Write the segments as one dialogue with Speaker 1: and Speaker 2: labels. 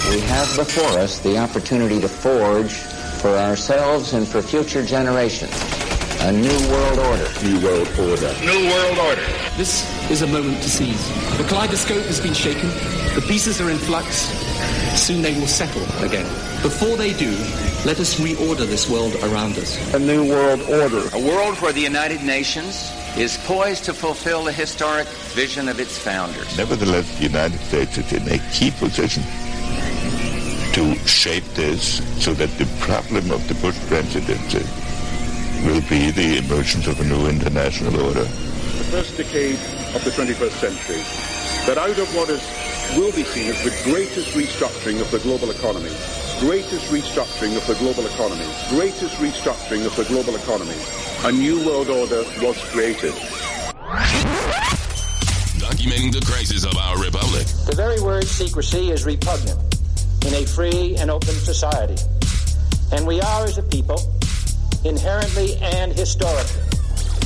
Speaker 1: We have before us the opportunity to forge for ourselves and for future generations a new world order.
Speaker 2: New world order.
Speaker 3: New world order.
Speaker 4: This is a moment to seize. The kaleidoscope has been shaken. The pieces are in flux. Soon they will settle again. Before they do, let us reorder this world around us.
Speaker 2: A new world order.
Speaker 1: A world where the United Nations is poised to fulfill the historic vision of its founders.
Speaker 5: Nevertheless, the United States is in a key position to shape this so that the problem of the Bush presidency will be the emergence of a new international order.
Speaker 2: The first decade of the 21st century, that out of what will be seen as the greatest restructuring of the global economy, a new world order was created.
Speaker 6: Documenting the crisis of our republic.
Speaker 7: The very word secrecy is repugnant in a free and open society. And we are, as a people, inherently and historically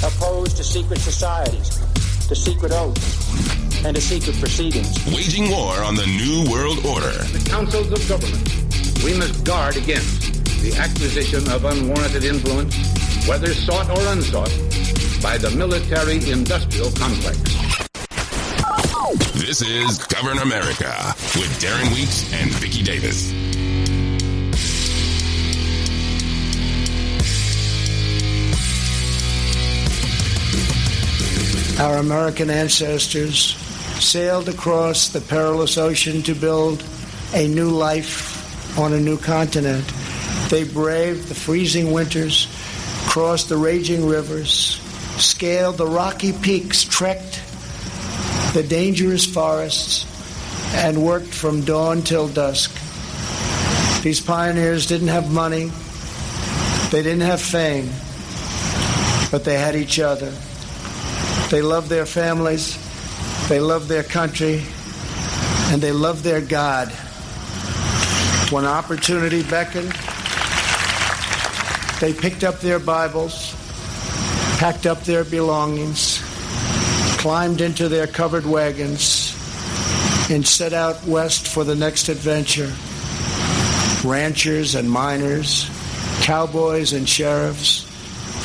Speaker 7: opposed to secret societies, to secret oaths, and to secret proceedings.
Speaker 6: Waging war on the New World Order.
Speaker 3: The councils of government, we must guard against the acquisition of unwarranted influence, whether sought or unsought, by the military-industrial complex.
Speaker 6: This is Govern America with Darren Weeks and Vicky Davis.
Speaker 8: Our American ancestors sailed across the perilous ocean to build a new life on a new continent. They braved the freezing winters, crossed the raging rivers, scaled the rocky peaks, trekked the dangerous forests, and worked from dawn till dusk. These pioneers didn't have money, they didn't have fame, but they had each other. They loved their families, they loved their country, and they loved their God. When opportunity beckoned, they picked up their Bibles, packed up their belongings, climbed into their covered wagons, and set out west for the next adventure. Ranchers and miners, cowboys and sheriffs,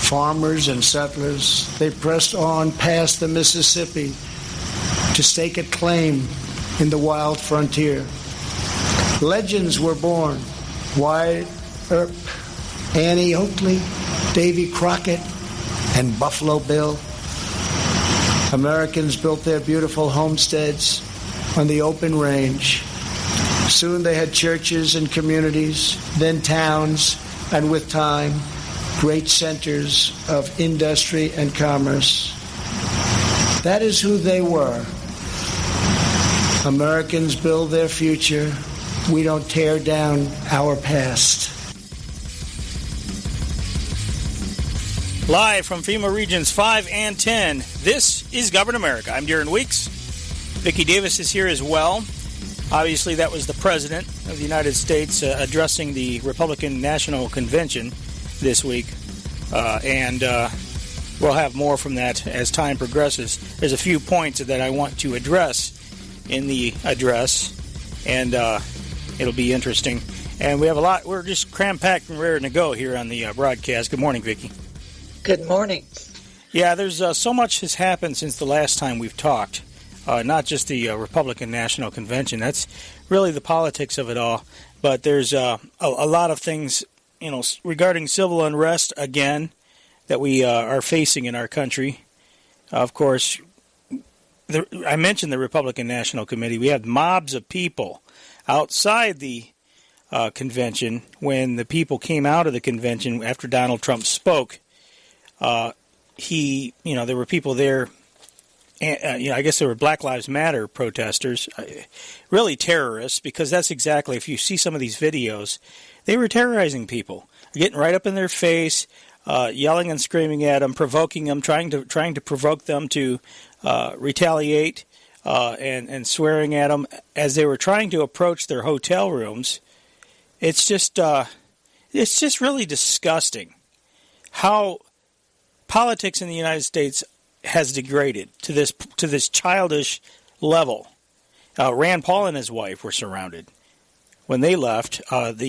Speaker 8: farmers and settlers, they pressed on past the Mississippi to stake a claim in the wild frontier. Legends were born. Wyatt Earp, Annie Oakley, Davy Crockett, and Buffalo Bill. Americans built their beautiful homesteads on the open range. Soon they had churches and communities, then towns, and with time, great centers of industry and commerce. That is who they were. Americans build their future. We don't tear down our past.
Speaker 9: Live from FEMA Regions 5 and 10, this is Govern America. I'm Darren Weeks. Vicky Davis is here as well. Obviously, that was the President of the United States addressing the Republican National Convention this week. And we'll have more from that as time progresses. There's a few points that I want to address in the address, and it'll be interesting. And we have a lot. We're just cram-packed and raring to go here on the broadcast. Good morning, Vicky.
Speaker 10: Good morning.
Speaker 9: Yeah, there's so much has happened since the last time we've talked. Not just the Republican National Convention. That's really the politics of it all. But there's a lot of things, regarding civil unrest again that we are facing in our country. Of course, I mentioned the Republican National Committee. We had mobs of people outside the convention when the people came out of the convention after Donald Trump spoke. There were people there. I guess there were Black Lives Matter protesters, really terrorists, because that's exactly, if you see some of these videos, they were terrorizing people, getting right up in their face, yelling and screaming at them, provoking them, trying to provoke them to retaliate, and swearing at them as they were trying to approach their hotel rooms. It's just really disgusting how politics in the United States has degraded to this childish level. Rand Paul and his wife were surrounded. when they left, if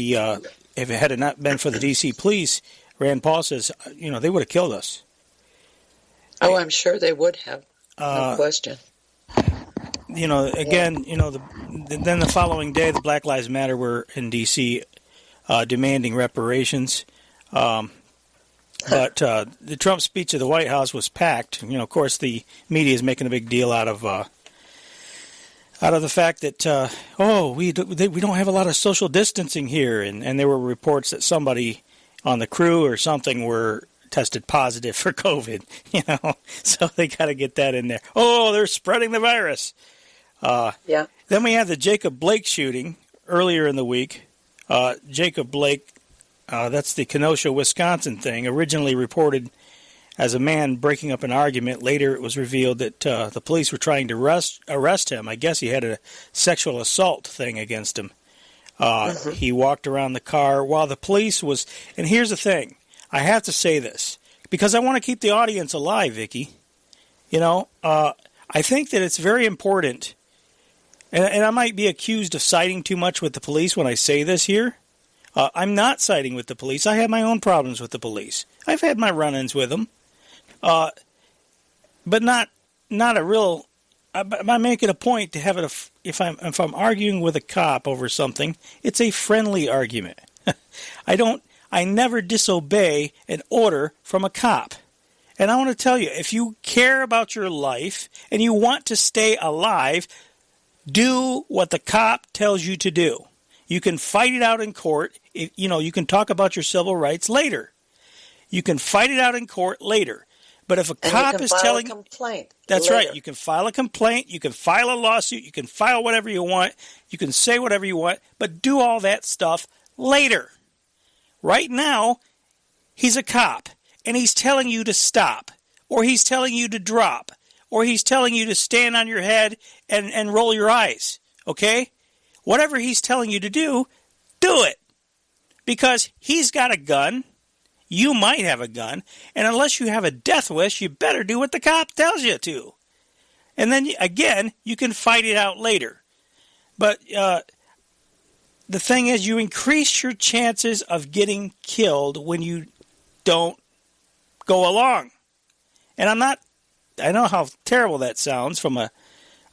Speaker 9: it had not been for the D.C. police, Rand Paul says, they would have killed us.
Speaker 10: Oh, I'm sure they would have. No question.
Speaker 9: Again, then the following day, the Black Lives Matter were in D.C. Demanding reparations. But the Trump speech at the White House was packed. Of course, the media is making a big deal out of the fact that we don't have a lot of social distancing here, and there were reports that somebody on the crew or something were tested positive for COVID. So they got to get that in there. Oh, they're spreading the virus.
Speaker 10: Yeah.
Speaker 9: Then we had the Jacob Blake shooting earlier in the week. Jacob Blake, that's the Kenosha, Wisconsin thing, originally reported as a man breaking up an argument. Later it was revealed that the police were trying to arrest him. I guess he had a sexual assault thing against him. He walked around the car while the police was... And here's the thing. I have to say this, because I want to keep the audience alive, Vicky. I think that it's very important, and I might be accused of siding too much with the police when I say this here. I'm not siding with the police. I have my own problems with the police. I've had my run-ins with them, but not a real. I'm making a point to have it. If I'm arguing with a cop over something, it's a friendly argument. I never disobey an order from a cop. And I want to tell you, if you care about your life and you want to stay alive, do what the cop tells you to do. You can fight it out in court. You can talk about your civil rights later. You can fight it out in court later. But if a cop is telling you... That's later. Right. You can file a complaint. You can file a lawsuit. You can file whatever you want. You can say whatever you want. But do all that stuff later. Right now, he's a cop, and he's telling you to stop, or he's telling you to drop, or he's telling you to stand on your head and roll your eyes, okay? Whatever he's telling you to do it. Because he's got a gun, you might have a gun, and unless you have a death wish, you better do what the cop tells you to. And then, again, you can fight it out later. But the thing is, you increase your chances of getting killed when you don't go along. And I know how terrible that sounds from a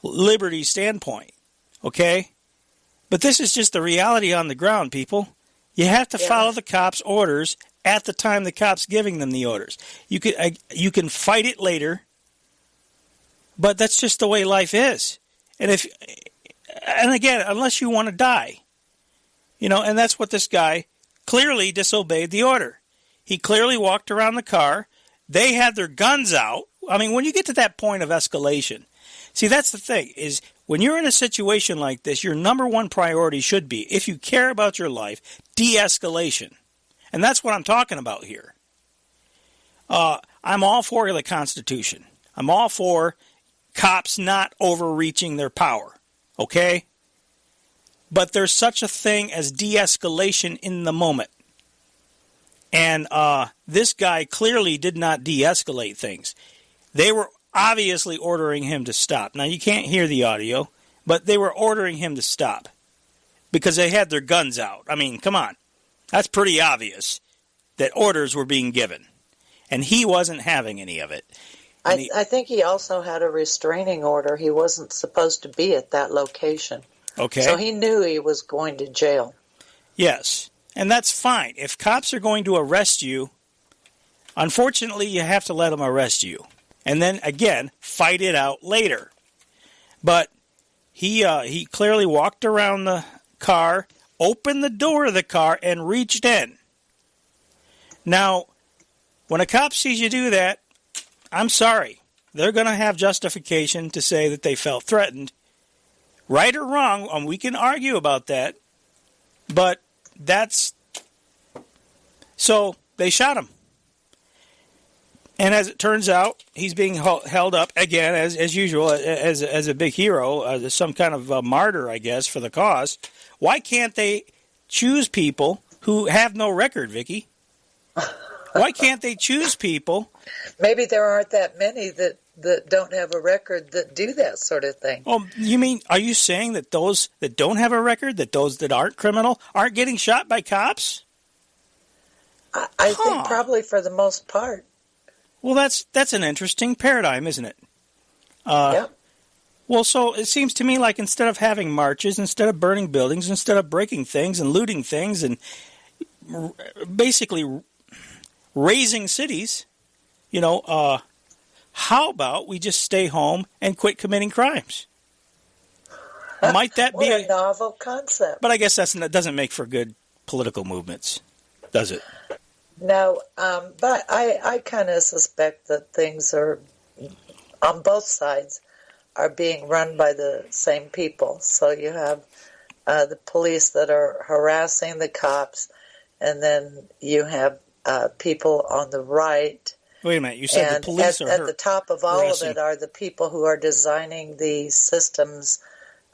Speaker 9: liberty standpoint, okay? But this is just the reality on the ground, people. You have to follow the cops' orders at the time the cop's giving them the orders. You can fight it later, but that's just the way life is. And again, unless you want to die. And that's what this guy clearly disobeyed the order. He clearly walked around the car. They had their guns out. I mean, when you get to that point of escalation, see, that's the thing, is when you're in a situation like this, your number one priority should be, if you care about your life, de-escalation. And that's what I'm talking about here. I'm all for the Constitution. I'm all for cops not overreaching their power, okay? But there's such a thing as de-escalation in the moment. And this guy clearly did not de-escalate things. They were obviously ordering him to stop. Now, you can't hear the audio, but they were ordering him to stop because they had their guns out. I mean, come on. That's pretty obvious that orders were being given. And he wasn't having any of it.
Speaker 10: I think he also had a restraining order. He wasn't supposed to be at that location.
Speaker 9: Okay.
Speaker 10: So he knew he was going to jail.
Speaker 9: Yes. And that's fine. If cops are going to arrest you, unfortunately, you have to let them arrest you. And then, again, fight it out later. But he clearly walked around the car, opened the door of the car, and reached in. Now, when a cop sees you do that, I'm sorry. They're going to have justification to say that they felt threatened. Right or wrong, and we can argue about that, but that's... So, they shot him. And as it turns out, he's being held up, again, as usual, as a big hero, some kind of martyr, I guess, for the cause. Why can't they choose people who have no record, Vicky? Why can't they choose people?
Speaker 10: Maybe there aren't that many that that don't have a record that do that sort of thing.
Speaker 9: Oh, are you saying that those that don't have a record, that those that aren't criminal, aren't getting shot by cops?
Speaker 10: I think probably for the most part.
Speaker 9: Well, that's an interesting paradigm, isn't it?
Speaker 10: Yep.
Speaker 9: Well, so it seems to me like instead of having marches, instead of burning buildings, instead of breaking things and looting things and basically razing cities, how about we just stay home and quit committing crimes? Might that be
Speaker 10: a novel concept?
Speaker 9: But I guess that doesn't make for good political movements, does it?
Speaker 10: No, but I kind of suspect that things are, on both sides, are being run by the same people. So you have the police that are harassing the cops, and then you have people on the right.
Speaker 9: Wait a minute, you said the police
Speaker 10: at the top of all of it are the people who are designing the systems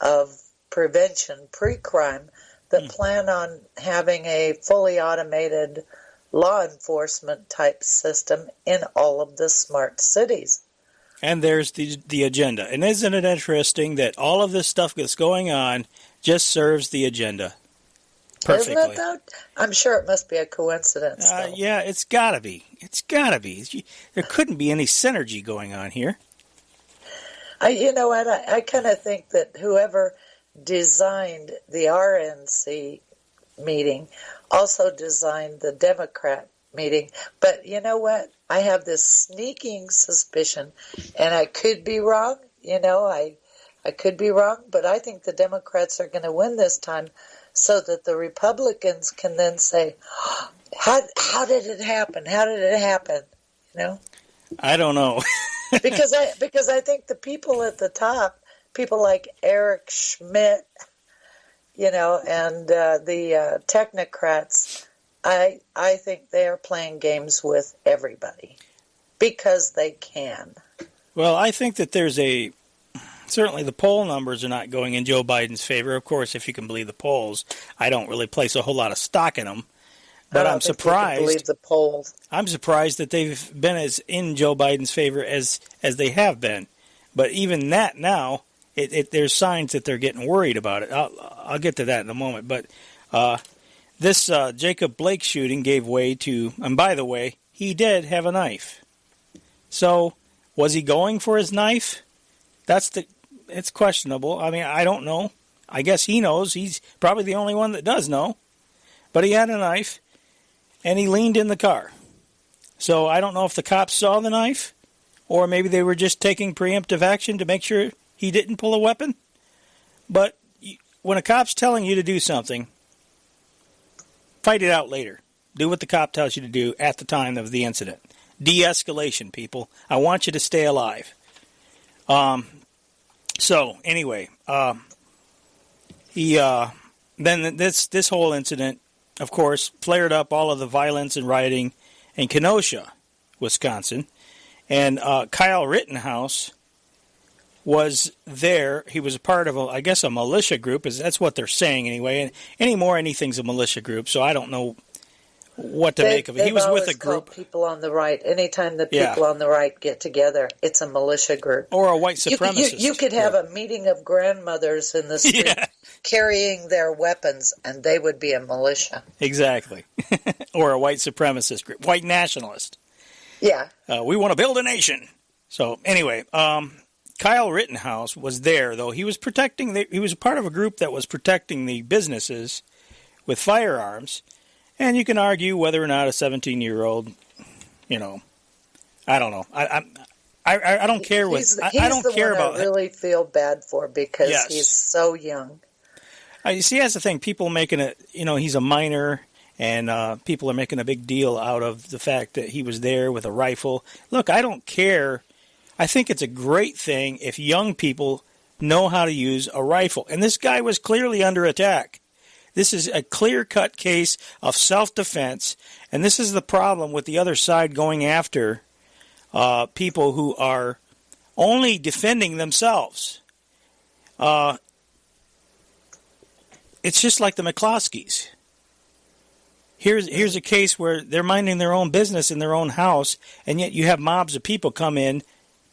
Speaker 10: of prevention, pre-crime, that plan on having a fully automated law enforcement type system in all of the smart cities.
Speaker 9: And there's the agenda. And isn't it interesting that all of this stuff that's going on just serves the agenda perfectly?
Speaker 10: Isn't it, though? I'm sure it must be a coincidence.
Speaker 9: Yeah, it's got to be. It's got to be. There couldn't be any synergy going on here.
Speaker 10: You know what? I kind of think that whoever designed the RNC meeting also designed the Democrat meeting. But you know what? I have this sneaking suspicion, and I could be wrong. I could be wrong, but I think the Democrats are going to win this time so that the Republicans can then say, how did it happen? How did it happen?
Speaker 9: I don't know.
Speaker 10: because I think the people at the top, people like Eric Schmidt, and the technocrats, I think they are playing games with everybody because they can.
Speaker 9: Well, I think that there's certainly the poll numbers are not going in Joe Biden's favor. Of course, if you can believe the polls, I don't really place a whole lot of stock in them. But I'm surprised.
Speaker 10: You can believe the polls.
Speaker 9: I'm surprised that they've been as in Joe Biden's favor as they have been. But even that now, there's signs that they're getting worried about it. I'll get to that in a moment. But this Jacob Blake shooting gave way to, and by the way, he did have a knife. So was he going for his knife? It's questionable. I mean, I don't know. I guess he knows. He's probably the only one that does know. But he had a knife, and he leaned in the car. So I don't know if the cops saw the knife, or maybe they were just taking preemptive action to make sure he didn't pull a weapon. But when a cop's telling you to do something, fight it out later. Do what the cop tells you to do at the time of the incident. De-escalation, people. I want you to stay alive. So anyway, then this whole incident, of course, flared up all of the violence and rioting in Kenosha, Wisconsin, and Kyle Rittenhouse was there. He was a part of a militia group. That's what they're saying anyway. And anymore, anything's a militia group, so I don't know what to make of it. He was with a group.
Speaker 10: People on the right. Anytime the people on the right get together, it's a militia group
Speaker 9: or a white supremacist.
Speaker 10: You could have a meeting of grandmothers in the street carrying their weapons, and they would be a militia.
Speaker 9: Exactly, or a white supremacist group, white nationalist.
Speaker 10: Yeah,
Speaker 9: we want to build a nation. So anyway, Kyle Rittenhouse was there, though. He was he was a part of a group that was protecting the businesses with firearms. And you can argue whether or not a 17-year-old, I don't know. I don't care what I don't care about.
Speaker 10: I really feel bad for because he's so young.
Speaker 9: You see, that's the thing. People making it. He's a minor, and people are making a big deal out of the fact that he was there with a rifle. Look, I don't care. I think it's a great thing if young people know how to use a rifle. And this guy was clearly under attack. This is a clear-cut case of self-defense, and this is the problem with the other side going after people who are only defending themselves. It's just like the McCloskeys. Here's a case where they're minding their own business in their own house, and yet you have mobs of people come in,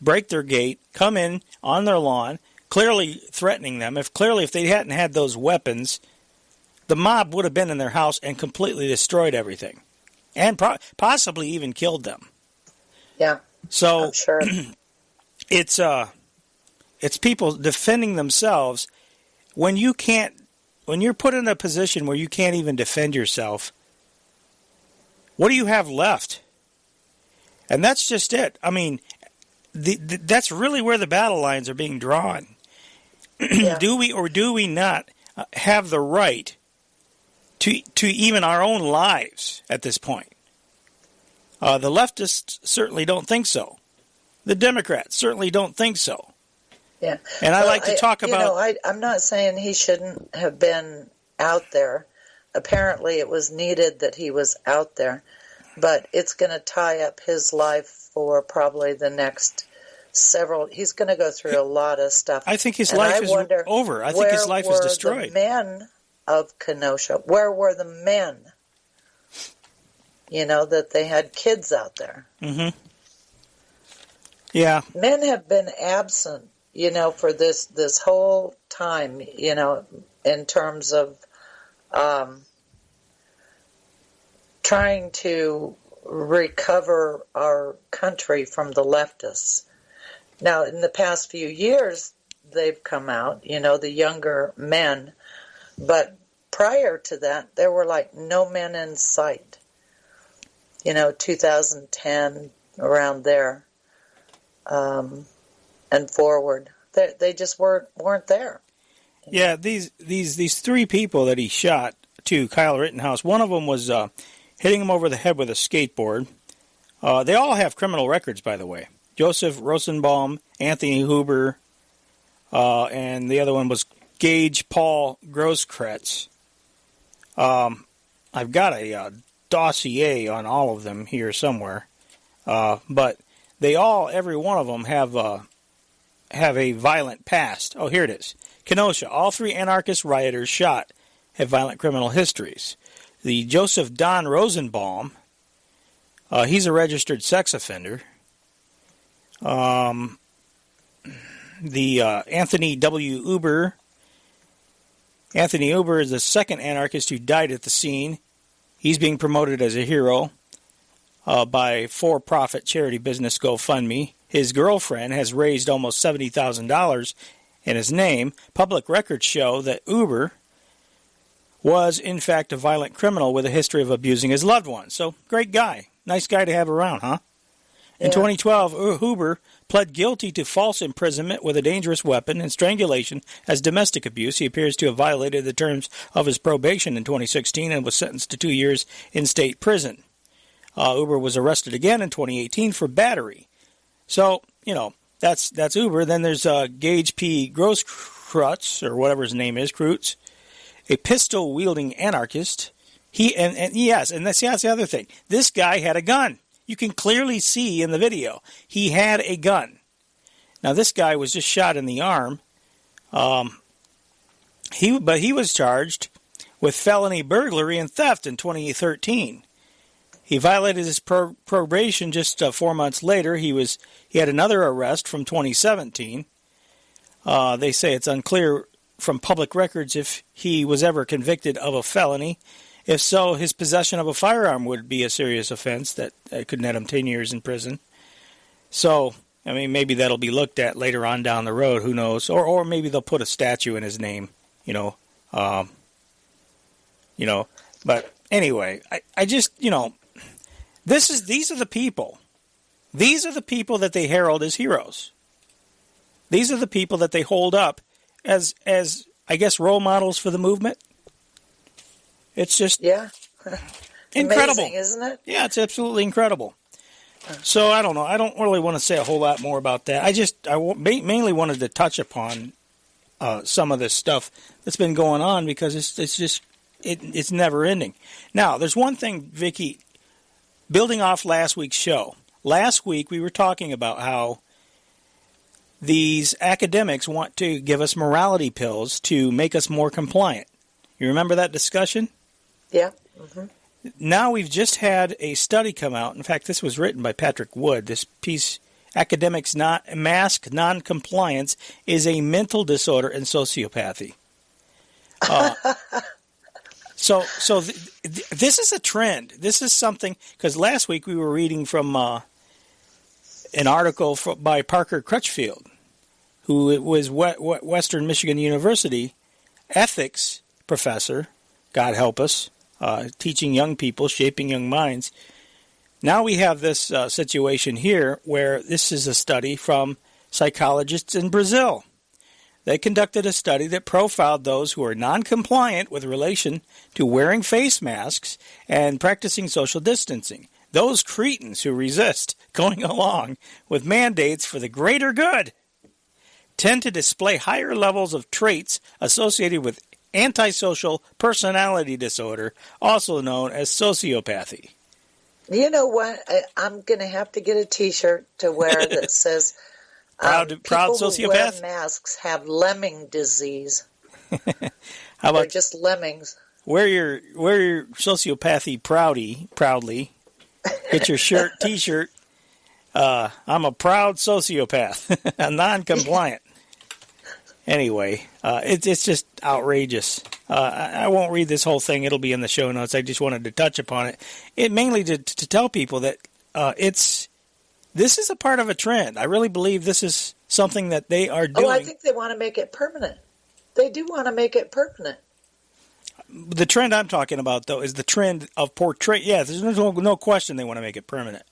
Speaker 9: break their gate, come in on their lawn, clearly threatening them. If they hadn't had those weapons, the mob would have been in their house and completely destroyed everything, and possibly even killed them.
Speaker 10: Yeah.
Speaker 9: So
Speaker 10: I'm sure.
Speaker 9: it's people defending themselves when you're put in a position where you can't even defend yourself. What do you have left? And that's just it. I mean, that's really where the battle lines are being drawn. Yeah. Do we or do we not have the right to even our own lives at this point? The leftists certainly don't think so. The Democrats certainly don't think so.
Speaker 10: Yeah.
Speaker 9: And I like to talk about...
Speaker 10: I'm not saying he shouldn't have been out there. Apparently it was needed that he was out there. But it's going to tie up his life for probably the next several... He's going to go through a lot of stuff.
Speaker 9: I think his life is over. I think his life is destroyed.
Speaker 10: The men of Kenosha, where were the men? That they had kids out there.
Speaker 9: Mm-hmm. Yeah.
Speaker 10: Men have been absent, for this whole time, in terms of trying to recover our country from the leftists. Now, in the past few years, they've come out, the younger men, but prior to that, there were like no men in sight. 2010, around there, and forward, they just weren't there.
Speaker 9: Yeah, these three people that he shot, Kyle Rittenhouse. One of them was hitting him over the head with a skateboard. They all have criminal records, by the way. Joseph Rosenbaum, Anthony Huber, and the other one was Gage Paul Grosskretz. I've got a dossier on all of them here somewhere, but they all, every one of them, have a violent past. Oh, here it is. Kenosha, all three anarchist rioters shot have violent criminal histories. The Joseph Don Rosenbaum, he's a registered sex offender. The Anthony W. Huber. Anthony Huber is the second anarchist who died at the scene. He's being promoted as a hero by for-profit charity business GoFundMe. His girlfriend has raised almost $70,000 in his name. Public records show that Huber was, in fact, a violent criminal with a history of abusing his loved ones. So, great guy. Nice guy to have around, huh? In 2012, Huber pled guilty to false imprisonment with a dangerous weapon and strangulation as domestic abuse. He appears to have violated the terms of his probation in 2016 and was sentenced to 2 years in state prison. Huber was arrested again in 2018 for battery. So, that's Huber. Then there's Gage P. Grosskreutz, or whatever his name is, Kreutz, a pistol-wielding anarchist. And that's the other thing. This guy had a gun. You can clearly see in the video he had a gun. Now this guy was just shot in the arm. He was charged with felony burglary and theft in 2013. He violated his probation just 4 months later. He had another arrest from 2017. They say it's unclear from public records if he was ever convicted of a felony. If so, his possession of a firearm would be a serious offense that could net him 10 years in prison. So, maybe that'll be looked at later on down the road. Who knows? Or maybe they'll put a statue in his name. But anyway, I just these are the people. These are the people that they herald as heroes. These are the people that they hold up as I guess role models for the movement. It's just incredible,
Speaker 10: amazing, isn't it?
Speaker 9: Yeah, it's absolutely incredible. So I don't know. I don't really want to say a whole lot more about that. I mainly wanted to touch upon some of this stuff that's been going on because it's never ending. Now, there's one thing, Vicky, building off last week's show. Last week we were talking about how these academics want to give us morality pills to make us more compliant. You remember that discussion?
Speaker 10: Yeah. Mm-hmm.
Speaker 9: Now we've just had a study come out. In fact, this was written by Patrick Wood. This piece academics' mask non-compliance is a mental disorder and sociopathy. So this is a trend. This is something, because last week we were reading from an article by Parker Crutchfield, who was Western Michigan University ethics professor, God help us, teaching young people, shaping young minds. Now we have this situation here where this is a study from psychologists in Brazil. They conducted a study that profiled those who are non-compliant with relation to wearing face masks and practicing social distancing. Those cretins who resist going along with mandates for the greater good tend to display higher levels of traits associated with antisocial personality disorder, also known as sociopathy.
Speaker 10: You know what? I'm going to have to get a T-shirt to wear that says...
Speaker 9: proud sociopath?
Speaker 10: People who wear masks have lemming disease.
Speaker 9: How about
Speaker 10: they're just lemmings?
Speaker 9: Wear your sociopathy proudly. Get your T-shirt. I'm a proud sociopath. I'm non-compliant. Anyway, it's just outrageous. I won't read this whole thing. It'll be in the show notes. I just wanted to touch upon it. It mainly to tell people that this is a part of a trend. I really believe this is something that they are doing.
Speaker 10: Oh, I think they want to make it permanent. They do want to make it permanent.
Speaker 9: The trend I'm talking about, though, is the trend of portray. Yeah, there's no question they want to make it permanent.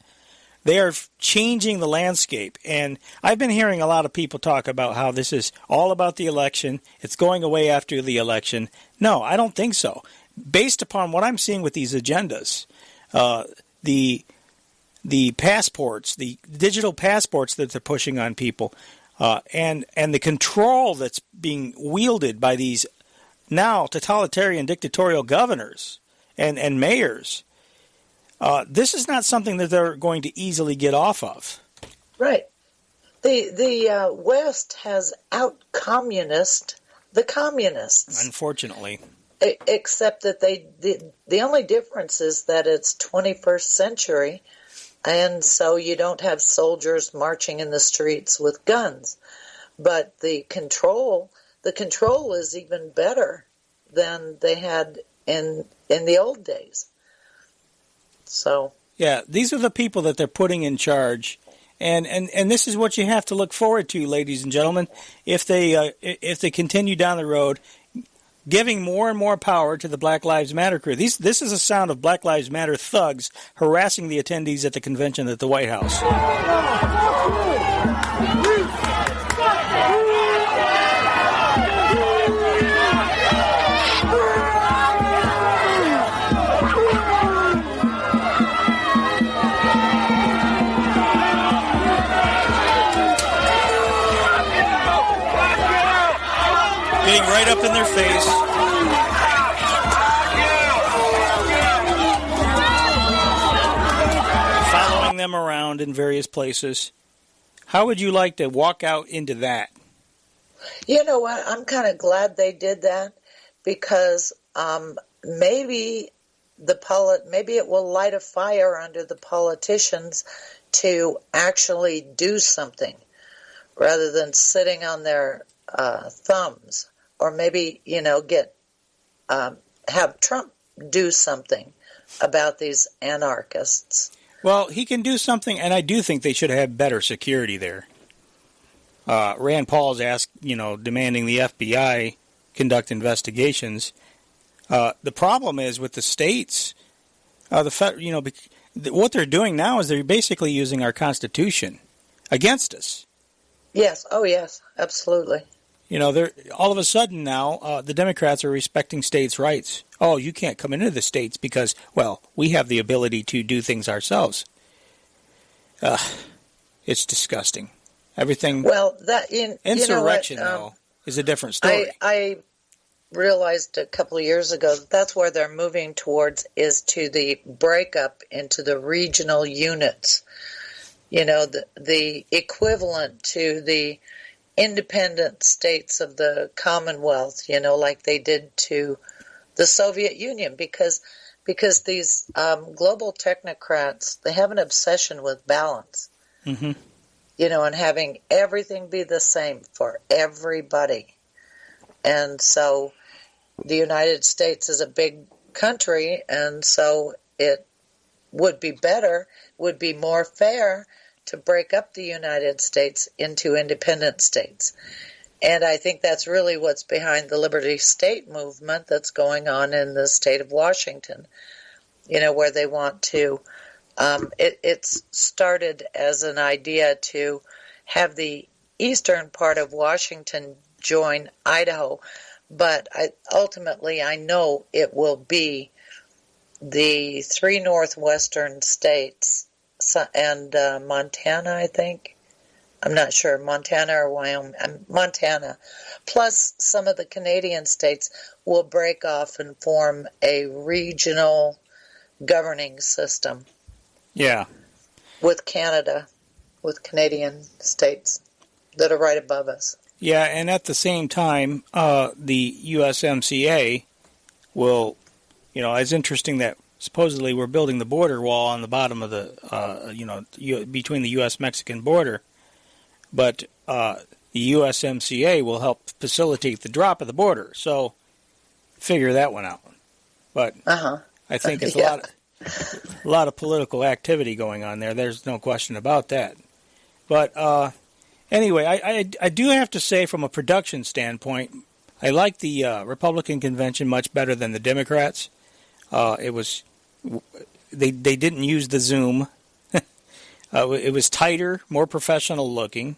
Speaker 9: They are changing the landscape. And I've been hearing a lot of people talk about how this is all about the election. It's going away after the election. No, I don't think so. Based upon what I'm seeing with these agendas, the passports, the digital passports that they're pushing on people, and the control that's being wielded by these now totalitarian dictatorial governors and mayors, this is not something that they're going to easily get off of.
Speaker 10: Right. The West has out-communist the communists.
Speaker 9: Unfortunately.
Speaker 10: Except that the only difference is that it's 21st century, and so you don't have soldiers marching in the streets with guns. But the control is even better than they had in the old days. So
Speaker 9: yeah, these are the people that they're putting in charge, and this is what you have to look forward to, ladies and gentlemen, if they continue down the road, giving more and more power to the Black Lives Matter crew. This is a sound of Black Lives Matter thugs harassing the attendees at the convention at the White House. Getting right up in their face. Following them around in various places. How would you like to walk out into that?
Speaker 10: You know what? I'm kind of glad they did that because maybe it will light a fire under the politicians to actually do something rather than sitting on their thumbs, or maybe have Trump do something about these anarchists.
Speaker 9: Well, he can do something, and I do think they should have better security there. Rand Paul's demanding the FBI conduct investigations. The problem is with the states. What they're doing now is they're basically using our Constitution against us.
Speaker 10: Yes. Oh, yes. Absolutely.
Speaker 9: They're all of a sudden now the Democrats are respecting states' rights. Oh, you can't come into the states because, well, we have the ability to do things ourselves. It's disgusting. Everything.
Speaker 10: Well,
Speaker 9: insurrection though is a different story.
Speaker 10: I realized a couple of years ago that's where they're moving towards, is to the breakup into the regional units. The equivalent to the independent states of the Commonwealth, like they did to the Soviet Union, because these global technocrats, they have an obsession with balance.
Speaker 9: Mm-hmm.
Speaker 10: and having everything be the same for everybody. And so the United States is a big country, and so it would be better, would be more fair to break up the United States into independent states. And I think that's really what's behind the Liberty State movement that's going on in the state of Washington, where they want to, it's started as an idea to have the eastern part of Washington join Idaho, but ultimately I know it will be the 3 northwestern states and Montana, I think. I'm not sure, Montana or Wyoming. Montana. Plus some of the Canadian states will break off and form a regional governing system.
Speaker 9: Yeah.
Speaker 10: With Canada, with Canadian states that are right above us.
Speaker 9: Yeah, and at the same time, the USMCA will, it's interesting that supposedly we're building the border wall on the bottom of the, between the U.S.-Mexican border, but the USMCA will help facilitate the drop of the border. So figure that one out. But I think it's a lot of political activity going on there. There's no question about that. But anyway, I do have to say, from a production standpoint, I like the Republican convention much better than the Democrats. It was they didn't use the Zoom. It was tighter, more professional looking.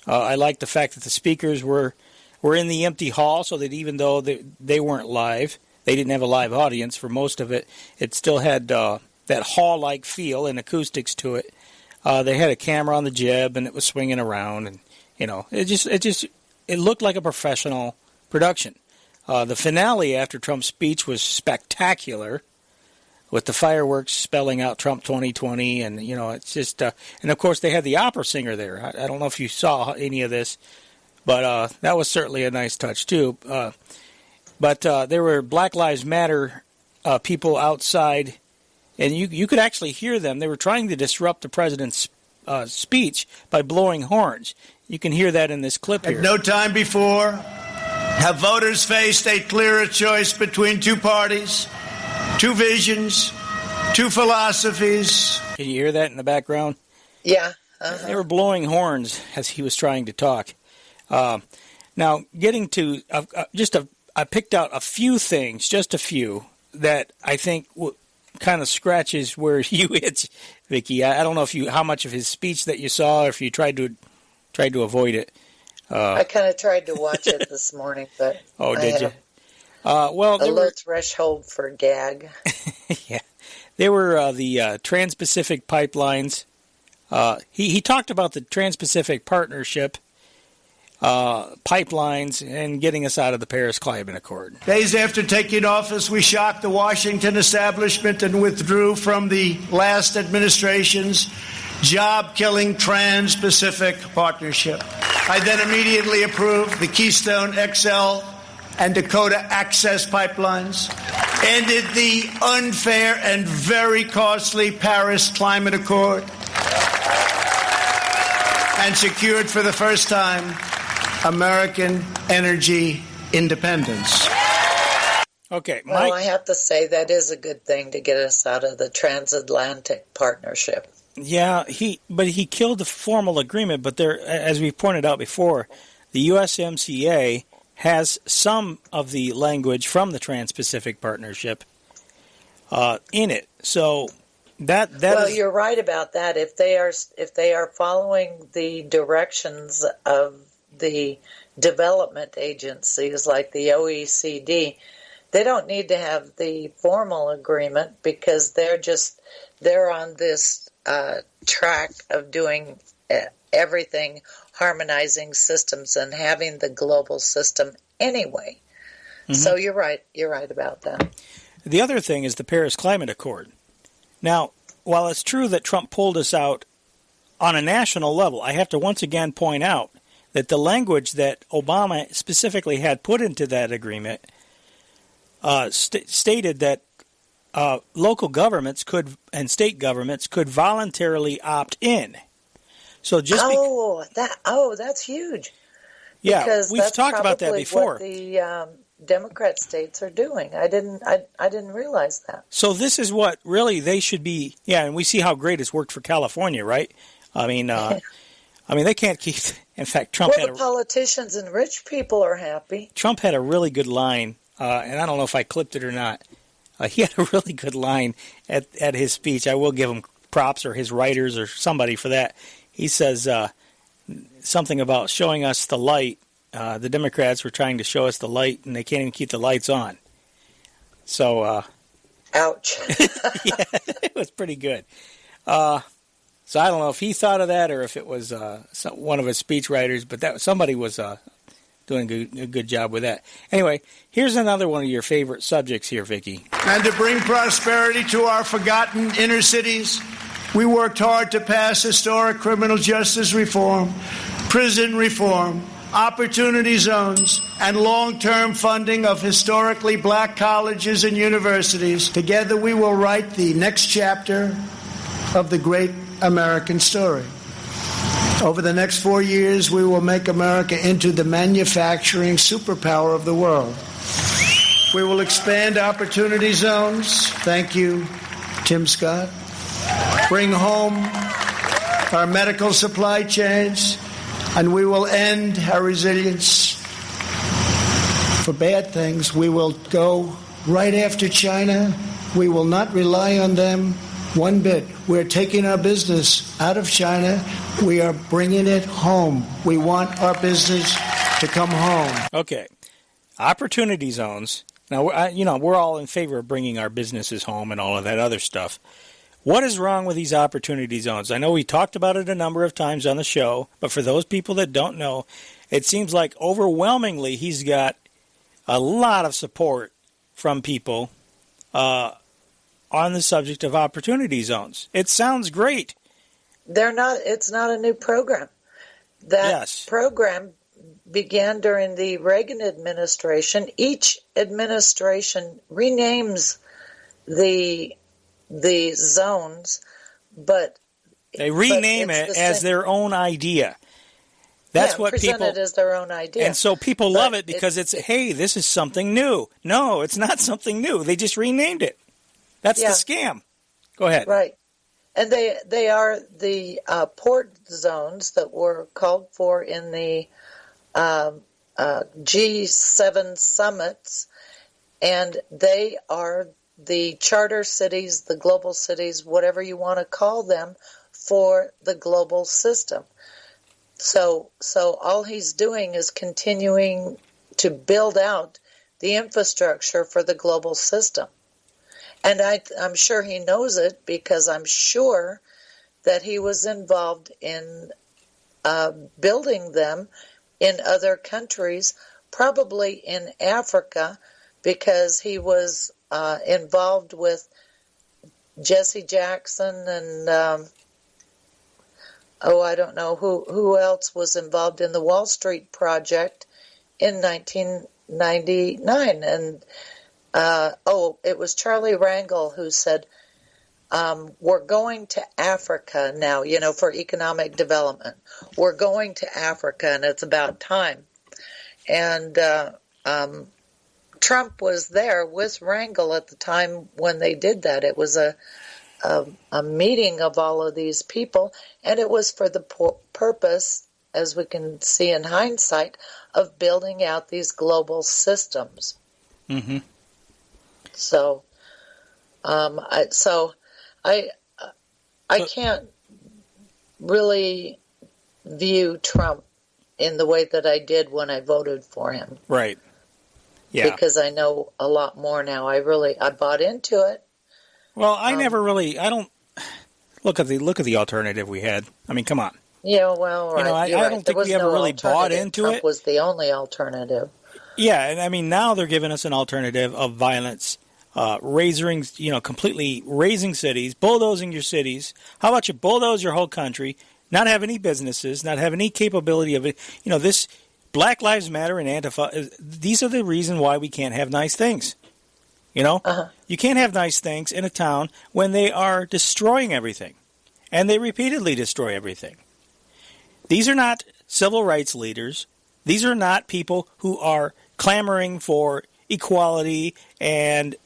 Speaker 9: I like the fact that the speakers were in the empty hall, so that even though they weren't live, they didn't have a live audience for most of it. It still had that hall-like feel and acoustics to it. They had a camera on the jib, and it was swinging around, and it looked like a professional production. The finale after Trump's speech was spectacular, with the fireworks spelling out Trump 2020, and it's just and of course they had the opera singer there. I don't know if you saw any of this, but that was certainly a nice touch too. But there were Black Lives Matter people outside, and you could actually hear them. They were trying to disrupt the president's speech by blowing horns. You can hear that in this clip here.
Speaker 8: At no time before have voters faced a clearer choice between two parties, two visions, two philosophies.
Speaker 9: Can you hear that in the background?
Speaker 10: Yeah.
Speaker 9: They were blowing horns as he was trying to talk. Now, getting to I picked out a few things, just a few, that I think kind of scratches where you itch, Vicky. I don't know how much of his speech that you saw, or if you tried to avoid it.
Speaker 10: I kind of tried to watch it this morning, but
Speaker 9: did you?
Speaker 10: A low threshold for gag.
Speaker 9: Yeah, there were the Trans-Pacific pipelines. He talked about the Trans-Pacific Partnership, pipelines, and getting us out of the Paris Climate Accord.
Speaker 8: Days after taking office, we shocked the Washington establishment and withdrew from the last administration's job-killing Trans-Pacific Partnership. I then immediately approved the Keystone XL and Dakota Access pipelines, ended the unfair and very costly Paris Climate Accord, and secured for the first time American energy independence.
Speaker 9: Okay,
Speaker 10: well, I have to say that is a good thing to get us out of the transatlantic partnership.
Speaker 9: Yeah, he killed the formal agreement, but there, as we pointed out before, the USMCA has some of the language from the Trans-Pacific Partnership in it. So that
Speaker 10: well, you're right about that. If they are following the directions of the development agencies like the OECD, they don't need to have the formal agreement, because they're on this track of doing everything, harmonizing systems and having the global system anyway. Mm-hmm. So you're right about that.
Speaker 9: The other thing is the Paris Climate Accord. Now, while it's true that Trump pulled us out on a national level, I have to once again point out that the language that Obama specifically had put into that agreement stated that local governments and state governments could voluntarily opt in. So just
Speaker 10: that's huge.
Speaker 9: Yeah,
Speaker 10: because
Speaker 9: we've talked about that before.
Speaker 10: What the Democrat states are doing. I didn't realize that.
Speaker 9: So this is what really they should be. Yeah, and we see how great it's worked for California, right? I mean, they can't keep. In fact, Trump
Speaker 10: the politicians and rich people are happy.
Speaker 9: Trump had a really good line, and I don't know if I clipped it or not. He had a really good line at his speech. I will give him props, or his writers, or somebody for that. He says something about showing us the light. The Democrats were trying to show us the light, and they can't even keep the lights on. So,
Speaker 10: ouch.
Speaker 9: Yeah, it was pretty good. So I don't know if he thought of that or if it was one of his speechwriters, but somebody was doing a good job with that. Anyway, here's another one of your favorite subjects here, Vicky.
Speaker 8: And to bring prosperity to our forgotten inner cities, we worked hard to pass historic criminal justice reform, prison reform, opportunity zones, and long-term funding of historically black colleges and universities. Together we will write the next chapter of the great American story. Over the next 4 years, we will make America into the manufacturing superpower of the world. We will expand opportunity zones. Thank you, Tim Scott. Bring home our medical supply chains, and we will end our resilience for bad things. We will go right after China. We will not rely on them one bit. We're taking our business out of China. We are bringing it home. We want our business to come home.
Speaker 9: Okay. Opportunity zones. Now, we're all in favor of bringing our businesses home and all of that other stuff. What is wrong with these opportunity zones? I know we talked about it a number of times on the show, but for those people that don't know, it seems like overwhelmingly he's got a lot of support from people on the subject of opportunity zones. It sounds great.
Speaker 10: It's not a new program. That program began during the Reagan administration. Each administration renames the zones, but
Speaker 9: they rename it as their own idea. That's what people
Speaker 10: present it as their own idea.
Speaker 9: And so people love it because it's hey, this is something new. No, it's not something new. They just renamed it. That's the scam. Go ahead.
Speaker 10: Right. And they are the port zones that were called for in the G7 summits, and they are the charter cities, the global cities, whatever you want to call them, for the global system. So all he's doing is continuing to build out the infrastructure for the global system. And I'm sure he knows it because I'm sure that he was involved in building them in other countries, probably in Africa, because he was involved with Jesse Jackson and I don't know who else was involved in the Wall Street Project in 1999. And it was Charlie Rangel who said, we're going to Africa now, for economic development. We're going to Africa, and it's about time. And Trump was there with Rangel at the time when they did that. It was a meeting of all of these people, and it was for the purpose, as we can see in hindsight, of building out these global systems.
Speaker 9: Mm-hmm.
Speaker 10: So I can't really view Trump in the way that I did when I voted for him.
Speaker 9: Right. Yeah.
Speaker 10: Because I know a lot more now. I bought into it.
Speaker 9: Well, I don't look at the alternative we had. I mean, come on.
Speaker 10: Yeah, well, right.
Speaker 9: I don't think we ever really bought into
Speaker 10: Trump
Speaker 9: it.
Speaker 10: Was the only alternative.
Speaker 9: Yeah, and I mean now they're giving us an alternative of violence, completely razing cities, bulldozing your cities. How about you bulldoze your whole country, not have any businesses, not have any capability of it? This Black Lives Matter and Antifa, these are the reason why we can't have nice things. You can't have nice things in a town when they are destroying everything, and they repeatedly destroy everything. These are not civil rights leaders. These are not people who are clamoring for equality and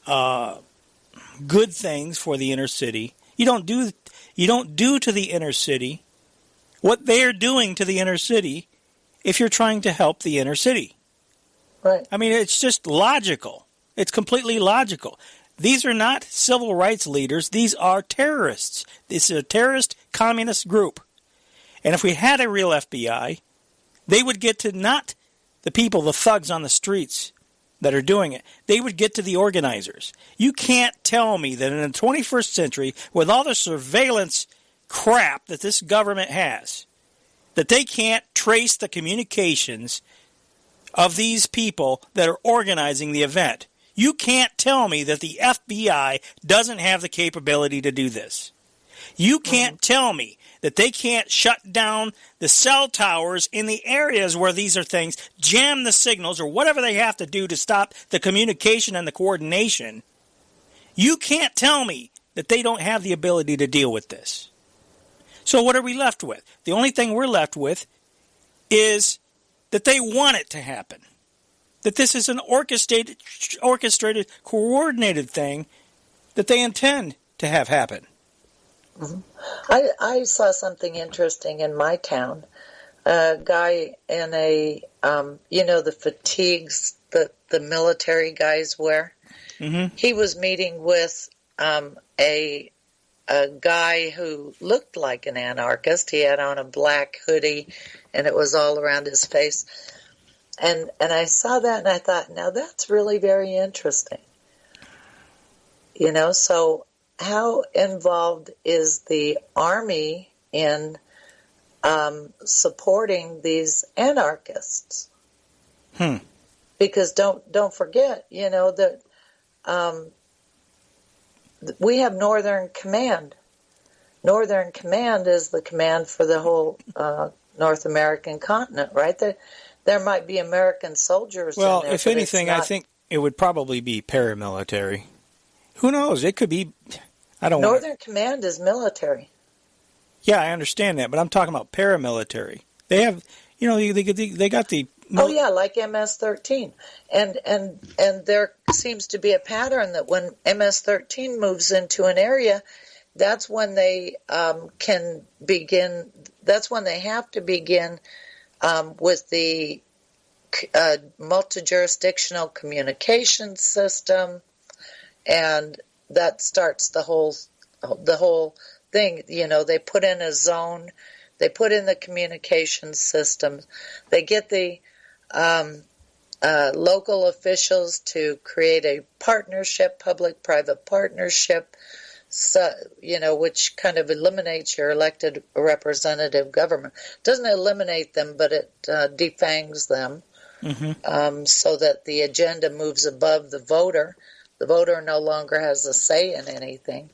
Speaker 9: good things for the inner city. You don't do to the inner city what they're doing to the inner city if you're trying to help the inner city.
Speaker 10: Right.
Speaker 9: I mean, it's just logical. It's completely logical. These are not civil rights leaders. These are terrorists. This is a terrorist communist group. And if we had a real FBI, they would get to not the people, the thugs on the streets that are doing it. They would get to the organizers. You can't tell me that in the 21st century, with all the surveillance crap that this government has, that they can't trace the communications of these people that are organizing the event. You can't tell me that the FBI doesn't have the capability to do this. You can't tell me that they can't shut down the cell towers in the areas where these are things, jam the signals, or whatever they have to do to stop the communication and the coordination. You can't tell me that they don't have the ability to deal with this. So what are we left with? The only thing we're left with is that they want it to happen. That this is an orchestrated, coordinated thing that they intend to have happen.
Speaker 10: Mm-hmm. I saw something interesting in my town. A guy in a, the fatigues that the military guys wear. Mm-hmm. He was meeting with a guy who looked like an anarchist. He had on a black hoodie, and it was all around his face. And I saw that, and I thought, now that's really very interesting. So how involved is the Army in supporting these anarchists? Because don't forget, that we have Northern Command. Northern Command is the command for the whole North American continent, right? There might be American soldiers.
Speaker 9: Well,
Speaker 10: in there,
Speaker 9: if anything, I think it would probably be paramilitary. Who knows? It could be.
Speaker 10: Northern Command is military.
Speaker 9: Yeah, I understand that, but I'm talking about paramilitary. They have, they got the.
Speaker 10: Oh yeah, like MS-13, and there seems to be a pattern that when MS-13 moves into an area, that's when they can begin. That's when they have to begin with the multi-jurisdictional communication system, and that starts the whole thing. They put in a zone, they put in the communication system, they get the local officials to create a partnership, public-private partnership, so, which kind of eliminates your elected representative government. Doesn't eliminate them, but it defangs them, so that the agenda moves above the voter. The voter no longer has a say in anything.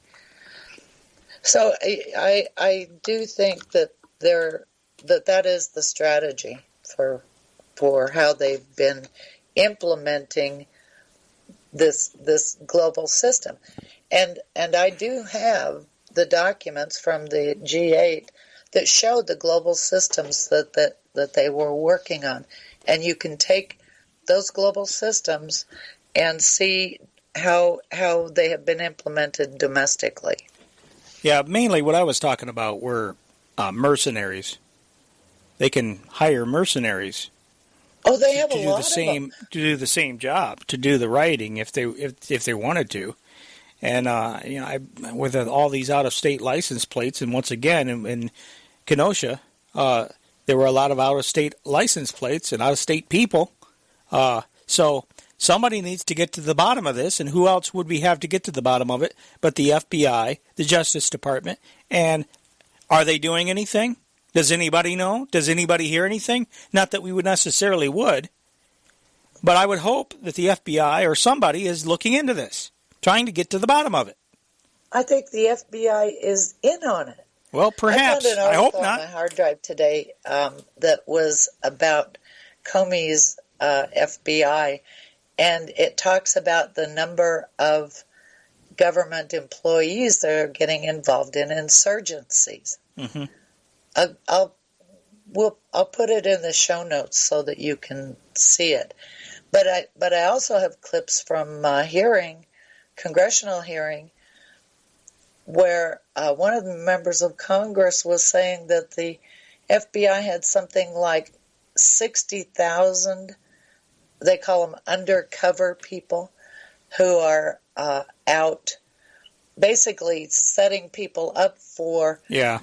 Speaker 10: So I do think that that is the strategy for how they've been implementing this global system. And I do have the documents from the G8 that show the global systems that they were working on. And you can take those global systems and see how they have been implemented domestically.
Speaker 9: Yeah, mainly what I was talking about were mercenaries. They can hire mercenaries.
Speaker 10: Oh, they have a lot of them.
Speaker 9: To do the same job, to do the writing if they wanted to. And with all these out-of-state license plates, and once again in Kenosha, there were a lot of out-of-state license plates and out-of-state people. So somebody needs to get to the bottom of this, and who else would we have to get to the bottom of it but the FBI, the Justice Department? And are they doing anything? Does anybody know? Does anybody hear anything? Not that we would necessarily would, but I would hope that the FBI or somebody is looking into this, trying to get to the bottom of it.
Speaker 10: I think the FBI is in on it.
Speaker 9: Well, perhaps. I hope not.
Speaker 10: I found an article on my hard drive today that was about Comey's FBI, and it talks about the number of government employees that are getting involved in insurgencies. Mm-hmm. I'll put it in the show notes so that you can see it. But I also have clips from congressional hearing, where one of the members of Congress was saying that the FBI had something like 60,000, they call them undercover people, who are out basically setting people up for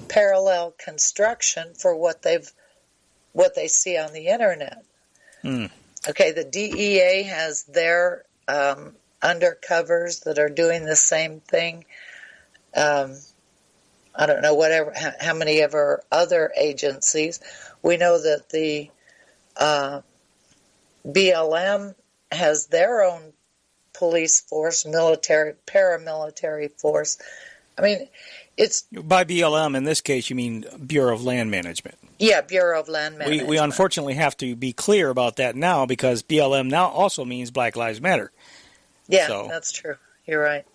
Speaker 10: parallel construction for what they see on the internet. Okay, the DEA has their undercovers that are doing the same thing. I don't know how many ever other agencies. We know that the BLM has their own police force, military, paramilitary force. I mean, it's... By
Speaker 9: BLM, in this case, you mean Bureau of Land Management.
Speaker 10: Yeah, Bureau of Land Management.
Speaker 9: We unfortunately have to be clear about that now, because BLM now also means Black Lives Matter.
Speaker 10: Yeah, that's true. You're right.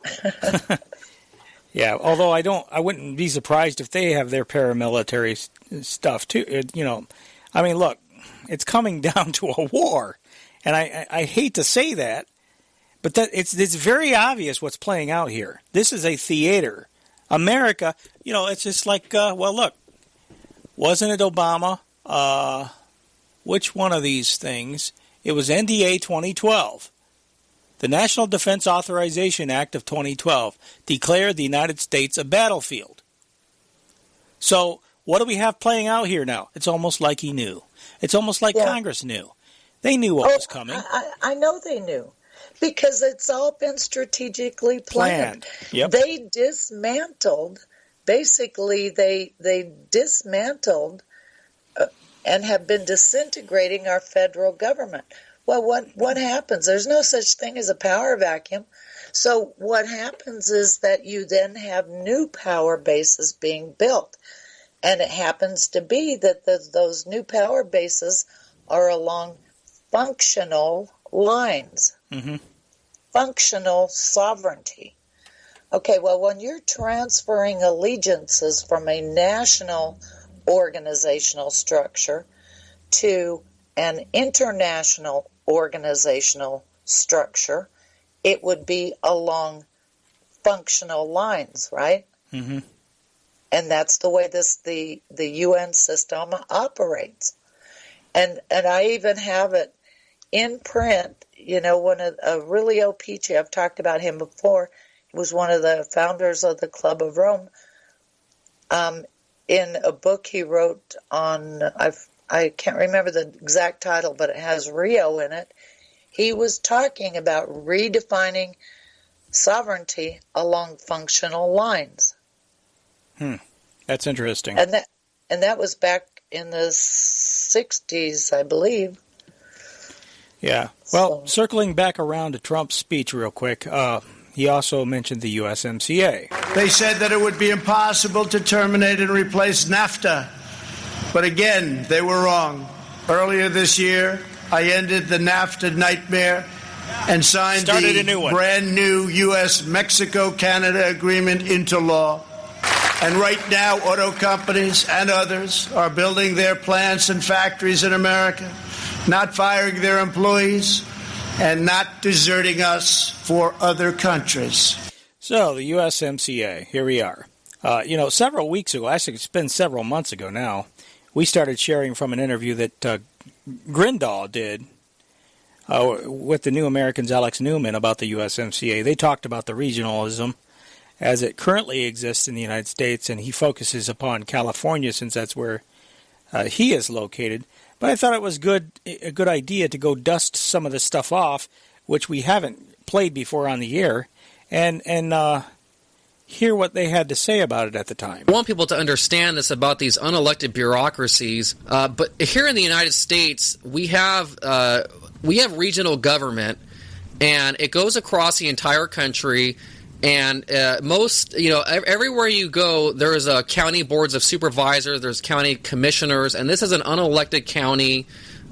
Speaker 9: Yeah, although I wouldn't be surprised if they have their paramilitary stuff too. I mean, look, it's coming down to a war, and I hate to say that, but it's very obvious what's playing out here. This is a theater. America, it's just like, look, wasn't it Obama? Which one of these things? It was NDA 2012. The National Defense Authorization Act of 2012 declared the United States a battlefield. So what do we have playing out here now? It's almost like he knew. It's almost like Congress knew. They knew what was coming.
Speaker 10: I know they knew, because it's all been strategically planned.
Speaker 9: Yep.
Speaker 10: They dismantled, basically they dismantled and have been disintegrating our federal government. Well, what happens? There's no such thing as a power vacuum. So what happens is that you then have new power bases being built. And it happens to be that those new power bases are along functional lines. Mm-hmm. Functional sovereignty. Okay, well, when you're transferring allegiances from a national organizational structure to an international organizational structure, it would be along functional lines, right? Mm-hmm. And that's the way the UN system operates. And I even have it in print. When a Aurelio Peachy, I've talked about him before, he was one of the founders of the Club of Rome. In a book he wrote on, I can't remember the exact title, but it has Rio in it. He was talking about redefining sovereignty along functional lines.
Speaker 9: That's interesting.
Speaker 10: And that was back in the 60s, I believe.
Speaker 9: Yeah. Well, circling back around to Trump's speech real quick, he also mentioned the USMCA.
Speaker 8: They said that it would be impossible to terminate and replace NAFTA. But again, they were wrong. Earlier this year, I ended the NAFTA nightmare and signed the brand new U.S.-Mexico-Canada agreement into law. And right now, auto companies and others are building their plants and factories in America, not firing their employees, and not deserting us for other countries.
Speaker 9: So, the USMCA, here we are. Several weeks ago, actually it's been several months ago now, we started sharing from an interview that Grindal did with the New Americans, Alex Newman, about the USMCA. They talked about the regionalism as it currently exists in the United States, and he focuses upon California since that's where he is located. But I thought it was a good idea to go dust some of this stuff off, which we haven't played before on the air, and hear what they had to say about it at the time.
Speaker 11: I want people to understand this about these unelected bureaucracies. But here in the United States, we have regional government, and it goes across the entire country. And everywhere you go, there is a county boards of supervisors, there's county commissioners, and this is an unelected county,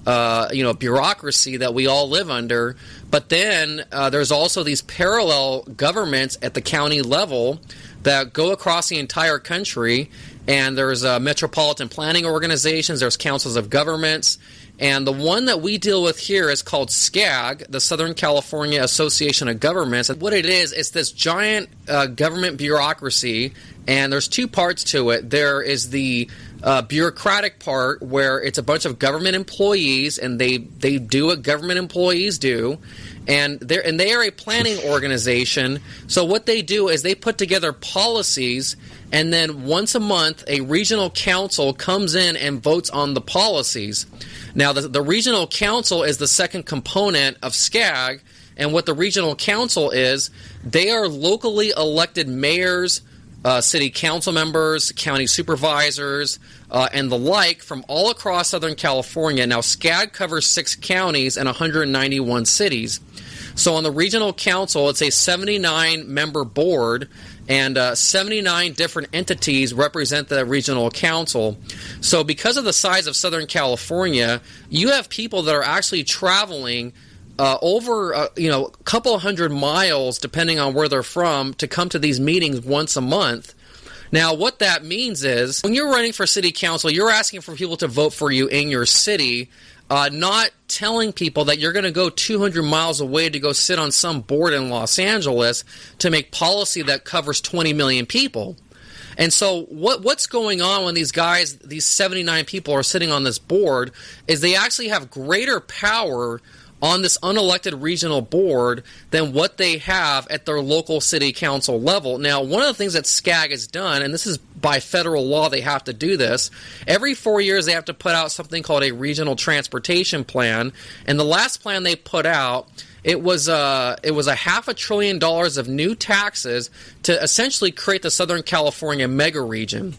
Speaker 11: bureaucracy that we all live under. But then there's also these parallel governments at the county level that go across the entire country, and there's metropolitan planning organizations, there's councils of governments, and the one that we deal with here is called SCAG, the Southern California Association of Governments. And what it is, it's this giant government bureaucracy, and there's two parts to it. There is the bureaucratic part where it's a bunch of government employees, and they do what government employees do. And they are a planning organization. So what they do is they put together policies, and then once a month a regional council comes in and votes on the policies. Now the regional council is the second component of SCAG, and what the regional council is, they are locally elected mayors, city council members, county supervisors, and the like from all across Southern California. Now SCAG covers 6 counties and 191 cities. So on the regional council, it's a 79-member board, and 79 different entities represent the regional council. So because of the size of Southern California, you have people that are actually traveling over a couple hundred miles, depending on where they're from, to come to these meetings once a month. Now, what that means is when you're running for city council, you're asking for people to vote for you in your city, not telling people that you're going to go 200 miles away to go sit on some board in Los Angeles to make policy that covers 20 million people. And so what's going on when these guys, these 79 people are sitting on this board, is they actually have greater power on this unelected regional board than what they have at their local city council level. Now, one of the things that SCAG has done, and this is by federal law they have to do this, every 4 years they have to put out something called a regional transportation plan, and the last plan they put out, it was a $500 billion of new taxes to essentially create the Southern California mega region.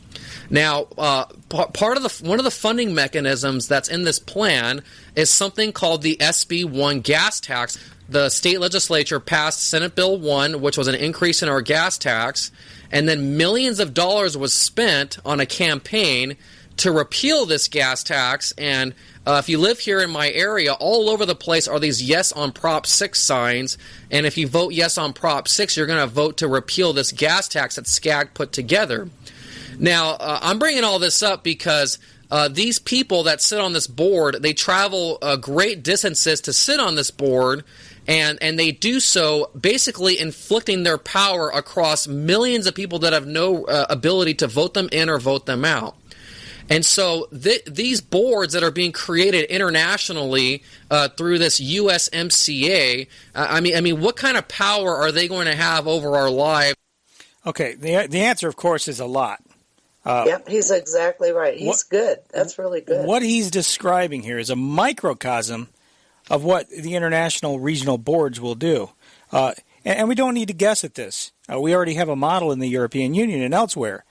Speaker 11: Now, one of the funding mechanisms that's in this plan is something called the SB1 gas tax. The state legislature passed Senate Bill 1, which was an increase in our gas tax, and then millions of dollars was spent on a campaign to repeal this gas tax. And if you live here in my area, all over the place are these yes on Prop 6 signs, and if you vote yes on Prop 6, you're going to vote to repeal this gas tax that SCAG put together. Now, I'm bringing all this up because these people that sit on this board, they travel great distances to sit on this board, and they do so basically inflicting their power across millions of people that have no ability to vote them in or vote them out. And so these boards that are being created internationally through this USMCA, I mean, what kind of power are they going to have over our lives?
Speaker 9: Okay, the answer, of course, is a lot.
Speaker 10: Yep, he's exactly right. He's good. That's really good.
Speaker 9: What he's describing here is a microcosm of what the international regional boards will do. And we don't need to guess at this. We already have a model in the European Union and elsewhere,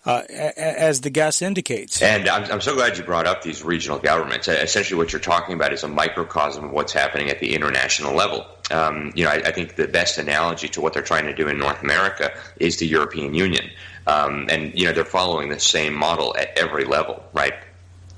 Speaker 9: as the guest indicates.
Speaker 12: And I'm so glad you brought up these regional governments. Essentially what you're talking about is a microcosm of what's happening at the international level. I think the best analogy to what they're trying to do in North America is the European Union. And they're following the same model at every level, right?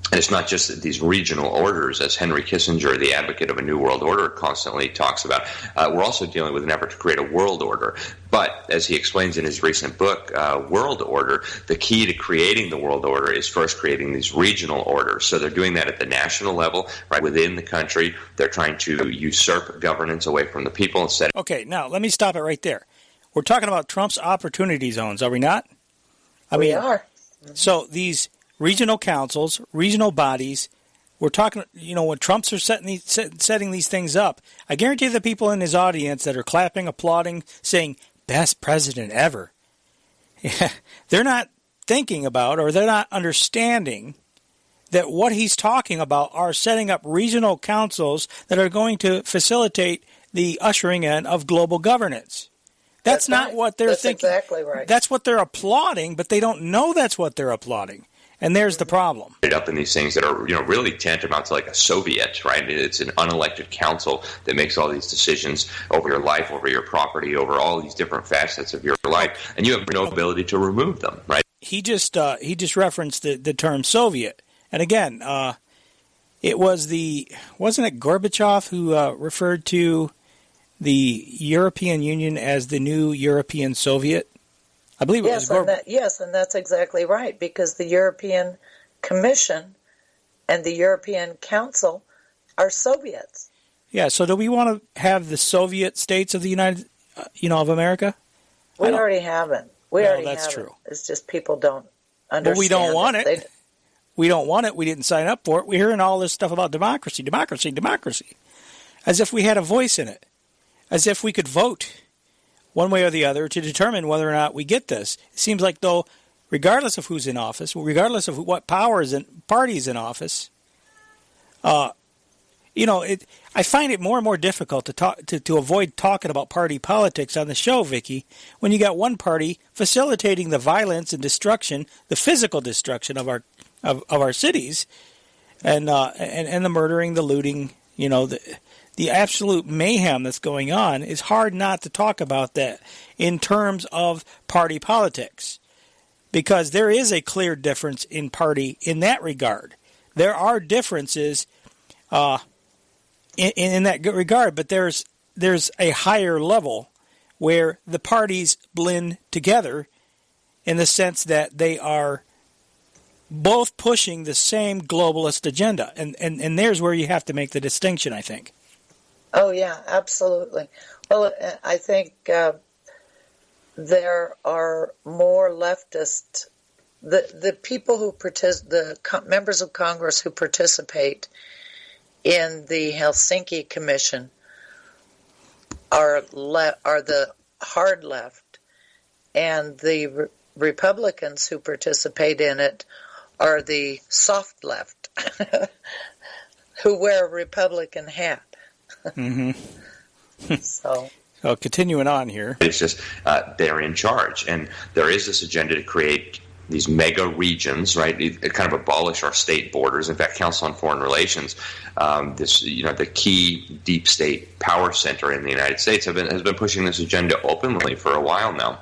Speaker 12: And it's not just these regional orders, as Henry Kissinger, the advocate of a new world order, constantly talks about. We're also dealing with an effort to create a world order. But as he explains in his recent book, World Order, the key to creating the world order is first creating these regional orders. So they're doing that at the national level, right within the country. They're trying to usurp governance away from the people instead.
Speaker 9: Okay, now let me stop it right there. We're talking about Trump's opportunity zones, are we not?
Speaker 10: We are.
Speaker 9: So these regional councils, regional bodies, we're talking, when Trump's are setting these things up, I guarantee the people in his audience that are clapping, applauding, saying, best president ever, they're not thinking about, or they're not understanding that what he's talking about are setting up regional councils that are going to facilitate the ushering in of global governance. That's not right. What they're thinking.
Speaker 10: That's exactly right.
Speaker 9: That's what they're applauding, but they don't know that's what they're applauding. And there's the problem.
Speaker 12: Up in these things that are, really tantamount to like a Soviet, right? It's an unelected council that makes all these decisions over your life, over your property, over all these different facets of your life, and you have no ability to remove them, right?
Speaker 9: He just referenced the term Soviet, and again, it was wasn't it Gorbachev who referred to the European Union as the new European Soviet? I believe it was Gorbachev.
Speaker 10: Yes, and that's exactly right, because the European Commission and the European Council are Soviets.
Speaker 9: Yeah, so do we want to have the Soviet states of the United, of America?
Speaker 10: We already have it.
Speaker 9: That's true.
Speaker 10: It's just people don't understand.
Speaker 9: But we don't want it. We don't want it. We didn't sign up for it. We're hearing all this stuff about democracy, as if we had a voice in it, as if we could vote one way or the other to determine whether or not we get this. It seems like, though, regardless of who's in office, regardless of what party is in office, I find it more and more difficult to avoid talking about party politics on the show, Vicky, when you got one party facilitating the violence and destruction, the physical destruction of our cities, and the murdering, the looting, the absolute mayhem that's going on. It's hard not to talk about that in terms of party politics, because there is a clear difference in party in that regard. There are differences in that regard, but there's a higher level where the parties blend together in the sense that they are both pushing the same globalist agenda, and there's where you have to make the distinction, I think.
Speaker 10: Oh yeah, absolutely. Well, I think there are more leftist. The people who the members of Congress who participate in the Helsinki Commission are the hard left, and the Republicans who participate in it are the soft left, who wear a Republican hat.
Speaker 9: Mm-hmm.
Speaker 10: So
Speaker 9: continuing on here.
Speaker 12: It's just they're in charge, and there is this agenda to create these mega regions, right? It kind of abolish our state borders. In fact, Council on Foreign Relations, the key deep state power center in the United States, has been pushing this agenda openly for a while now.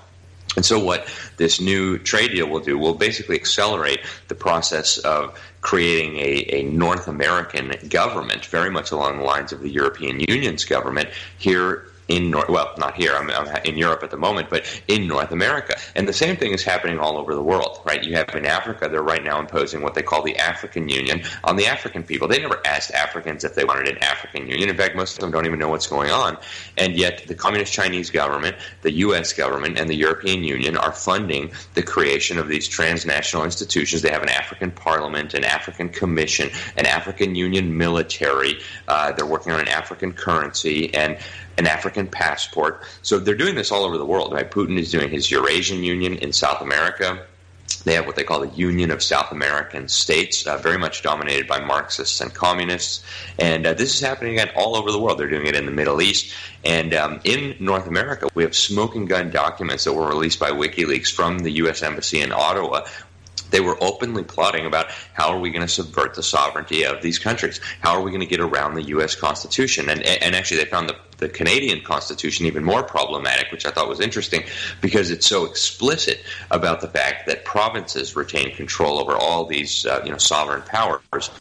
Speaker 12: And so what this new trade deal will do will basically accelerate the process of creating a North American government, very much along the lines of the European Union's government here not here, I'm in Europe at the moment, but in North America. And the same thing is happening all over the world, right? You have in Africa, they're right now imposing what they call the African Union on the African people. They never asked Africans if they wanted an African Union. In fact, most of them don't even know what's going on. And yet the Communist Chinese government, the U.S. government, and the European Union are funding the creation of these transnational institutions. They have an African parliament, an African commission, an African Union military. They're working on an African currency and an African passport. So they're doing this all over the world, right? Putin is doing his Eurasian Union in South America. They have what they call the Union of South American States, very much dominated by Marxists and communists. And this is happening again all over the world. They're doing it in the Middle East. And in North America, we have smoking gun documents that were released by WikiLeaks from the U.S. Embassy in Ottawa. They were openly plotting about how are we going to subvert the sovereignty of these countries? How are we going to get around the U.S. Constitution? And actually they found the Canadian Constitution even more problematic, which I thought was interesting because it's so explicit about the fact that provinces retain control over all these sovereign powers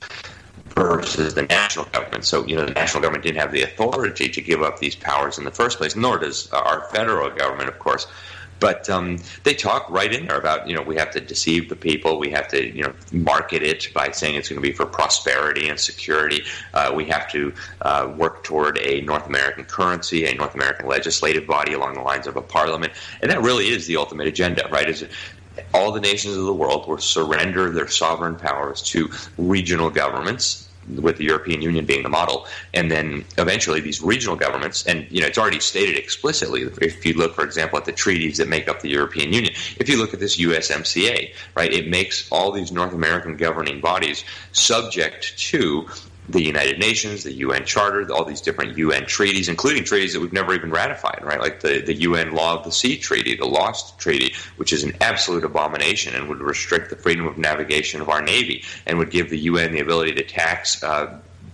Speaker 12: versus the national government. So, the national government didn't have the authority to give up these powers in the first place, nor does our federal government, of course. But they talk right in there about, we have to deceive the people. We have to, market it by saying it's going to be for prosperity and security. We have to work toward a North American currency, a North American legislative body along the lines of a parliament. And that really is the ultimate agenda, right? Is all the nations of the world will surrender their sovereign powers to regional governments, with the European Union being the model, and then eventually these regional governments, and it's already stated explicitly, if you look, for example, at the treaties that make up the European Union, if you look at this USMCA, right, it makes all these North American governing bodies subject to the United Nations, the UN Charter, all these different UN treaties, including treaties that we've never even ratified, right? Like the UN Law of the Sea Treaty, the Lost Treaty, which is an absolute abomination and would restrict the freedom of navigation of our Navy and would give the UN the ability to tax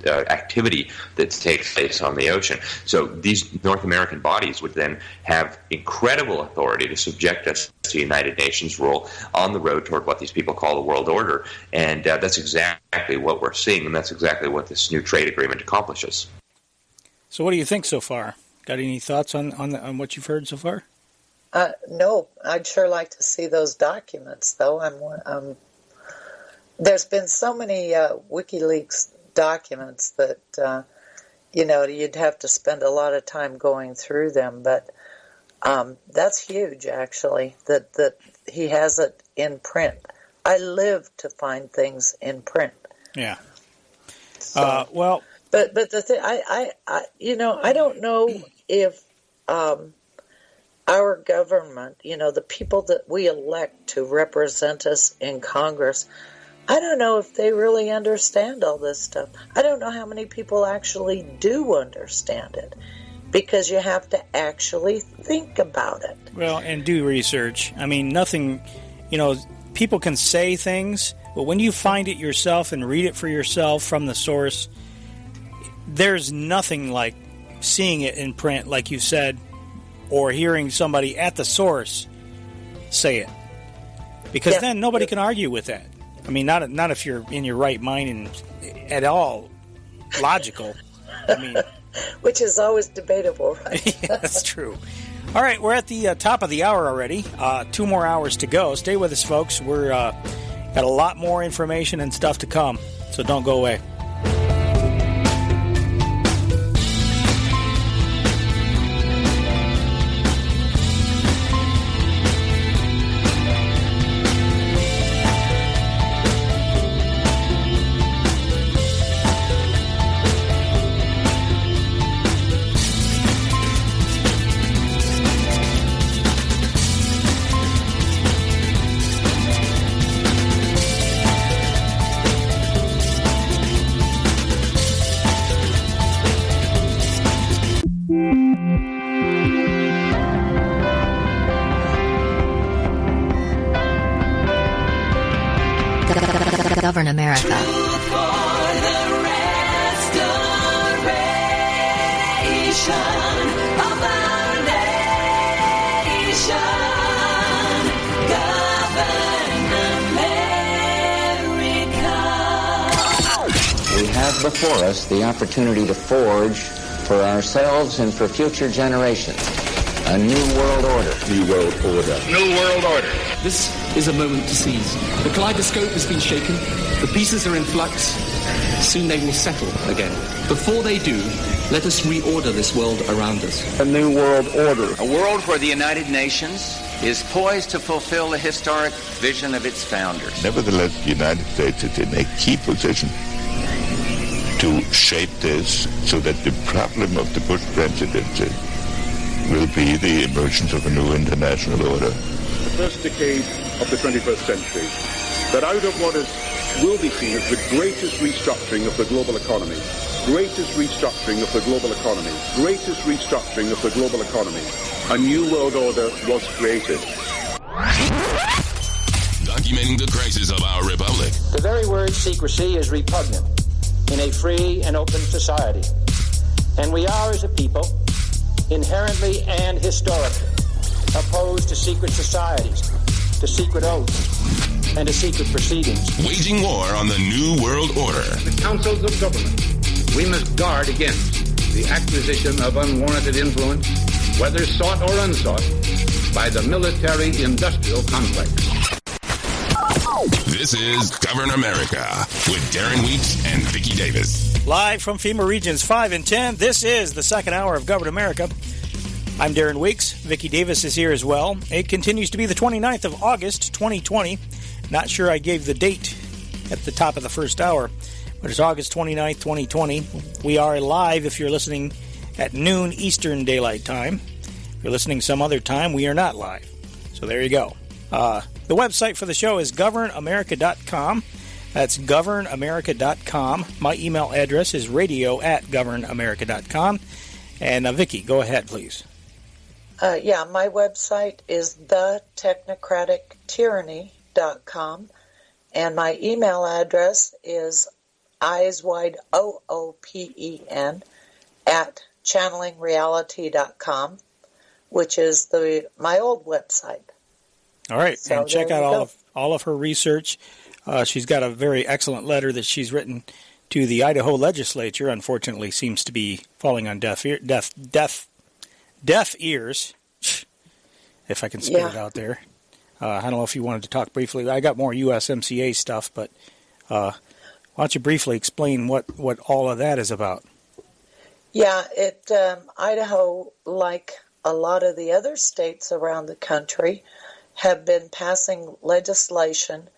Speaker 12: activity that takes place on the ocean. So these North American bodies would then have incredible authority to subject us to United Nations rule on the road toward what these people call the world order. And that's exactly what we're seeing, and that's exactly what this new trade agreement accomplishes.
Speaker 9: So what do you think so far? Got any thoughts on what you've heard so far?
Speaker 10: No, I'd sure like to see those documents, though. There's been so many WikiLeaks documents that, you'd have to spend a lot of time going through them. But that's huge, actually, that he has it in print. I live to find things in print.
Speaker 9: Yeah.
Speaker 10: So,
Speaker 9: well,
Speaker 10: but the thing, I don't know if our government, the people that we elect to represent us in Congress, I don't know if they really understand all this stuff. I don't know how many people actually do understand it, because you have to actually think about it.
Speaker 9: Well, and do research. I mean, nothing, people can say things, but when you find it yourself and read it for yourself from the source, there's nothing like seeing it in print, like you said, or hearing somebody at the source say it. Because then nobody can argue with that. I mean, not if you're in your right mind and at all logical. I mean,
Speaker 10: which is always debatable, right?
Speaker 9: Yeah, that's true. All right, we're at the top of the hour already. 2 more hours to go. Stay with us, folks. We're got a lot more information and stuff to come, so don't go away.
Speaker 13: Govern America.
Speaker 1: We have before us the opportunity to forge for ourselves and for future generations a new world order.
Speaker 2: New world order.
Speaker 3: New world order.
Speaker 4: This is a moment to seize. The kaleidoscope has been shaken. The pieces are in flux. Soon they will settle again. Before they do, let us reorder this world around us.
Speaker 2: A new world order.
Speaker 14: A world where the United Nations is poised to fulfill the historic vision of its founders.
Speaker 5: Nevertheless, the United States is in a key position to shape this so that the problem of the Bush presidency will be the emergence of a new international order.
Speaker 2: The first decade of the 21st century, that out of what will be seen as the greatest restructuring of the global economy, a new world order was created.
Speaker 6: Documenting the crisis of our republic.
Speaker 7: The very word secrecy is repugnant in a free and open society. And we are, as a people, inherently and historically opposed to secret societies, to secret oaths, and to secret proceedings.
Speaker 6: Waging war on the New World Order.
Speaker 3: The councils of government. We must guard against the acquisition of unwarranted influence, whether sought or unsought, by the military-industrial complex.
Speaker 6: This is Govern America with Darren Weeks and Vicky Davis.
Speaker 9: Live from FEMA Regions 5 and 10, this is the second hour of Govern America. I'm Darren Weeks. Vicky Davis is here as well. It continues to be the 29th of August, 2020. Not sure I gave the date at the top of the first hour, but it's August 29th, 2020. We are live if you're listening at noon Eastern Daylight Time. If you're listening some other time, we are not live. So there you go. The website for the show is governamerica.com. That's governamerica.com. My email address is radio@governamerica.com. And Vicky, go ahead, please.
Speaker 10: My website is thetechnocratictyranny.com. And my email address is eyeswideoopen @channelingreality.com, which is my old website.
Speaker 9: All right,
Speaker 10: so
Speaker 9: and check out all of her research. She's got a very excellent letter that she's written to the Idaho legislature. Unfortunately, seems to be falling on deaf ears. if I can spit it out there. I don't know if you wanted to talk briefly. I got more USMCA stuff, but why don't you briefly explain what all of that is about?
Speaker 10: Yeah, Idaho, like a lot of the other states around the country, have been passing legislation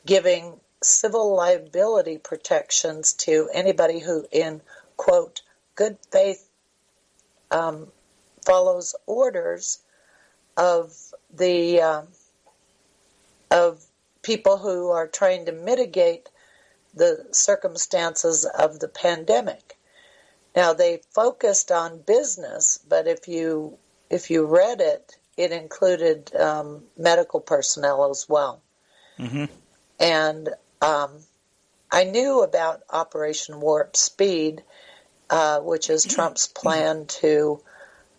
Speaker 10: giving civil liability protections to anybody who, in, quote, good faith, follows orders of the of people who are trying to mitigate the circumstances of the pandemic. Now, they focused on business, but if you read it, it included medical personnel as well.
Speaker 9: Mm-hmm.
Speaker 10: And I knew about Operation Warp Speed, which is Trump's plan to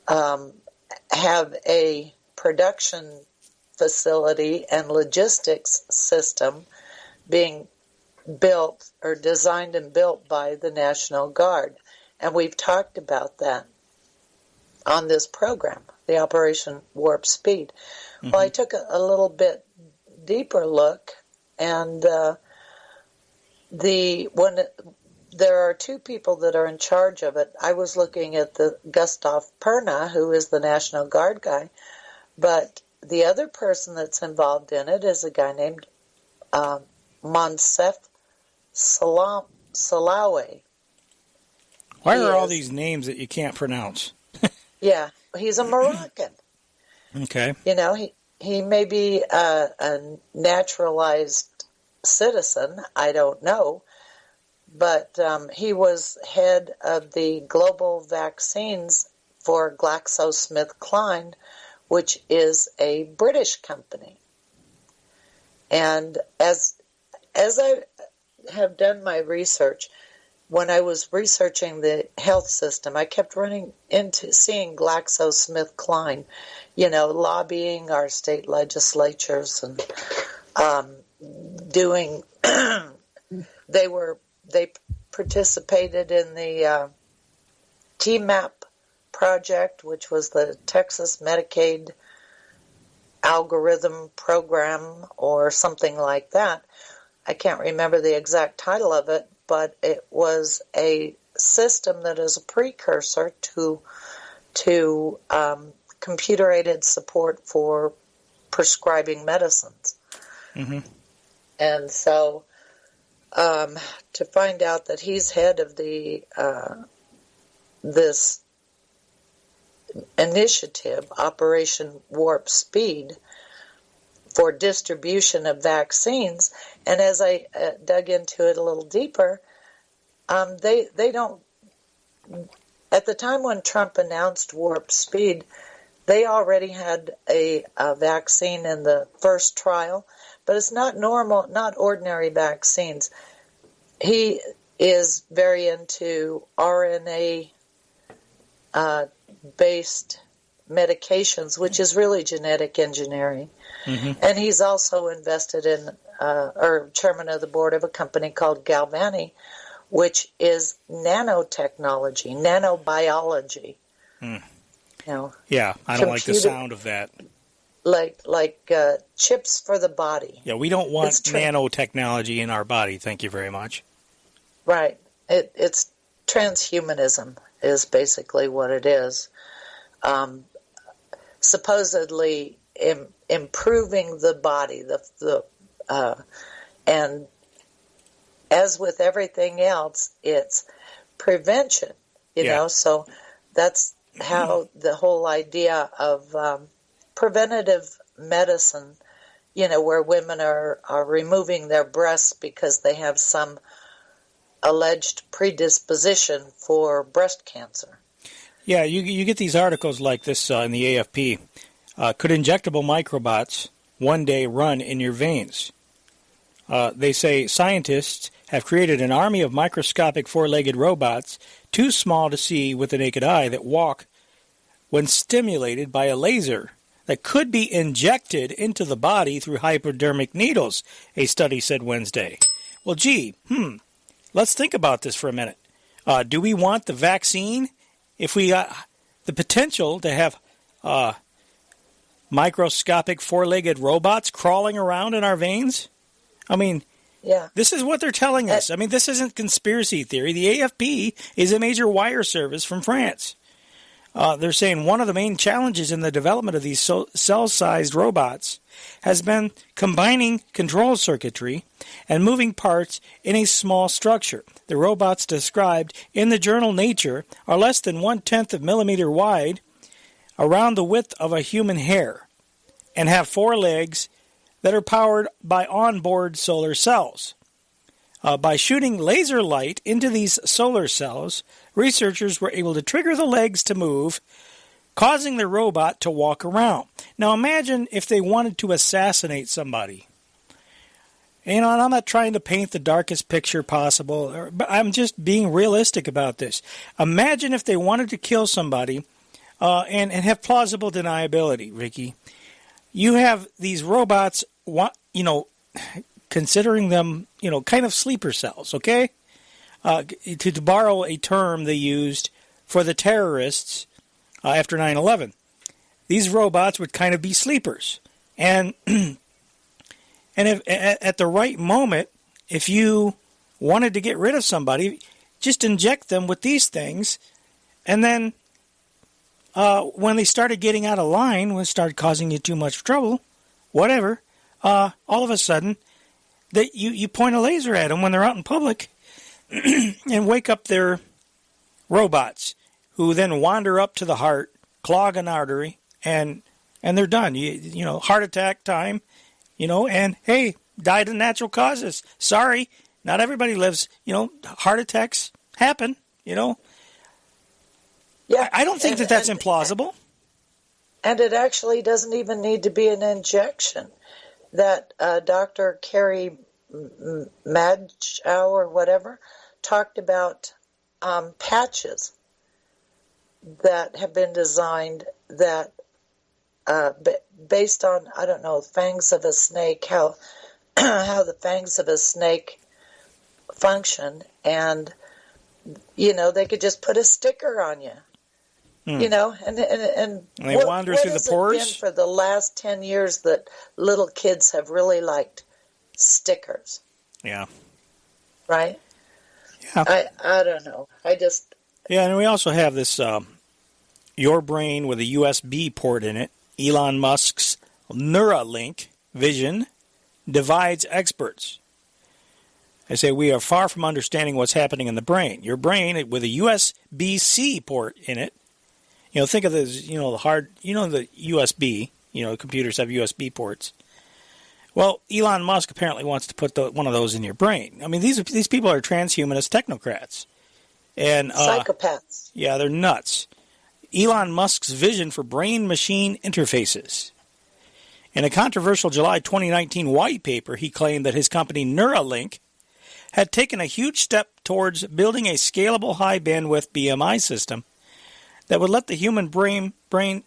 Speaker 10: have a production facility and logistics system being built or designed and built by the National Guard. And we've talked about that on this program, the Operation Warp Speed. Mm-hmm. Well, I took a little bit deeper look, and there are two people that are in charge of it. I was looking at the Gustav Perna, who is the National Guard guy, but the other person that's involved in it is a guy named Monsef Salawe.
Speaker 9: Why are all these names that you can't pronounce?
Speaker 10: Yeah, he's a Moroccan.
Speaker 9: Okay.
Speaker 10: You know, he may be a naturalized citizen, I don't know, but he was head of the global vaccines for GlaxoSmithKline, which is a British company. And as I have done my research, when I was researching the health system, I kept running into seeing GlaxoSmithKline, you know, lobbying our state legislatures and doing. They participated in the TMAP project, which was the Texas Medicaid algorithm program or something like that. I can't remember the exact title of it, but it was a system that is a precursor to computer-aided support for prescribing medicines.
Speaker 9: Mm-hmm.
Speaker 10: And so to find out that he's head of the this initiative, Operation Warp Speed, for distribution of vaccines, and as I dug into it a little deeper, they don't. At the time when Trump announced Warp Speed, they already had a vaccine in the first trial, but it's not normal, not ordinary vaccines. He is very into RNA based medications, which is really genetic engineering. Mm-hmm. And he's also invested in, or chairman of the board of a company called Galvani, which is nanotechnology, nanobiology.
Speaker 9: Mm.
Speaker 10: You know,
Speaker 9: yeah, I don't like the sound of that.
Speaker 10: Like chips for the body.
Speaker 9: Yeah, we don't want nanotechnology in our body. Thank you very much.
Speaker 10: Right. It's transhumanism is basically what it is. Supposedly improving the body, and as with everything else, it's prevention. You know, so that's how the whole idea of preventative medicine, you know, where women are removing their breasts because they have some alleged predisposition for breast cancer.
Speaker 9: Yeah, you get these articles like this in the AFP. Could injectable microbots one day run in your veins? They say scientists have created an army of microscopic four-legged robots too small to see with the naked eye that walk when stimulated by a laser that could be injected into the body through hypodermic needles, a study said Wednesday. Well, let's think about this for a minute. Do we want the vaccine if we got the potential to have microscopic four-legged robots crawling around in our veins? I mean,
Speaker 10: yeah.
Speaker 9: This is what they're telling us. I mean, this isn't conspiracy theory. The AFP is a major wire service from France. They're saying one of the main challenges in the development of these cell-sized robots has been combining control circuitry and moving parts in a small structure. The robots described in the journal Nature are less than 1/10 of a millimeter wide, around the width of a human hair, and have 4 legs that are powered by onboard solar cells. By shooting laser light into these solar cells, researchers were able to trigger the legs to move, causing the robot to walk around. Now imagine if they wanted to assassinate somebody. And I'm not trying to paint the darkest picture possible, but I'm just being realistic about this. Imagine if they wanted to kill somebody and have plausible deniability, Vicky. You have these robots, considering them, kind of sleeper cells, okay? To borrow a term they used for the terrorists after 9/11. These robots would kind of be sleepers. And if, at the right moment, if you wanted to get rid of somebody, just inject them with these things, and then when they started getting out of line, when it started causing you too much trouble, whatever, all of a sudden, that you point a laser at them when they're out in public and wake up their robots, who then wander up to the heart, clog an artery, and they're done. Heart attack time, and hey, died of natural causes. Sorry, not everybody lives. Heart attacks happen. Yeah, I don't think that's implausible.
Speaker 10: And it actually doesn't even need to be an injection. That Dr. Carrie Madchow or whatever talked about patches that have been designed that based on, I don't know, fangs of a snake, how the fangs of a snake function, and they could just put a sticker on you. And
Speaker 9: they wander through the pores.
Speaker 10: Been for the last 10 years that little kids have really liked stickers.
Speaker 9: Yeah.
Speaker 10: Right?
Speaker 9: Yeah.
Speaker 10: I don't know.
Speaker 9: Yeah, and we also have this Your Brain with a USB port in it. Elon Musk's Neuralink vision divides experts. I say we are far from understanding what's happening in the brain. Your brain with a USB-C port in it. Think of this, the USB, computers have USB ports. Well, Elon Musk apparently wants to put one of those in your brain. I mean, these people are transhumanist technocrats. And
Speaker 10: psychopaths.
Speaker 9: Yeah, they're nuts. Elon Musk's vision for brain-machine interfaces. In a controversial July 2019 white paper, he claimed that his company Neuralink had taken a huge step towards building a scalable high-bandwidth BMI system that would let the human brain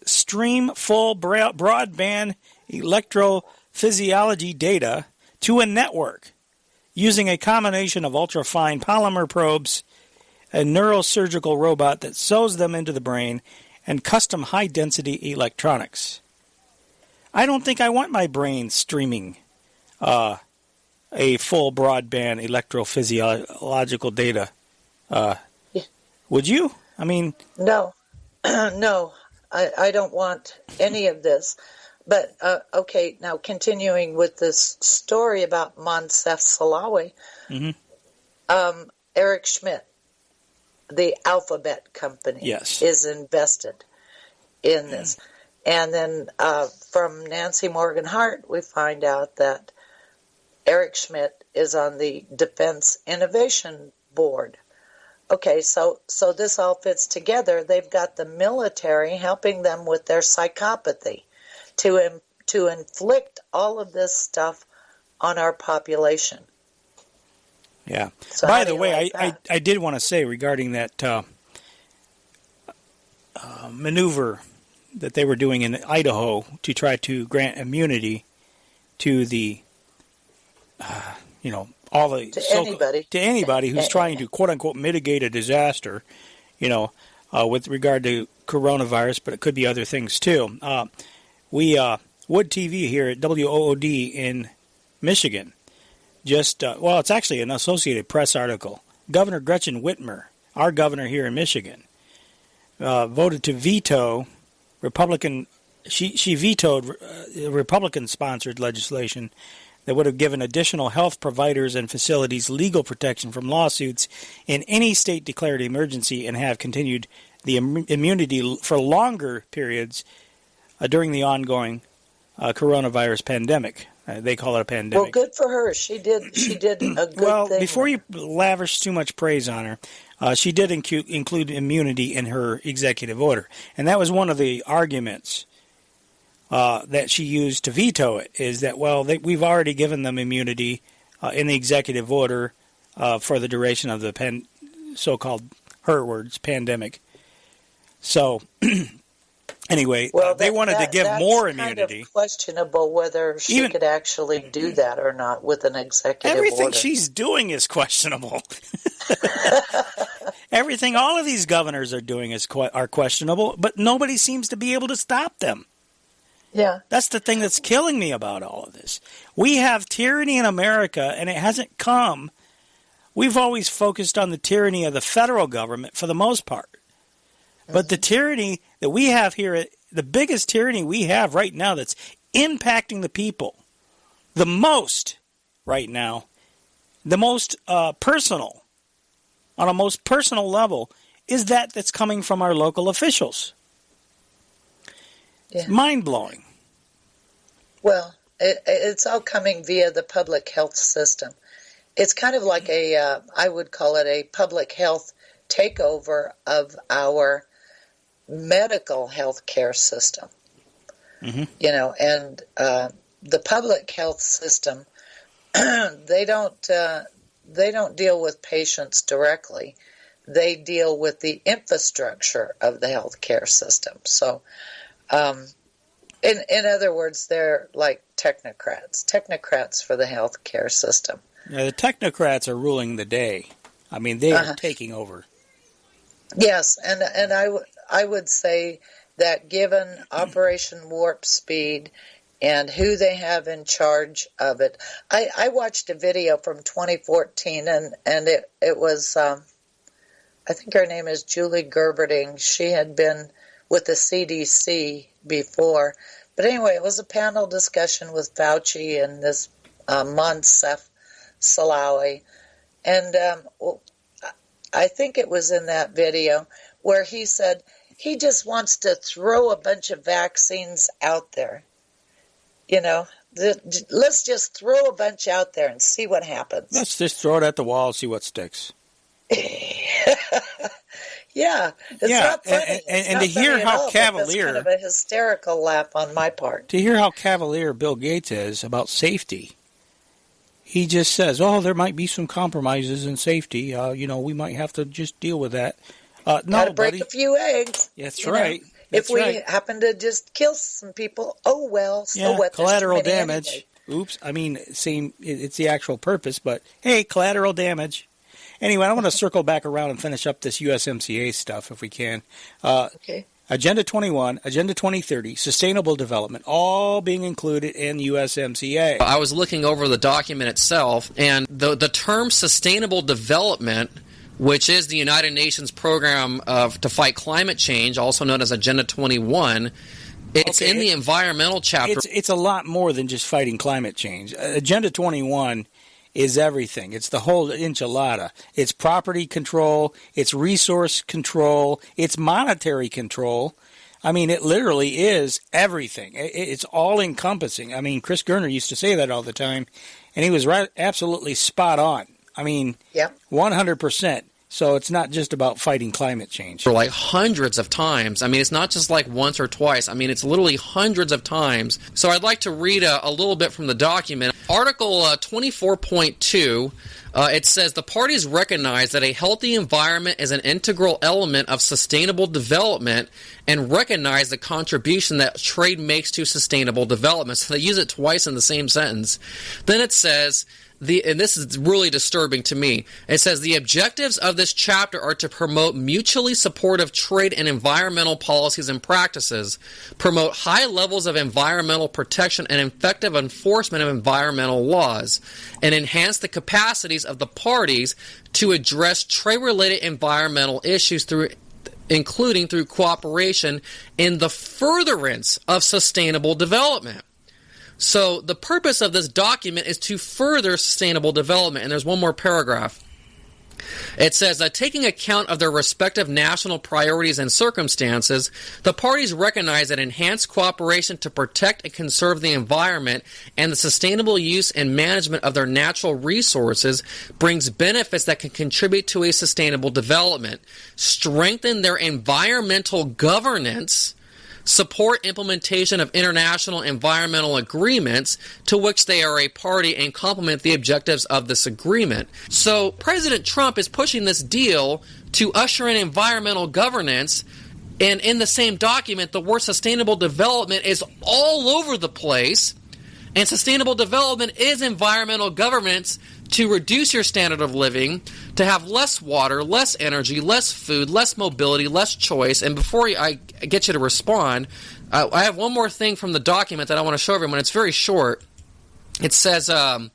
Speaker 9: stream full broadband electrophysiology data to a network using a combination of ultrafine polymer probes, a neurosurgical robot that sews them into the brain, and custom high-density electronics. I don't think I want my brain streaming a full broadband electrophysiological data. Would you? I mean...
Speaker 10: No. No, I don't want any of this. But, okay, now continuing with this story about Moncef Slaoui, Eric Schmidt, the Alphabet company, is invested in this. And then from Nancy Morgan Hart, we find out that Eric Schmidt is on the Defense Innovation Board. Okay, so this all fits together. They've got the military helping them with their psychopathy to inflict all of this stuff on our population.
Speaker 9: Yeah.
Speaker 10: So
Speaker 9: by the way, I did want to say regarding that maneuver that they were doing in Idaho to try to grant immunity to the, all the
Speaker 10: to
Speaker 9: anybody who's trying to quote unquote mitigate a disaster, with regard to coronavirus, but it could be other things too. Wood TV here at WOOD in Michigan. It's actually an Associated Press article. Governor Gretchen Whitmer, our governor here in Michigan, voted to veto Republican. She vetoed Republican-sponsored legislation that would have given additional health providers and facilities legal protection from lawsuits in any state declared emergency and have continued the immunity for longer periods during the ongoing coronavirus pandemic. They call it a pandemic.
Speaker 10: Well, good for her. She did a good thing.
Speaker 9: Well, before you lavish too much praise on her, she did include immunity in her executive order. And that was one of the arguments that she used to veto it, is that, we've already given them immunity in the executive order for the duration of the so-called, her words, pandemic. So... Anyway, they wanted to give more immunity.
Speaker 10: It's kind of questionable whether she could actually do that or not with an executive
Speaker 9: Everything
Speaker 10: order.
Speaker 9: She's doing is questionable. Everything all of these governors are doing are questionable, but nobody seems to be able to stop them.
Speaker 10: Yeah.
Speaker 9: That's the thing that's killing me about all of this. We have tyranny in America, and it hasn't come. We've always focused on the tyranny of the federal government for the most part. But the tyranny that we have here, the biggest tyranny we have right now that's impacting the people the most right now, the most personal, on a most personal level, is that's coming from our local officials. Yeah. It's mind-blowing.
Speaker 10: Well, it's all coming via the public health system. It's kind of like I would call it a public health takeover of our medical health care system. Mm-hmm. And the public health system, they don't deal with patients directly. They deal with the infrastructure of the health care system. So, in other words, they're like technocrats for the health care system.
Speaker 9: Yeah, the technocrats are ruling the day. I mean, they are taking over.
Speaker 10: Yes, and I would say that given Operation Warp Speed and who they have in charge of it, I watched a video from 2014, and it was, I think her name is Julie Gerberding. She had been with the CDC before. But anyway, it was a panel discussion with Fauci and this Moncef Salawi. And I think it was in that video where he said he just wants to throw a bunch of vaccines out there. Let's just throw a bunch out there and see what happens.
Speaker 9: Let's just throw it at the wall and see what sticks.
Speaker 10: Yeah, it's not funny.
Speaker 9: And to hear how cavalier...
Speaker 10: That's kind of a hysterical laugh on my part.
Speaker 9: To hear how cavalier Bill Gates is about safety. He just says, there might be some compromises in safety. We might have to just deal with that. No,
Speaker 10: gotta break
Speaker 9: buddy.
Speaker 10: A few eggs.
Speaker 9: That's right.
Speaker 10: If we happen to just kill some people, so what?
Speaker 9: Collateral damage. Anyway. Oops. I mean, it's the actual purpose, but hey, collateral damage. Anyway, I want to circle back around and finish up this USMCA stuff if we can.
Speaker 10: Okay.
Speaker 9: Agenda 21, Agenda 2030, Sustainable Development, all being included in USMCA.
Speaker 11: I was looking over the document itself, and the term Sustainable Development, which is the United Nations program to fight climate change, also known as Agenda 21, it's in the environmental chapter.
Speaker 9: It's a lot more than just fighting climate change. Agenda 21 is everything. It's the whole enchilada. It's property control. It's resource control. It's monetary control. I mean, it literally is everything. It's all-encompassing. I mean, Chris Gerner used to say that all the time, and he was absolutely spot on. I mean, 100%. So it's not just about fighting climate change.
Speaker 11: For like hundreds of times. I mean, it's not just like once or twice. I mean, it's literally hundreds of times. So I'd like to read a little bit from the document. Article 24.2 It says the parties recognize that a healthy environment is an integral element of sustainable development and recognize the contribution that trade makes to sustainable development. So they use it twice in the same sentence. Then it says, and this is really disturbing to me, it says the objectives of this chapter are to promote mutually supportive trade and environmental policies and practices, promote high levels of environmental protection and effective enforcement of environmental laws, and enhance the capacities of the parties to address trade-related environmental issues including through cooperation in the furtherance of sustainable development. So the purpose of this document is to further sustainable development. And there's one more paragraph. It says that taking account of their respective national priorities and circumstances, the parties recognize that enhanced cooperation to protect and conserve the environment and the sustainable use and management of their natural resources brings benefits that can contribute to a sustainable development, strengthen their environmental governance, support implementation of international environmental agreements to which they are a party, and complement the objectives of this agreement. So President Trump is pushing this deal to usher in environmental governance, and in the same document, the word sustainable development is all over the place, and sustainable development is environmental governance to reduce your standard of living, to have less water, less energy, less food, less mobility, less choice. And before I get you to respond, I have one more thing from the document that I want to show everyone. It's very short. It says, the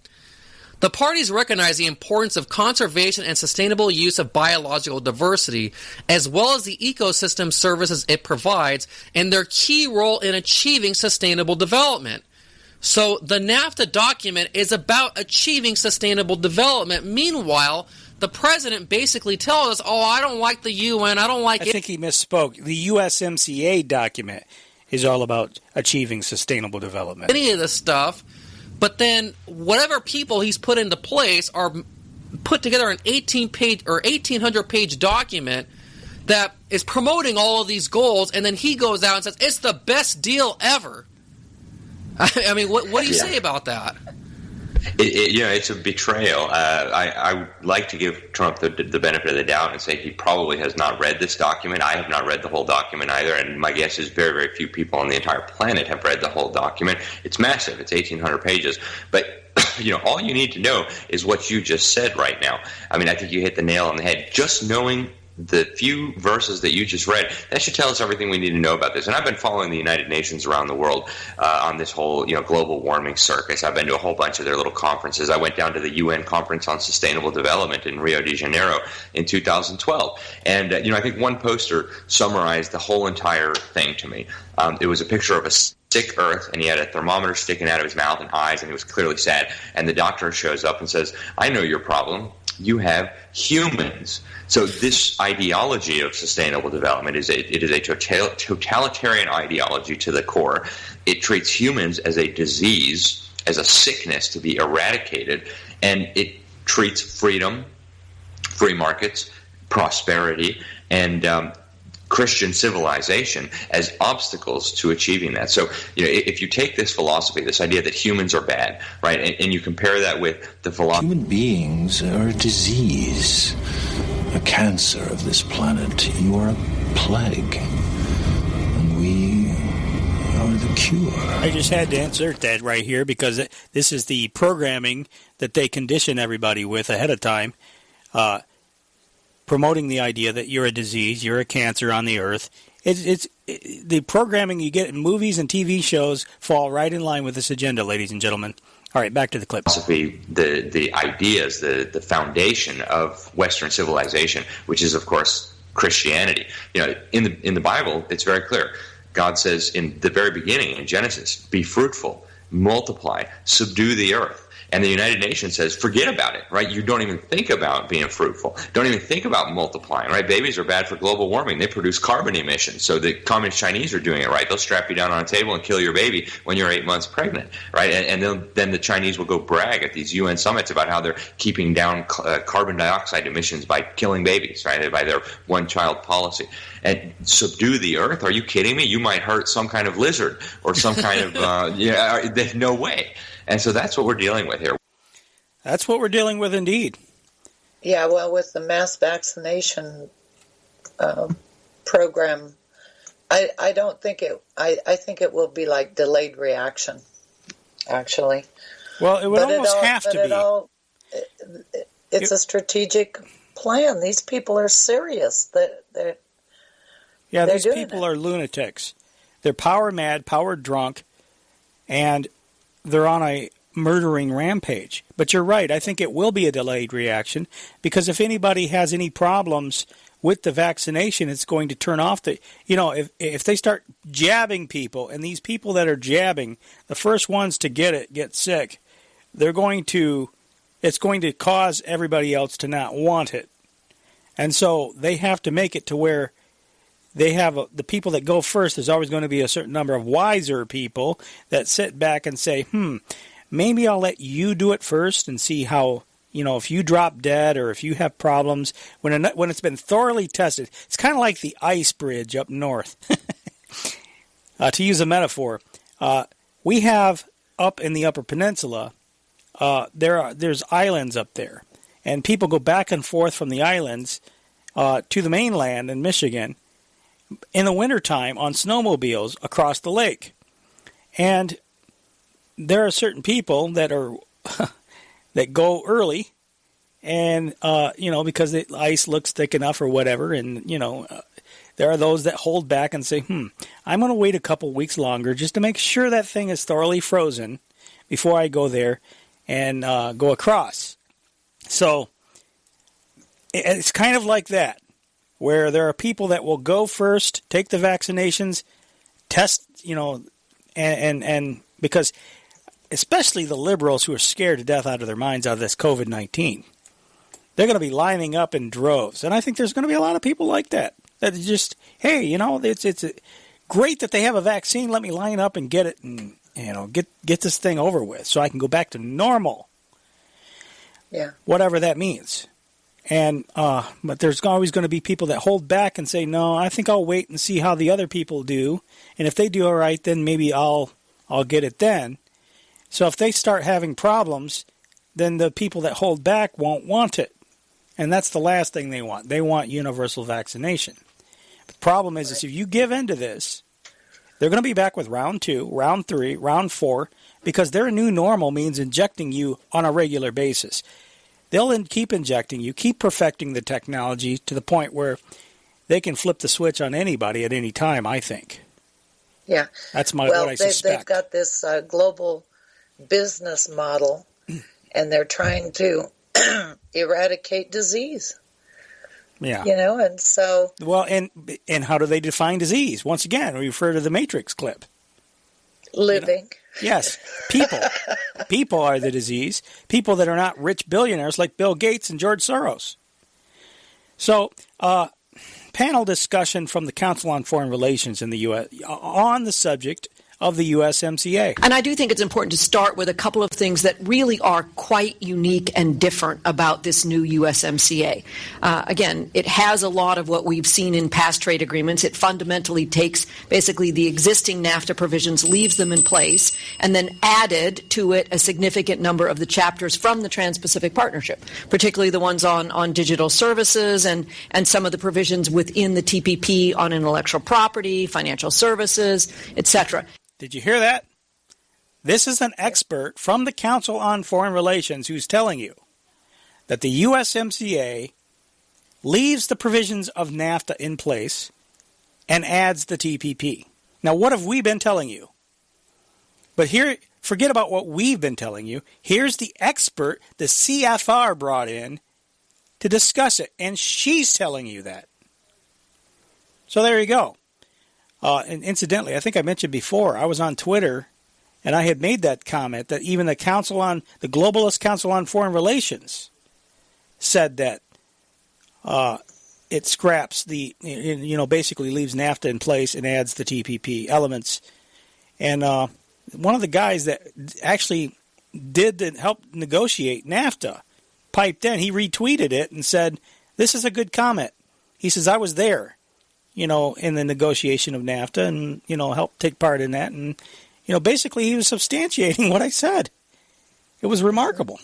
Speaker 11: parties recognize the importance of conservation and sustainable use of biological diversity, as well as the ecosystem services it provides, and their key role in achieving sustainable development. So the NAFTA document is about achieving sustainable development. Meanwhile, the president basically tells us, oh, I don't like the UN, I don't like it.
Speaker 9: I think he misspoke. The USMCA document is all about achieving sustainable development.
Speaker 11: Any of this stuff, but then whatever people he's put into place are put together an 18-page or 1,800-page document that is promoting all of these goals, and then he goes out and says, it's the best deal ever. I mean, what do you say about that?
Speaker 12: It's a betrayal. I would like to give Trump the benefit of the doubt and say he probably has not read this document. I have not read the whole document either, and my guess is very, very few people on the entire planet have read the whole document. It's massive. It's 1,800 pages. But all you need to know is what you just said right now. I mean, I think you hit the nail on the head. Just knowing the few verses that you just read, that should tell us everything we need to know about this. And I've been following the United Nations around the world on this whole global warming circus. I've been to a whole bunch of their little conferences. I went down to the UN Conference on Sustainable Development in Rio de Janeiro in 2012. And I think one poster summarized the whole entire thing to me. It was a picture of a sick Earth, and he had a thermometer sticking out of his mouth and eyes, and he was clearly sad. And the doctor shows up and says, I know your problem. You have humans. So this ideology of sustainable development is a totalitarian ideology to the core. It treats humans as a disease, as a sickness to be eradicated, and it treats freedom, free markets, prosperity, and Christian civilization as obstacles to achieving that. So, if you take this philosophy, this idea that humans are bad, right, and you compare that with the philosophy...
Speaker 15: Human beings are a disease, a cancer of this planet. You are a plague, and we are the cure.
Speaker 9: I just had to insert that right here because this is the programming that they condition everybody with ahead of time. Promoting the idea that you're a disease, you're a cancer on the earth. It's the programming you get in movies and TV shows fall right in line with this agenda, ladies and gentlemen. All right, back to the clip.
Speaker 12: The ideas, the foundation of Western civilization, which is, of course, Christianity. In the Bible, it's very clear. God says in the very beginning, in Genesis, be fruitful, multiply, subdue the earth. And the United Nations says, forget about it, right? You don't even think about being fruitful. Don't even think about multiplying, right? Babies are bad for global warming. They produce carbon emissions. So the communist Chinese are doing it, right? They'll strap you down on a table and kill your baby when you're 8 months pregnant, right? And then the Chinese will go brag at these UN summits about how they're keeping down carbon dioxide emissions by killing babies, right? By their one-child policy. And subdue the earth? Are you kidding me? You might hurt some kind of lizard or some kind of, there's no way. And so that's what we're dealing with here.
Speaker 9: That's what we're dealing with indeed.
Speaker 10: Yeah, well, with the mass vaccination program, I don't think it. I think it will be like delayed reaction. Actually,
Speaker 9: well, it would almost have to be.
Speaker 10: It's a strategic plan. These people are serious.
Speaker 9: These people are lunatics. They're power mad, power drunk, and they're on a murdering rampage. But you're right. I think it will be a delayed reaction because if anybody has any problems with the vaccination, it's going to turn off the, if they start jabbing people, and these people that are jabbing, the first ones to get sick, it's going to cause everybody else to not want it. And so they have to make it to where they have the people that go first. There's always going to be a certain number of wiser people that sit back and say, maybe I'll let you do it first and see how, if you drop dead or if you have problems, when it's been thoroughly tested. It's kind of like the ice bridge up north. To use a metaphor, we have up in the Upper Peninsula, there's islands up there. And people go back and forth from the islands to the mainland in Michigan in the wintertime on snowmobiles across the lake. And there are certain people that are that go early and, because the ice looks thick enough or whatever. And, there are those that hold back and say, I'm going to wait a couple weeks longer just to make sure that thing is thoroughly frozen before I go there and go across. So it's kind of like that, where there are people that will go first, take the vaccinations, test, and because especially the liberals who are scared to death out of their minds out of this COVID-19, they're going to be lining up in droves. And I think there's going to be a lot of people like that just, hey, it's great that they have a vaccine. Let me line up and get it and, get this thing over with so I can go back to normal.
Speaker 10: Yeah.
Speaker 9: Whatever that means. And but there's always going to be people that hold back and say, no, I think I'll wait and see how the other people do. And if they do all right, then maybe I'll get it then. So if they start having problems, then the people that hold back won't want it. And that's the last thing they want. They want universal vaccination. But the problem is if you give in to this, they're going to be back with round 2, round 3, round 4, because their new normal means injecting you on a regular basis. They'll keep injecting you, keep perfecting the technology to the point where they can flip the switch on anybody at any time, I think.
Speaker 10: Yeah.
Speaker 9: That's what I suspect.
Speaker 10: They've got this global business model, and they're trying to eradicate disease.
Speaker 9: Yeah.
Speaker 10: And so...
Speaker 9: Well, and how do they define disease? Once again, we refer to the Matrix clip.
Speaker 10: Living.
Speaker 9: Yes. People. People are the disease. People that are not rich billionaires like Bill Gates and George Soros. So, panel discussion from the Council on Foreign Relations in the U.S. on the subject of the USMCA.
Speaker 16: And I do think it's important to start with a couple of things that really are quite unique and different about this new USMCA. Again, it has a lot of what we've seen in past trade agreements. It fundamentally takes basically the existing NAFTA provisions, leaves them in place, and then added to it a significant number of the chapters from the Trans-Pacific Partnership, particularly the ones on digital services and some of the provisions within the TPP on intellectual property, financial services, etc.
Speaker 9: Did you hear that? This is an expert from the Council on Foreign Relations who's telling you that the USMCA leaves the provisions of NAFTA in place and adds the TPP. Now, what have we been telling you? But here, forget about what we've been telling you. Here's the expert the CFR brought in to discuss it, and she's telling you that. So there you go. And incidentally, I think I mentioned before, I was on Twitter, and I had made that comment that even the Globalist Council on Foreign Relations said that it scraps basically leaves NAFTA in place and adds the TPP elements. And one of the guys that actually did help negotiate NAFTA piped in. He retweeted it and said, "This is a good comment." He says, "I was there, in the negotiation of NAFTA and, helped take part in that." And, basically he was substantiating what I said. It was remarkable.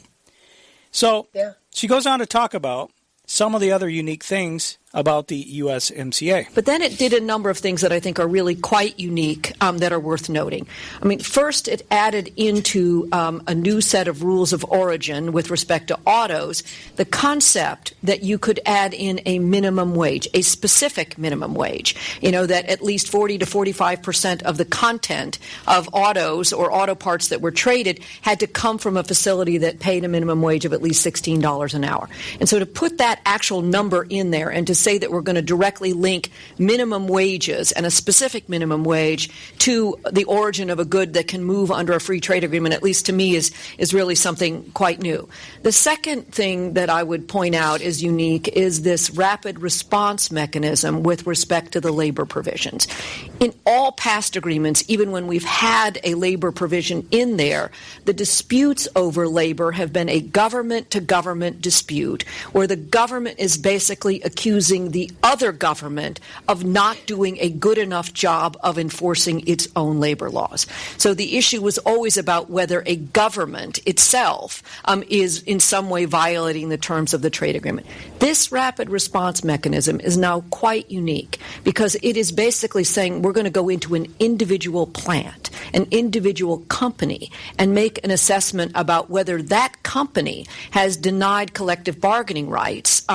Speaker 9: So she goes on to talk about some of the other unique things about the USMCA.
Speaker 16: But then it did a number of things that I think are really quite unique that are worth noting. I mean, first, it added into a new set of rules of origin with respect to autos the concept that you could add in a minimum wage, a specific minimum wage, that at least 40 to 45% of the content of autos or auto parts that were traded had to come from a facility that paid a minimum wage of at least $16 an hour. And so to put that actual number in there and to say that we're going to directly link minimum wages and a specific minimum wage to the origin of a good that can move under a free trade agreement, at least to me, is really something quite new. The second thing that I would point out is unique is this rapid response mechanism with respect to the labor provisions. In all past agreements, even when we've had a labor provision in there, the disputes over labor have been a government-to-government dispute where the government is basically accusing the other government of not doing a good enough job of enforcing its own labor laws. So the issue was always about whether a government itself is in some way violating the terms of the trade agreement. This rapid response mechanism is now quite unique because it is basically saying we're going to go into an individual plant, an individual company, and make an assessment about whether that company has denied collective bargaining rights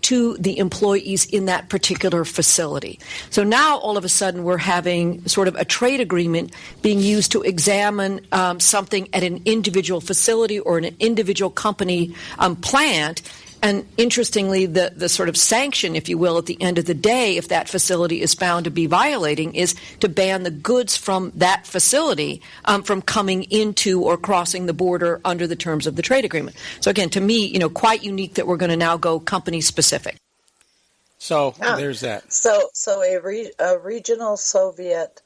Speaker 16: to the employees in that particular facility. So now all of a sudden we're having sort of a trade agreement being used to examine something at an individual facility or an individual company plant. And interestingly, the sort of sanction, if you will, at the end of the day, if that facility is found to be violating, is to ban the goods from that facility from coming into or crossing the border under the terms of the trade agreement. So again, to me, quite unique that we're going to now go company specific.
Speaker 9: So there's that.
Speaker 10: So a regional Soviet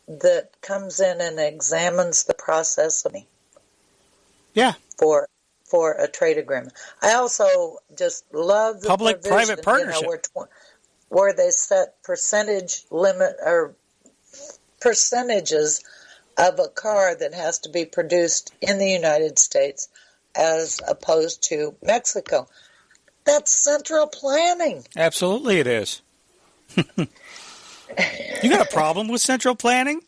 Speaker 10: that comes in and examines the process of for a trade agreement. I also just love the
Speaker 9: public-private partnership,
Speaker 10: where they set percentage limit or percentages of a car that has to be produced in the United States as opposed to Mexico. That's central planning.
Speaker 9: Absolutely it is. You got a problem with central planning?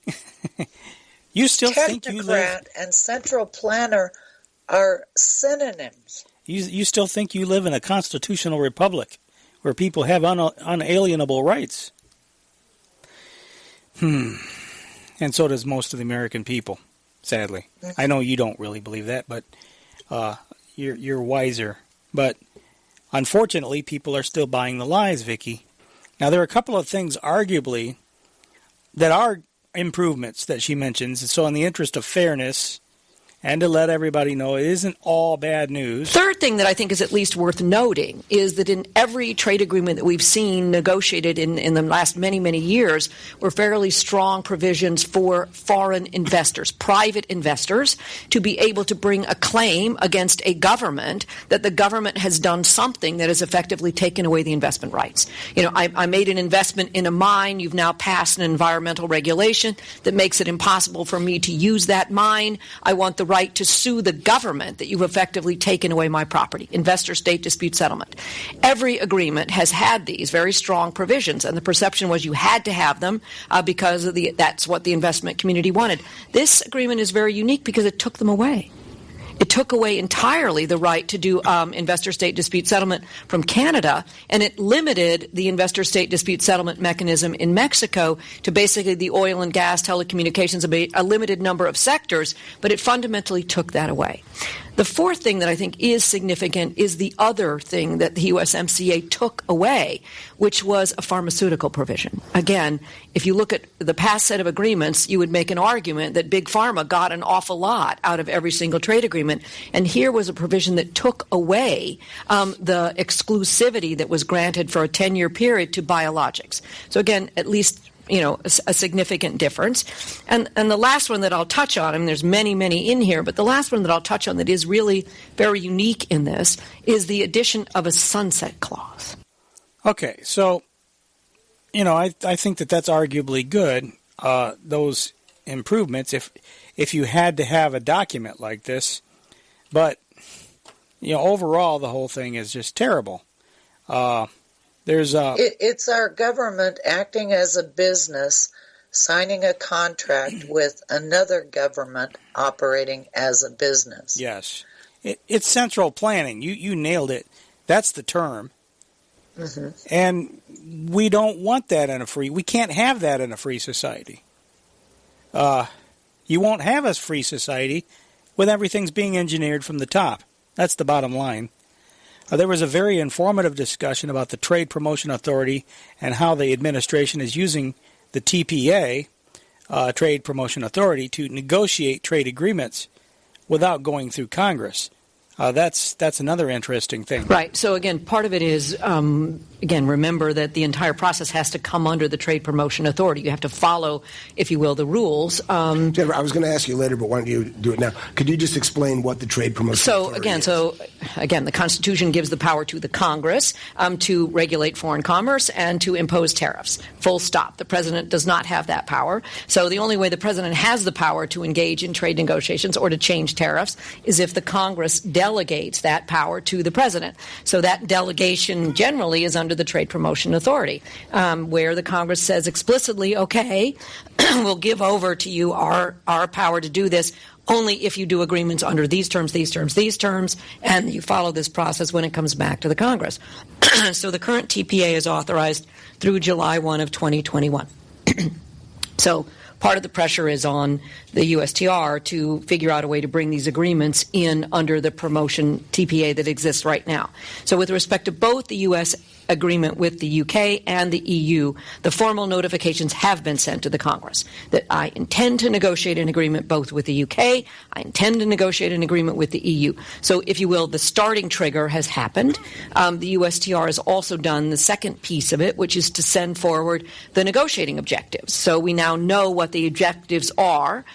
Speaker 9: You still think you live...
Speaker 10: Technocrat and central planner are synonyms.
Speaker 9: You still think you live in a constitutional republic where people have unalienable rights. And so does most of the American people, sadly. I know you don't really believe that, but you're wiser. But unfortunately, people are still buying the lies, Vicky. Now, there are a couple of things, arguably, that are improvements that she mentions. So in the interest of fairness, and to let everybody know it isn't all bad news.
Speaker 16: Third thing that I think is at least worth noting is that in every trade agreement that we've seen negotiated in the last many, many years were fairly strong provisions for foreign investors, private investors, to be able to bring a claim against a government that the government has done something that has effectively taken away the investment rights. I made an investment in a mine. You've now passed an environmental regulation that makes it impossible for me to use that mine. I want the right to sue the government that you've effectively taken away my property. Investor-state dispute settlement. Every agreement has had these very strong provisions, and the perception was you had to have them because of that's what the investment community wanted. This agreement is very unique because it took them away. It took away entirely the right to do investor-state dispute settlement from Canada, and it limited the investor-state dispute settlement mechanism in Mexico to basically the oil and gas, telecommunications, a limited number of sectors, but it fundamentally took that away. The fourth thing that I think is significant is the other thing that the USMCA took away, which was a pharmaceutical provision. Again, if you look at the past set of agreements, you would make an argument that Big Pharma got an awful lot out of every single trade agreement. And here was a provision that took away the exclusivity that was granted for a 10-year period to biologics. So again, at least a significant difference. And the last one that I'll touch on, and there's many, many in here, but the last one that I'll touch on that is really very unique in this is the addition of a sunset clause.
Speaker 9: Okay, so, I think that's arguably good, those improvements, if you had to have a document like this. But, overall the whole thing is just terrible.
Speaker 10: It's our government acting as a business, signing a contract with another government operating as a business.
Speaker 9: Yes. It's central planning. You nailed it. That's the term. Mm-hmm. And we don't want that we can't have that in a free society. You won't have a free society when everything's being engineered from the top. That's the bottom line. There was a very informative discussion about the Trade Promotion Authority and how the administration is using the TPA, Trade Promotion Authority, to negotiate trade agreements without going through Congress. That's another interesting thing.
Speaker 16: Right. So, again, part of it is, remember that the entire process has to come under the Trade Promotion Authority. You have to follow, if you will, the rules.
Speaker 17: Jennifer, I was going to ask you later, but why don't you do it now? Could you just explain what the Trade Promotion Authority is?
Speaker 16: The Constitution gives the power to the Congress to regulate foreign commerce and to impose tariffs. Full stop. The President does not have that power. So the only way the President has the power to engage in trade negotiations or to change tariffs is if the Congress delegates that power to the President. So that delegation generally is under the Trade Promotion Authority, where the Congress says explicitly, okay, we'll give over to you our power to do this only if you do agreements under these terms, and you follow this process when it comes back to the Congress. So the current TPA is authorized through July 1 of 2021. So part of the pressure is on the USTR to figure out a way to bring these agreements in under the promotion TPA that exists right now. So with respect to both the U.S. agreement with the UK and the EU, the formal notifications have been sent to the Congress that I intend to negotiate an agreement both with the UK, I intend to negotiate an agreement with the EU. So, if you will, the starting trigger has happened. The USTR has also done the second piece of it, which is to send forward the negotiating objectives. So we now know what the objectives are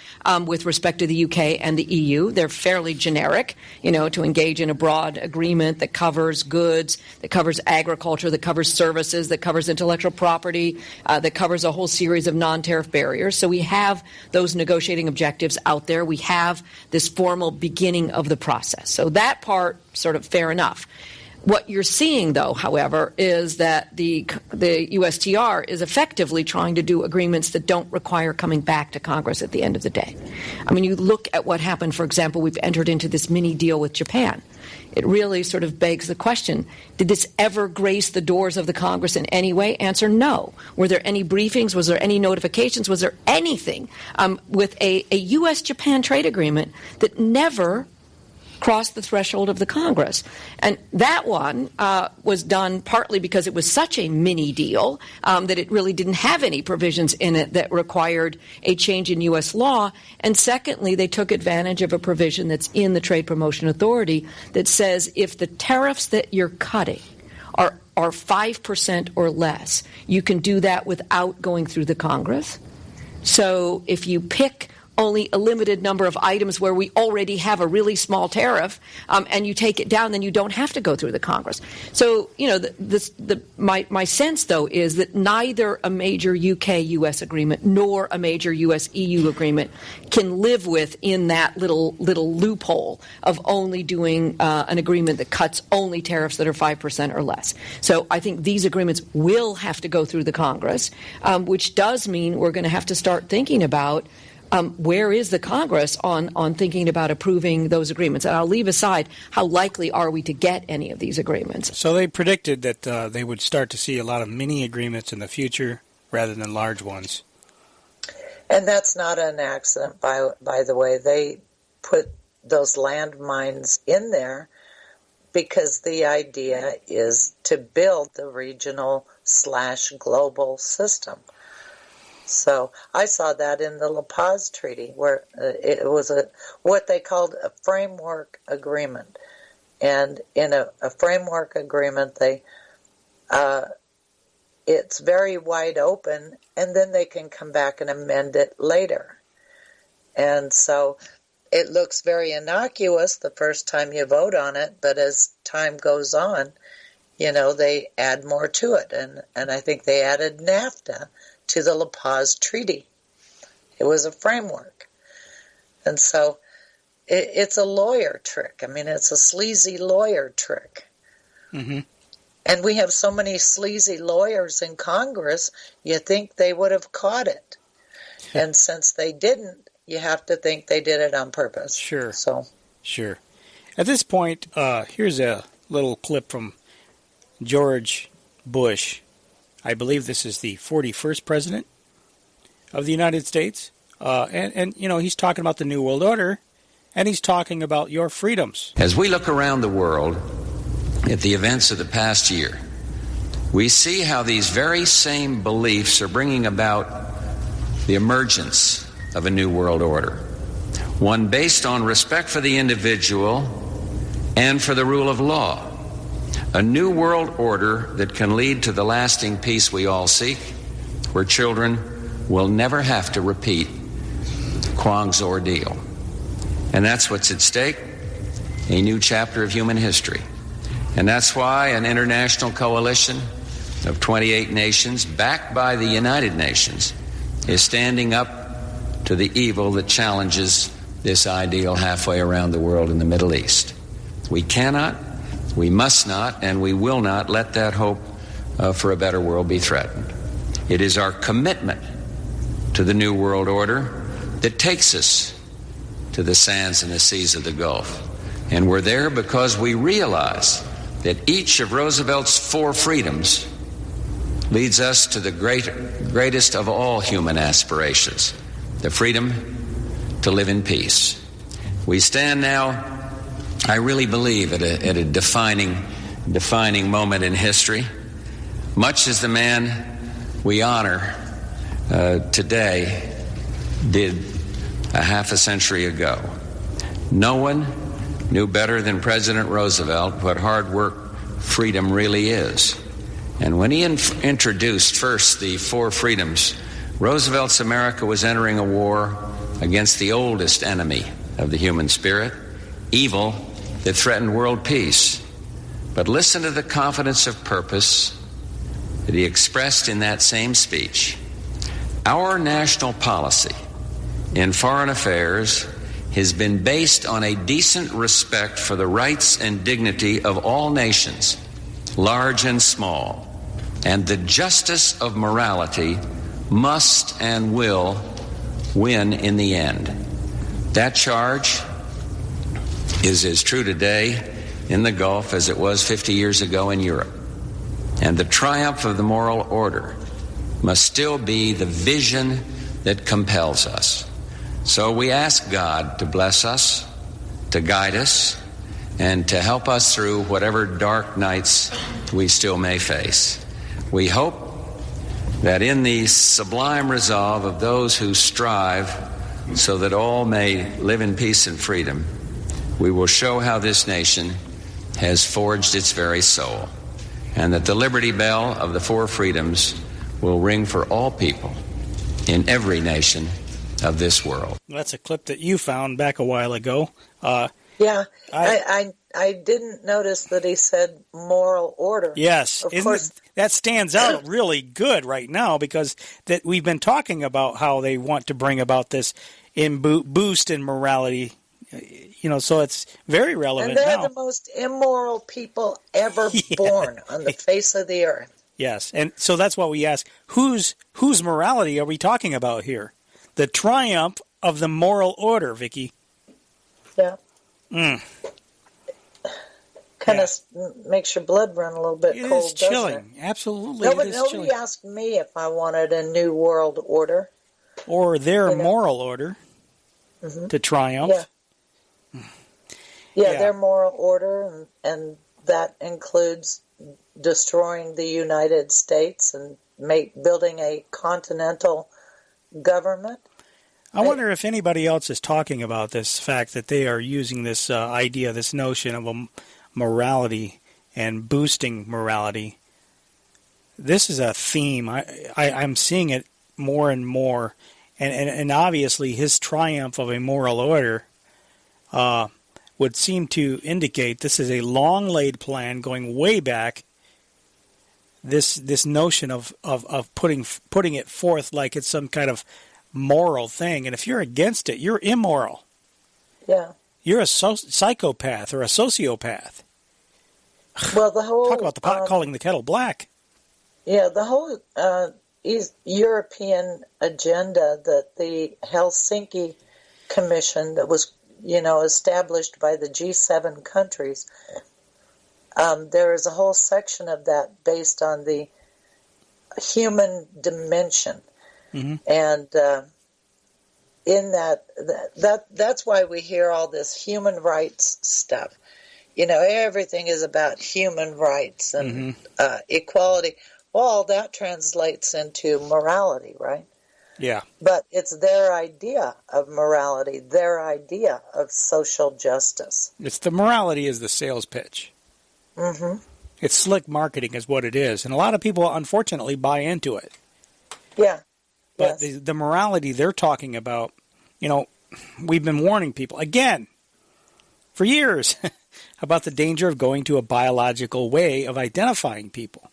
Speaker 16: with respect to the UK and the EU. They're fairly generic, to engage in a broad agreement that covers goods, that covers agriculture, that covers services, that covers intellectual property, that covers a whole series of non-tariff barriers. So we have those negotiating objectives out there. We have this formal beginning of the process. So that part, sort of fair enough. What you're seeing, though, however, is that the USTR is effectively trying to do agreements that don't require coming back to Congress at the end of the day. I mean, you look at what happened, for example, we've entered into this mini deal with Japan. It really sort of begs the question, did this ever grace the doors of the Congress in any way? Answer, no. Were there any briefings? Was there any notifications? Was there anything with a U.S.-Japan trade agreement that never crossed the threshold of the Congress? And that one was done partly because it was such a mini deal that it really didn't have any provisions in it that required a change in U.S. law. And secondly, they took advantage of a provision that's in the Trade Promotion Authority that says if the tariffs that you're cutting are 5% or less, you can do that without going through the Congress. So if you pick only a limited number of items where we already have a really small tariff, and you take it down, then you don't have to go through the Congress. So, my sense, though, is that neither a major UK-US agreement nor a major US-EU agreement can live within that little loophole of only doing an agreement that cuts only tariffs that are 5% or less. So I think these agreements will have to go through the Congress, which does mean we're going to have to start thinking about where is the Congress on thinking about approving those agreements? And I'll leave aside how likely are we to get any of these agreements.
Speaker 9: So they predicted that they would start to see a lot of mini agreements in the future rather than large ones.
Speaker 10: And that's not an accident, by the way. They put those landmines in there because the idea is to build the regional/global system. So I saw that in the La Paz Treaty, where it was what they called a framework agreement. And in a framework agreement, it's very wide open, and then they can come back and amend it later. And so it looks very innocuous the first time you vote on it, but as time goes on, they add more to it. And I think they added NAFTA to the La Paz Treaty. It was a framework. And so it's a lawyer trick. I mean, it's a sleazy lawyer trick.
Speaker 9: Mm-hmm.
Speaker 10: And we have so many sleazy lawyers in Congress, you think they would have caught it. And since they didn't, you have to think they did it on purpose.
Speaker 9: Sure.
Speaker 10: Sure.
Speaker 9: At this point, here's a little clip from George Bush. I believe this is the 41st president of the United States. And he's talking about the New World Order, and he's talking about your freedoms.
Speaker 18: As we look around the world at the events of the past year, we see how these very same beliefs are bringing about the emergence of a new world order, one based on respect for the individual and for the rule of law, a new world order that can lead to the lasting peace we all seek, where children will never have to repeat Kwang's ordeal. And that's what's at stake, a new chapter of human history. And that's why an international coalition of 28 nations, backed by the United Nations, is standing up to the evil that challenges this ideal halfway around the world in the Middle East. We cannot, we must not, and we will not let that hope for a better world be threatened. It is our commitment to the New World Order that takes us to the sands and the seas of the Gulf. And we're there because we realize that each of Roosevelt's 4 freedoms leads us to the greatest of all human aspirations, the freedom to live in peace. We stand now, I really believe, at a defining moment in history. Much as the man we honor today did a half a century ago. No one knew better than President Roosevelt what hard work freedom really is. And when he introduced first the 4 freedoms, Roosevelt's America was entering a war against the oldest enemy of the human spirit, evil that threatened world peace. But listen to the confidence of purpose that he expressed in that same speech. Our national policy in foreign affairs has been based on a decent respect for the rights and dignity of all nations, large and small, and the justice of morality must and will win in the end. That charge is as true today in the Gulf as it was 50 years ago in Europe. And the triumph of the moral order must still be the vision that compels us. So we ask God to bless us, to guide us, and to help us through whatever dark nights we still may face. We hope that in the sublime resolve of those who strive so that all may live in peace and freedom, we will show how this nation has forged its very soul, and that the Liberty Bell of the 4 freedoms will ring for all people in every nation of this world.
Speaker 9: That's a clip that you found back a while ago.
Speaker 10: Yeah, I didn't notice that he said moral order.
Speaker 9: Yes,
Speaker 10: of course.
Speaker 9: That stands out really good right now, because that we've been talking about how they want to bring about this boost in morality. So it's very relevant
Speaker 10: now. And they're
Speaker 9: now.
Speaker 10: the most immoral people ever born on the face of the earth.
Speaker 9: Yes, and so that's what we ask: whose morality are we talking about here? The triumph of the moral order, Vicky.
Speaker 10: Yeah. Kind of makes your blood run a little bit cold, doesn't it?
Speaker 9: It is chilling. Absolutely.
Speaker 10: Nobody asked me if I wanted a new world order.
Speaker 9: Or their moral order to triumph.
Speaker 10: Yeah, their moral order, and that includes destroying the United States and building a continental government.
Speaker 9: I wonder if anybody else is talking about this fact that they are using this idea, this notion of a morality and boosting morality. This is a theme. I'm seeing it more and more, and obviously his triumph of a moral order would seem to indicate this is a long-laid plan going way back. This notion of putting it forth like it's some kind of moral thing, and if you're against it, you're immoral.
Speaker 10: Yeah.
Speaker 9: you're a psychopath or a sociopath.
Speaker 10: Well, the whole
Speaker 9: talk about the pot calling the kettle black.
Speaker 10: Yeah, the whole European agenda that the Helsinki Commission that was, established by the G7 countries. There is a whole section of that based on the human dimension, and in that's why we hear all this human rights stuff. Everything is about human rights and equality. Well, that translates into morality, right?
Speaker 9: Yeah.
Speaker 10: But it's their idea of morality, their idea of social justice.
Speaker 9: It's the morality is the sales pitch.
Speaker 10: Mm-hmm.
Speaker 9: It's slick marketing is what it is. And a lot of people, unfortunately, buy into it.
Speaker 10: Yeah.
Speaker 9: But the morality they're talking about, we've been warning people, again, for years, about the danger of going to a biological way of identifying people.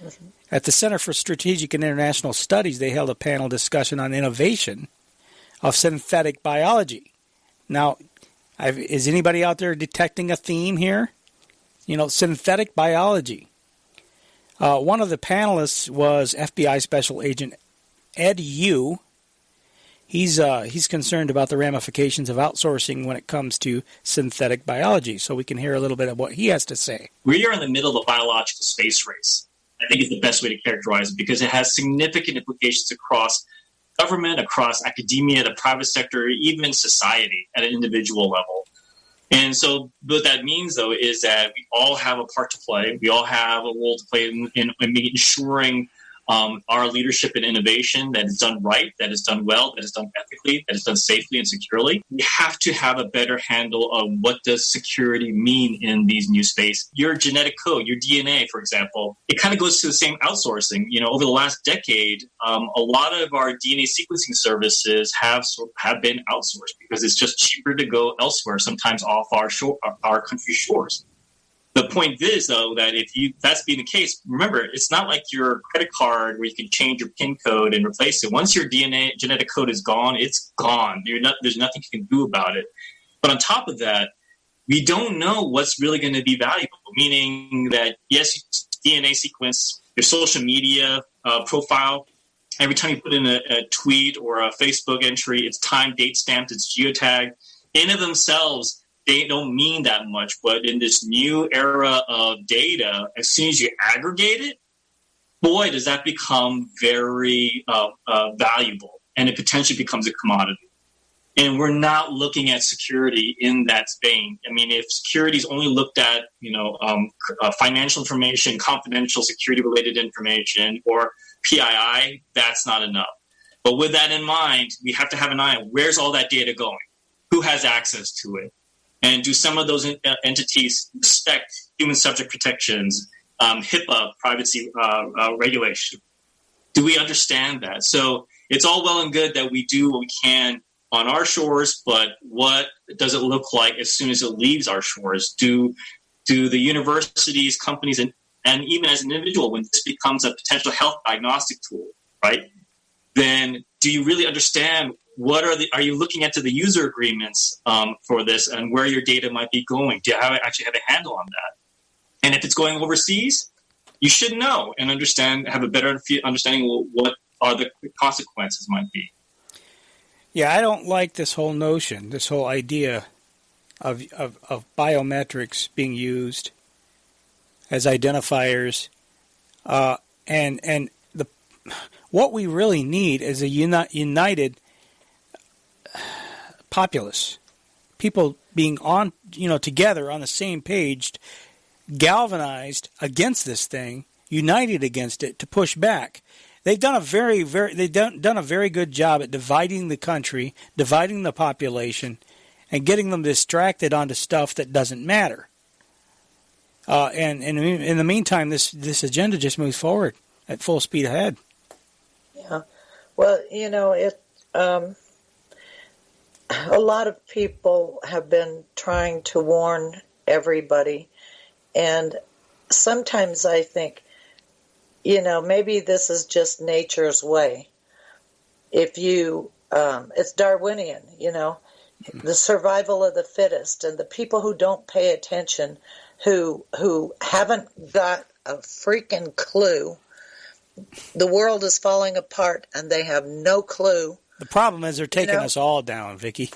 Speaker 9: Mm-hmm. At the Center for Strategic and International Studies, they held a panel discussion on innovation of synthetic biology. Now, is anybody out there detecting a theme here? Synthetic biology. One of the panelists was FBI Special Agent Ed Yu. He's concerned about the ramifications of outsourcing when it comes to synthetic biology. So we can hear a little bit of what he has to say.
Speaker 19: We are in the middle of a biological space race. I think is the best way to characterize it because it has significant implications across government, across academia, the private sector, even society at an individual level. And so what that means, though, is that we all have a part to play. We all have a role to play in ensuring our leadership and innovation that is done right, that is done well, that is done ethically, that is done safely and securely. We have to have a better handle of what does security mean in these new spaces. Your genetic code, your DNA, for example, it kind of goes to the same outsourcing. Over the last decade, a lot of our DNA sequencing services have been outsourced because it's just cheaper to go elsewhere, sometimes off our country's shores. The point is, though, that if that's being the case, remember, it's not like your credit card where you can change your PIN code and replace it. Once your genetic code is gone, it's gone. There's nothing you can do about it. But on top of that, we don't know what's really going to be valuable, meaning that, yes, DNA sequence, your social media profile, every time you put in a tweet or a Facebook entry, it's time, date stamped, it's geotagged. In of themselves, they don't mean that much, but in this new era of data, as soon as you aggregate it, boy, does that become very valuable, and it potentially becomes a commodity. And we're not looking at security in that vein. I mean, if security is only looked at, financial information, confidential security-related information, or PII, that's not enough. But with that in mind, we have to have an eye on where's all that data going? Who has access to it? And do some of those entities respect human subject protections, HIPAA, privacy regulation? Do we understand that? So it's all well and good that we do what we can on our shores, but what does it look like as soon as it leaves our shores? Do the universities, companies, and even as an individual, when this becomes a potential health diagnostic tool, right, then do you really understand are you looking into the user agreements for this and where your data might be going? Do you actually have a handle on that? And if it's going overseas, you should know and have a better understanding of what are the consequences might be.
Speaker 9: Yeah, I don't like this whole notion, this whole idea of biometrics being used as identifiers, and what we really need is a united populace, people being together on the same page, galvanized against this thing, united against it to push back. They've done a very good job at dividing the country, dividing the population, and getting them distracted onto stuff that doesn't matter. And in the meantime, this agenda just moves forward at full speed ahead.
Speaker 10: Yeah, well, a lot of people have been trying to warn everybody, and sometimes I think, maybe this is just nature's way. If you, it's Darwinian, the survival of the fittest, and the people who don't pay attention, who haven't got a freaking clue. The world is falling apart, and they have no clue.
Speaker 9: The problem is they're taking us all down, Vicky.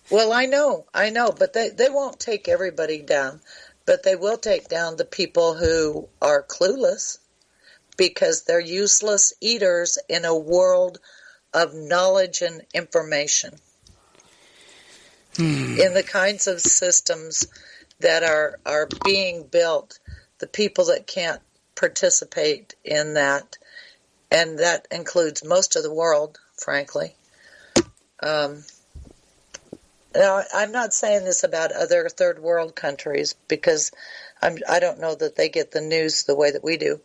Speaker 10: Well, I know, but they won't take everybody down, but they will take down the people who are clueless, because they're useless eaters in a world of knowledge and information. In the kinds of systems that are being built, the people that can't participate in that, and that includes most of the world, frankly. Now, I'm not saying this about other third world countries, because I don't know that they get the news the way that we do,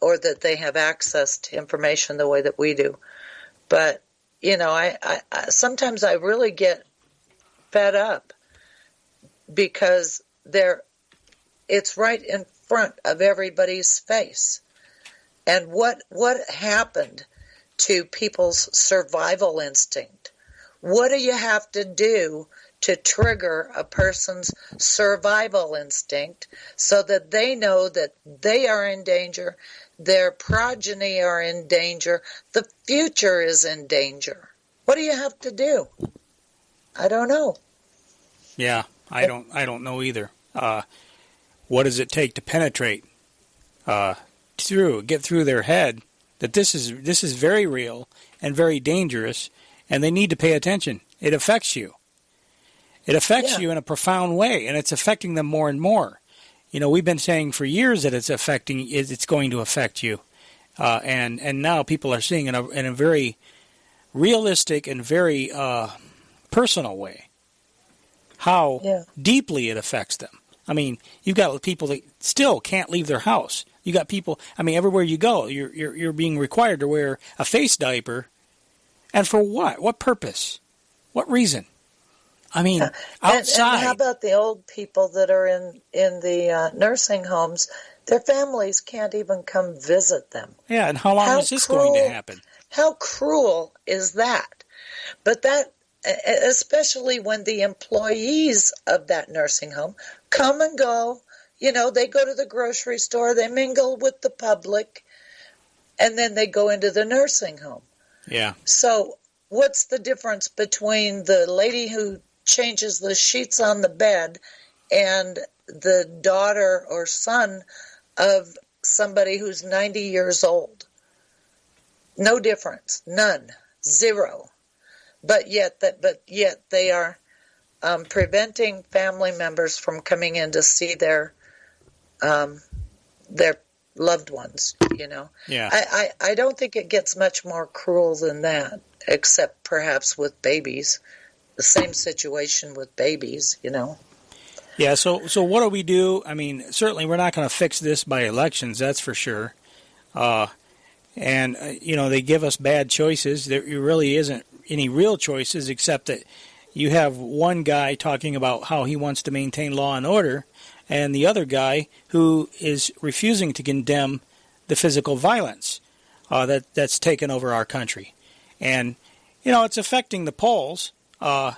Speaker 10: or that they have access to information the way that we do. But, I sometimes I really get fed up, because it's right in front of everybody's face. And what happened to people's survival instinct? What do you have to do to trigger a person's survival instinct so that they know that they are in danger, their progeny are in danger, the future is in danger? What do you have to do? I don't know.
Speaker 9: Yeah, I don't know either. What does it take to penetrate get through their head that this is very real and very dangerous, and they need to pay attention. It affects you. It affects you in a profound way, and it's affecting them more and more. We've been saying for years that it's going to affect you, and now people are seeing in a very realistic and very personal way how deeply it affects them. I mean, you've got people that still can't leave their house. You got people. I mean, everywhere you go, you're being required to wear a face diaper, and for what? What purpose? What reason? I mean, outside.
Speaker 10: And how about the old people that are in the nursing homes? Their families can't even come visit them.
Speaker 9: Yeah, and how long is this going to happen?
Speaker 10: How cruel is that? But that, especially when the employees of that nursing home come and go, they go to the grocery store, they mingle with the public, and then they go into the nursing home.
Speaker 9: Yeah.
Speaker 10: So what's the difference between the lady who changes the sheets on the bed and the daughter or son of somebody who's 90 years old? No difference. None. Zero. But yet they are preventing family members from coming in to see their loved ones,
Speaker 9: Yeah.
Speaker 10: I don't think it gets much more cruel than that, except perhaps with babies. The same situation with babies,
Speaker 9: Yeah, so what do we do? I mean, certainly we're not going to fix this by elections, that's for sure. And they give us bad choices. There really isn't any real choices, except that you have one guy talking about how he wants to maintain law and order, and the other guy who is refusing to condemn the physical violence that's taken over our country. And, it's affecting the polls. They're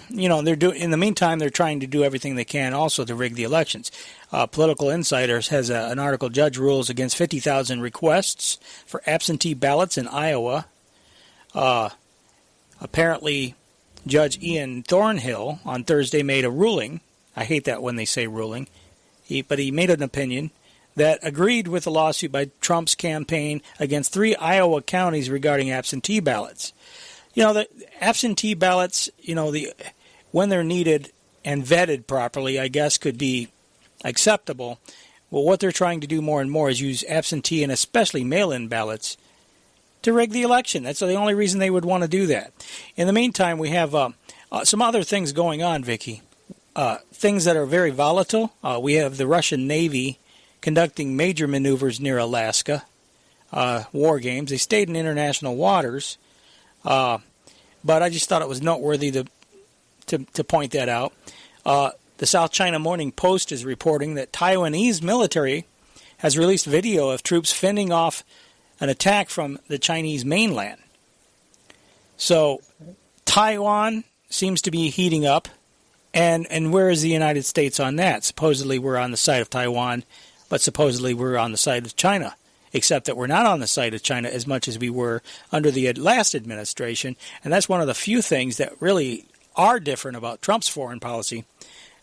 Speaker 9: in the meantime, they're trying to do everything they can also to rig the elections. Political Insiders has an article, Judge Rules Against 50,000 Requests for Absentee Ballots in Iowa. Apparently, Judge Ian Thornhill on Thursday made a ruling. I hate that when they say ruling. But he made an opinion that agreed with the lawsuit by Trump's campaign against 3 Iowa counties regarding absentee ballots. The absentee ballots, when they're needed and vetted properly, I guess could be acceptable. Well, what they're trying to do more and more is use absentee and especially mail-in ballots to rig the election. That's the only reason they would want to do that. In the meantime, we have some other things going on, Vicky. Things that are very volatile. We have the Russian Navy conducting major maneuvers near Alaska, war games. They stayed in international waters. But I just thought it was noteworthy to point that out. The South China Morning Post is reporting that Taiwanese military has released video of troops fending off an attack from the Chinese mainland. So Taiwan seems to be heating up. And where is the United States on that? Supposedly we're on the side of Taiwan, but supposedly we're on the side of China, except that we're not on the side of China as much as we were under the last administration. And that's one of the few things that really are different about Trump's foreign policy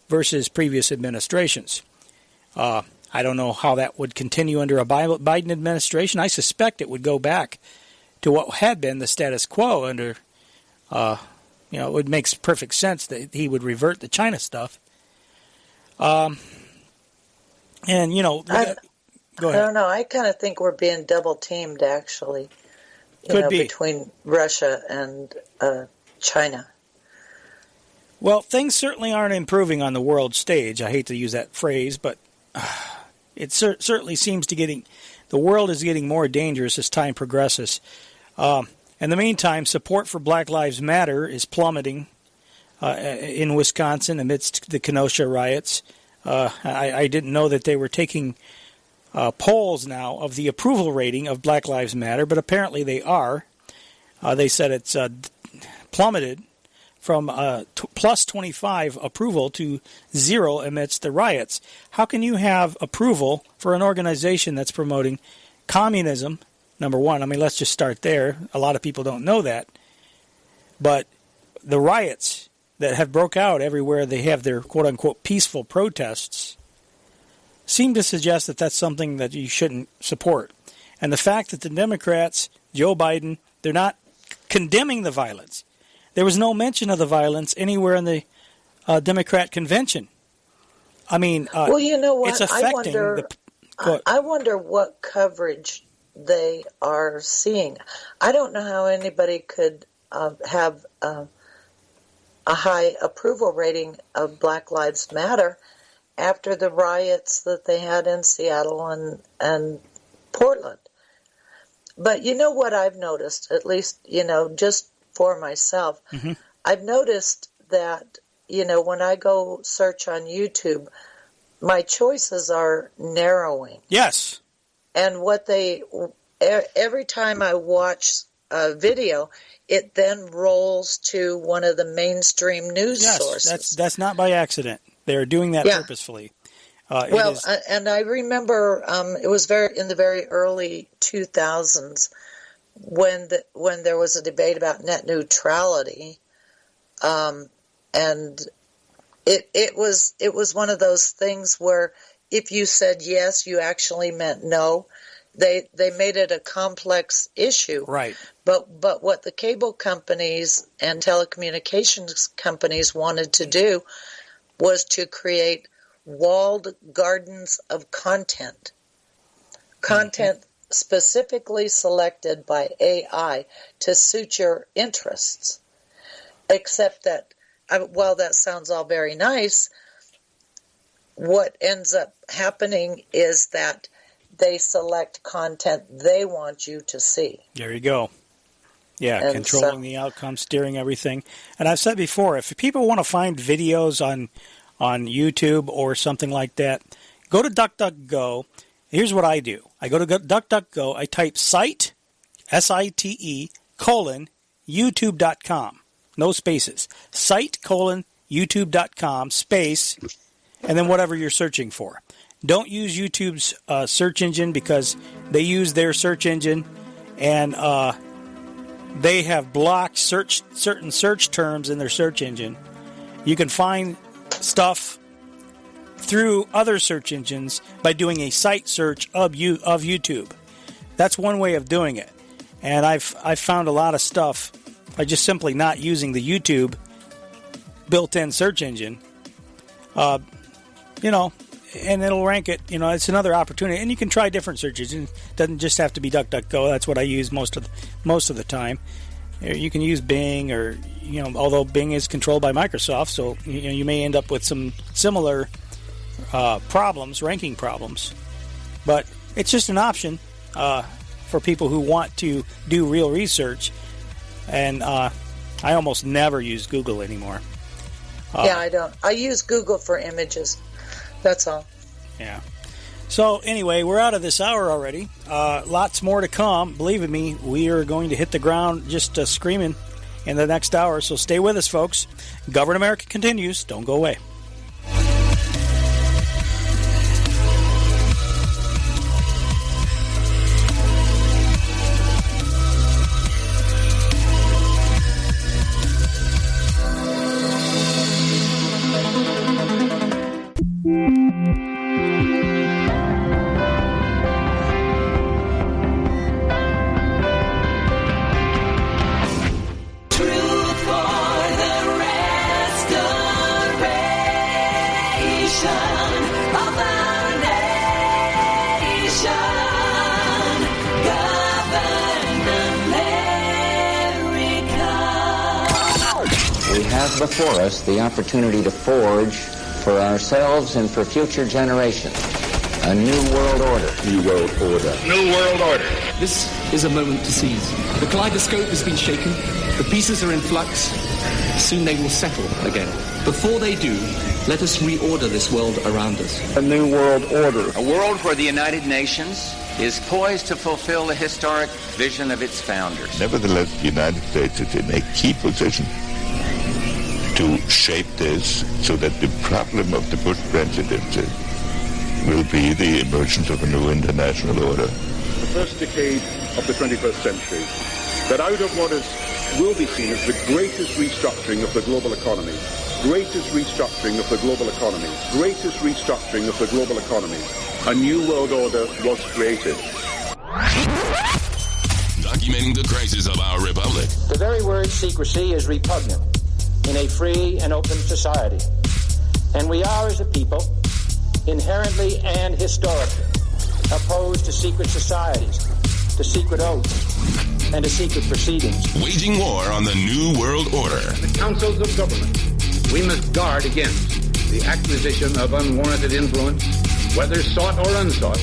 Speaker 9: versus previous administrations. I don't know how that would continue under a Biden administration. I suspect it would go back to what had been the status quo under it makes perfect sense that he would revert the China stuff. Go ahead.
Speaker 10: I don't know. I kind of think we're being double teamed, actually.
Speaker 9: Could be.
Speaker 10: Between Russia and China.
Speaker 9: Well, things certainly aren't improving on the world stage. I hate to use that phrase, but it certainly seems the world is getting more dangerous as time progresses. In the meantime, support for Black Lives Matter is plummeting in Wisconsin amidst the Kenosha riots. I didn't know that they were taking polls now of the approval rating of Black Lives Matter, but apparently they are. They said it's plummeted from plus 25 approval to 0 amidst the riots. How can you have approval for an organization that's promoting communism? Number one, let's just start there. A lot of people don't know that. But the riots that have broke out everywhere they have their quote-unquote peaceful protests seem to suggest that that's something that you shouldn't support. And the fact that the Democrats, Joe Biden, they're not condemning the violence. There was no mention of the violence anywhere in the Democrat convention.
Speaker 10: Well, you know what?
Speaker 9: It's affecting
Speaker 10: I wonder what coverage they are seeing. I don't know how anybody could have a high approval rating of Black Lives Matter after the riots that they had in Seattle and Portland. But you know what I've noticed, at least, just for myself, I've noticed that, when I go search on YouTube, my choices are narrowing.
Speaker 9: Yes.
Speaker 10: And every time I watch a video, it then rolls to one of the mainstream news sources.
Speaker 9: That's not by accident. They're doing that purposefully.
Speaker 10: And I remember it was in the very early 2000s when there was a debate about net neutrality, and it was one of those things where if you said yes, you actually meant no. They made it a complex issue.
Speaker 9: Right.
Speaker 10: But what the cable companies and telecommunications companies wanted to do was to create walled gardens of content. Content specifically selected by AI to suit your interests. Except that, while that sounds all very nice, what ends up happening is that they select content they want you to see.
Speaker 9: There you go. Yeah, and controlling the outcome, steering everything. And I've said before, if people want to find videos on YouTube or something like that, go to DuckDuckGo. Here's what I do. I go to DuckDuckGo, I type site, SITE, YouTube.com. No spaces. Site, YouTube.com, space, and then whatever you're searching for. Don't use YouTube's search engine because they use their search engine and they have blocked certain search terms in their search engine. You can find stuff through other search engines by doing a site search of YouTube. That's one way of doing it. And I've found a lot of stuff by just simply not using the YouTube built-in search engine. And it'll rank it. It's another opportunity. And you can try different search engines. It doesn't just have to be DuckDuckGo. That's what I use most of the time. You can use Bing, or although Bing is controlled by Microsoft, so you may end up with some similar problems, ranking problems. But it's just an option for people who want to do real research. And I almost never use Google anymore.
Speaker 10: I don't. I use Google for images. That's all.
Speaker 9: Yeah. So anyway, we're out of this hour already. Lots more to come. Believe me, we are going to hit the ground just screaming in the next hour. So stay with us, folks. Govern America continues. Don't go away.
Speaker 1: Before us the opportunity to forge for ourselves and for future generations a new world order.
Speaker 6: New world order. New world order.
Speaker 4: This is a moment to seize. The kaleidoscope has been shaken. The pieces are in flux. Soon they will settle again. Before they do, let us reorder this world around us.
Speaker 17: A new world order.
Speaker 14: A world where the United Nations is poised to fulfill the historic vision of its founders.
Speaker 5: Nevertheless, the United States is in a key position to shape this so that the problem of the Bush presidency will be the emergence of a new international order.
Speaker 2: The first decade of the 21st century, that out of what will be seen as the greatest restructuring of the global economy, a new world order was created.
Speaker 6: Documenting the crisis of our republic.
Speaker 7: The very word secrecy is repugnant in a free and open society. And we are, as a people, inherently and historically opposed to secret societies, to secret oaths, and to secret proceedings.
Speaker 6: Waging war on the New World Order.
Speaker 3: The councils of government, we must guard against the acquisition of unwarranted influence, whether sought or unsought,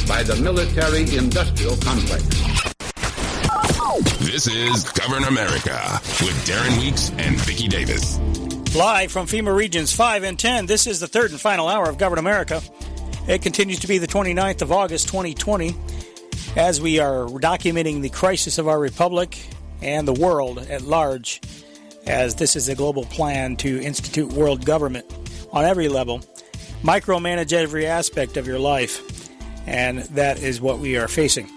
Speaker 3: by the military-industrial complex.
Speaker 6: This is Govern America with Darren Weeks and Vicky Davis.
Speaker 9: Live from FEMA Regions 5 and 10, this is the third and final hour of Govern America. It continues to be the 29th of August, 2020, as we are documenting the crisis of our republic and the world at large, as this is a global plan to institute world government on every level, micromanage every aspect of your life, and that is what we are facing.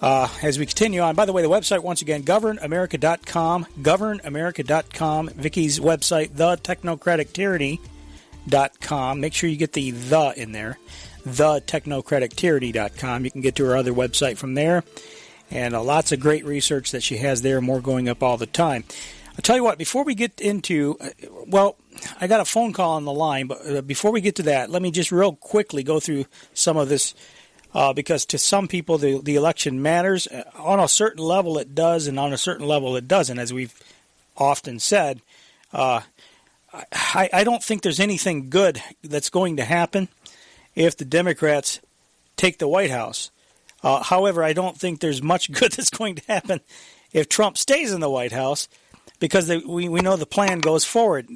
Speaker 9: As we continue on, by the way, the website, once again, governamerica.com, governamerica.com, Vicky's website, thetechnocratictyranny.com. Make sure you get the in there, thetechnocratictyranny.com. You can get to her other website from there, and lots of great research that she has there, more going up all the time. I'll tell you what, before we get into, I got a phone call on the line, but before we get to that, let me just real quickly go through some of this. Because to some people the election matters. On a certain level it does, and on a certain level it doesn't, as we've often said. I don't think there's anything good that's going to happen if the Democrats take the White House. However, I don't think there's much good that's going to happen if Trump stays in the White House, because we know the plan goes forward.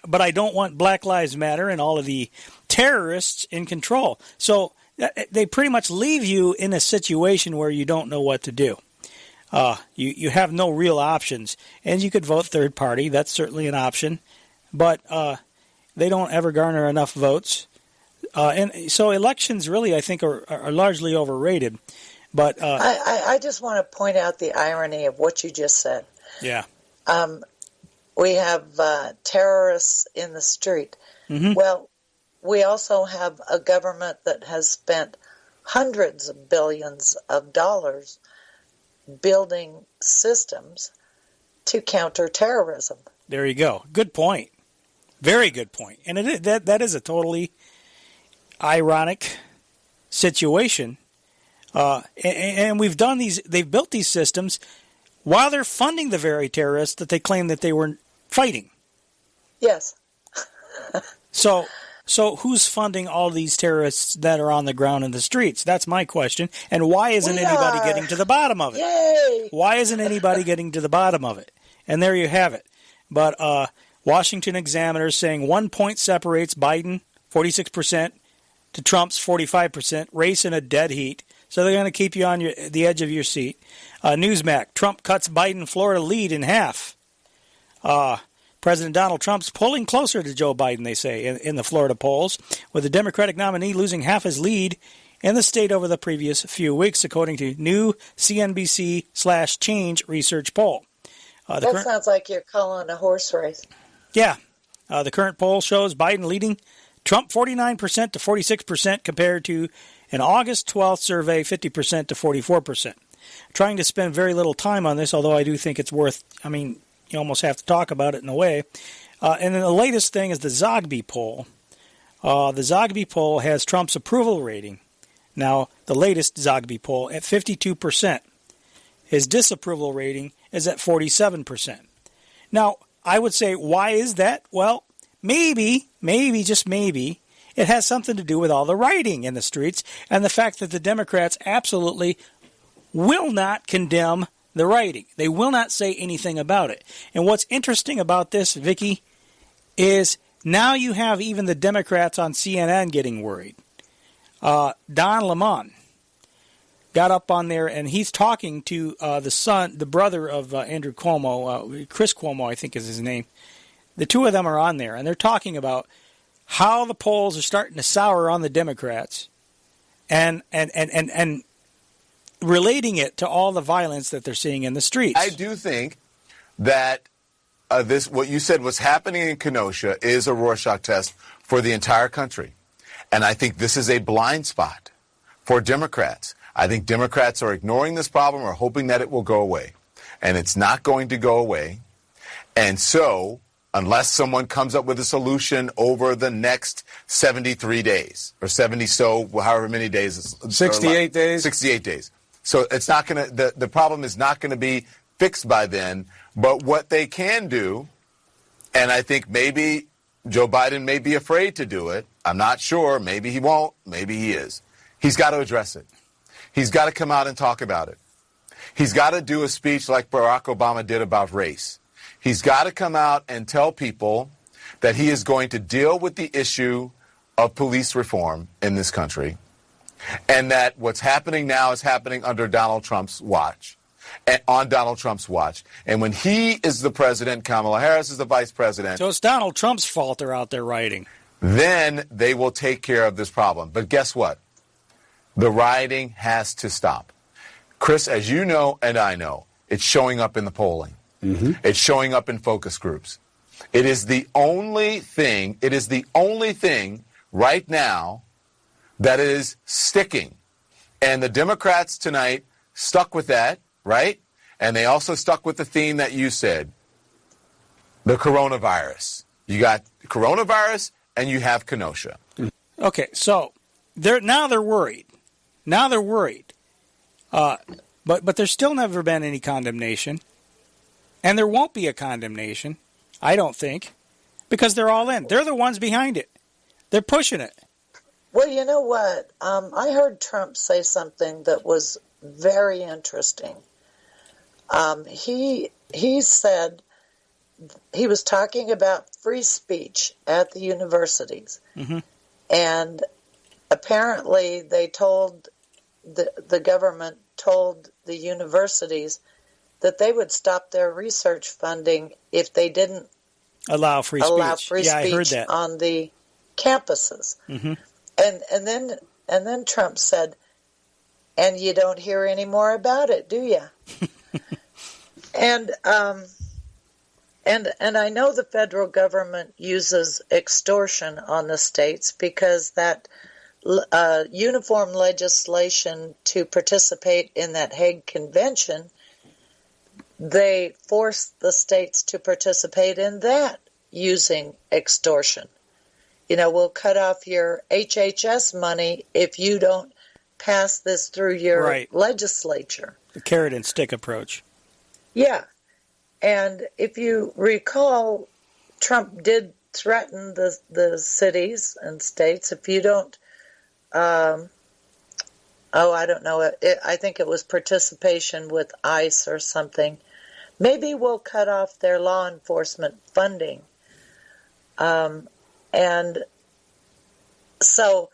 Speaker 9: But I don't want Black Lives Matter and all of the terrorists in control. So they pretty much leave you in a situation where you don't know what to do. You have no real options. And you could vote third party. That's certainly an option. But they don't ever garner enough votes. And so elections really, I think, are largely overrated. But
Speaker 10: I just want to point out the irony of what you just said.
Speaker 9: Yeah.
Speaker 10: We have terrorists in the street.
Speaker 9: Mm-hmm.
Speaker 10: Well, we also have a government that has spent hundreds of billions of dollars building systems to counter terrorism.
Speaker 9: There you go. Good point. Very good point. And that is a totally ironic situation. And we've done these. They've built these systems while they're funding the very terrorists that they claim that they were fighting.
Speaker 10: Yes.
Speaker 9: So who's funding all these terrorists that are on the ground in the streets? That's my question. And why isn't anybody getting to the bottom of it?
Speaker 10: Yay!
Speaker 9: Why isn't anybody getting to the bottom of it? And there you have it. But Washington Examiner saying 1 point separates Biden, 46%, to Trump's 45%, race in a dead heat. So they're going to keep you on the edge of your seat. Newsmax, Trump cuts Biden Florida lead in half. President Donald Trump's pulling closer to Joe Biden, they say, in the Florida polls, with the Democratic nominee losing half his lead in the state over the previous few weeks, according to new CNBC/Change research poll.
Speaker 10: That sounds like you're calling a horse race.
Speaker 9: Yeah. The current poll shows Biden leading Trump 49% to 46% compared to an August 12th survey, 50% to 44%. Trying to spend very little time on this, although I do think it's worth, you almost have to talk about it in a way. And then the latest thing is the Zogby poll. The Zogby poll has Trump's approval rating. Now, the latest Zogby poll at 52%. His disapproval rating is at 47%. Now, I would say, why is that? Well, maybe, just maybe, it has something to do with all the rioting in the streets and the fact that the Democrats absolutely will not condemn the rioting. They will not say anything about it. And what's interesting about this, Vicky, is now you have even the Democrats on CNN getting worried. Don Lemon got up on there, and he's talking to the brother of Andrew Cuomo, Chris Cuomo, I think is his name. The two of them are on there, and they're talking about how the polls are starting to sour on the Democrats, and relating it to all the violence that they're seeing in the streets.
Speaker 20: I do think that what you said was happening in Kenosha is a Rorschach test for the entire country. And I think this is a blind spot for Democrats. I think Democrats are ignoring this problem or hoping that it will go away. And it's not going to go away. And so, unless someone comes up with a solution over the next 73 days, or 70 however many days.
Speaker 17: 68 days.
Speaker 20: 68 days. So it's not going to, the problem is not going to be fixed by then. But what they can do, and I think maybe Joe Biden may be afraid to do it. I'm not sure. Maybe he won't. Maybe he is. He's got to address it. He's got to come out and talk about it. He's got to do a speech like Barack Obama did about race. He's got to come out and tell people that he is going to deal with the issue of police reform in this country, and that what's happening now is happening under Donald Trump's watch, on Donald Trump's watch. And when he is the president, Kamala Harris is the vice president.
Speaker 9: So it's Donald Trump's fault they're out there rioting.
Speaker 20: Then they will take care of this problem. But guess what? The rioting has to stop. Chris, as you know and I know, it's showing up in the polling. Mm-hmm. It's showing up in focus groups. It is the only thing right now that is sticking. And the Democrats tonight stuck with that, right? And they also stuck with the theme that you said, the coronavirus. You got coronavirus and you have Kenosha.
Speaker 9: Okay, so they're worried. Now they're worried. But there's still never been any condemnation. And there won't be a condemnation, I don't think, because they're all in. They're the ones behind it. They're pushing it.
Speaker 10: Well, you know what? I heard Trump say something that was very interesting. He said he was talking about free speech at the universities. Mm-hmm. And apparently they told the government told the universities that they would stop their research funding if they didn't
Speaker 9: allow free speech
Speaker 10: I heard that. On the campuses. Mm-hmm. And then Trump said, "And you don't hear any more about it, do you?" And I know the federal government uses extortion on the states because that uniform legislation to participate in that Hague Convention, they forced the states to participate in that using extortion. You know, we'll cut off your HHS money if you don't pass this through your legislature.
Speaker 9: The carrot and stick approach.
Speaker 10: Yeah. And if you recall, Trump did threaten the cities and states if you don't, I don't know, I think it was participation with ICE or something. Maybe we'll cut off their law enforcement funding. And so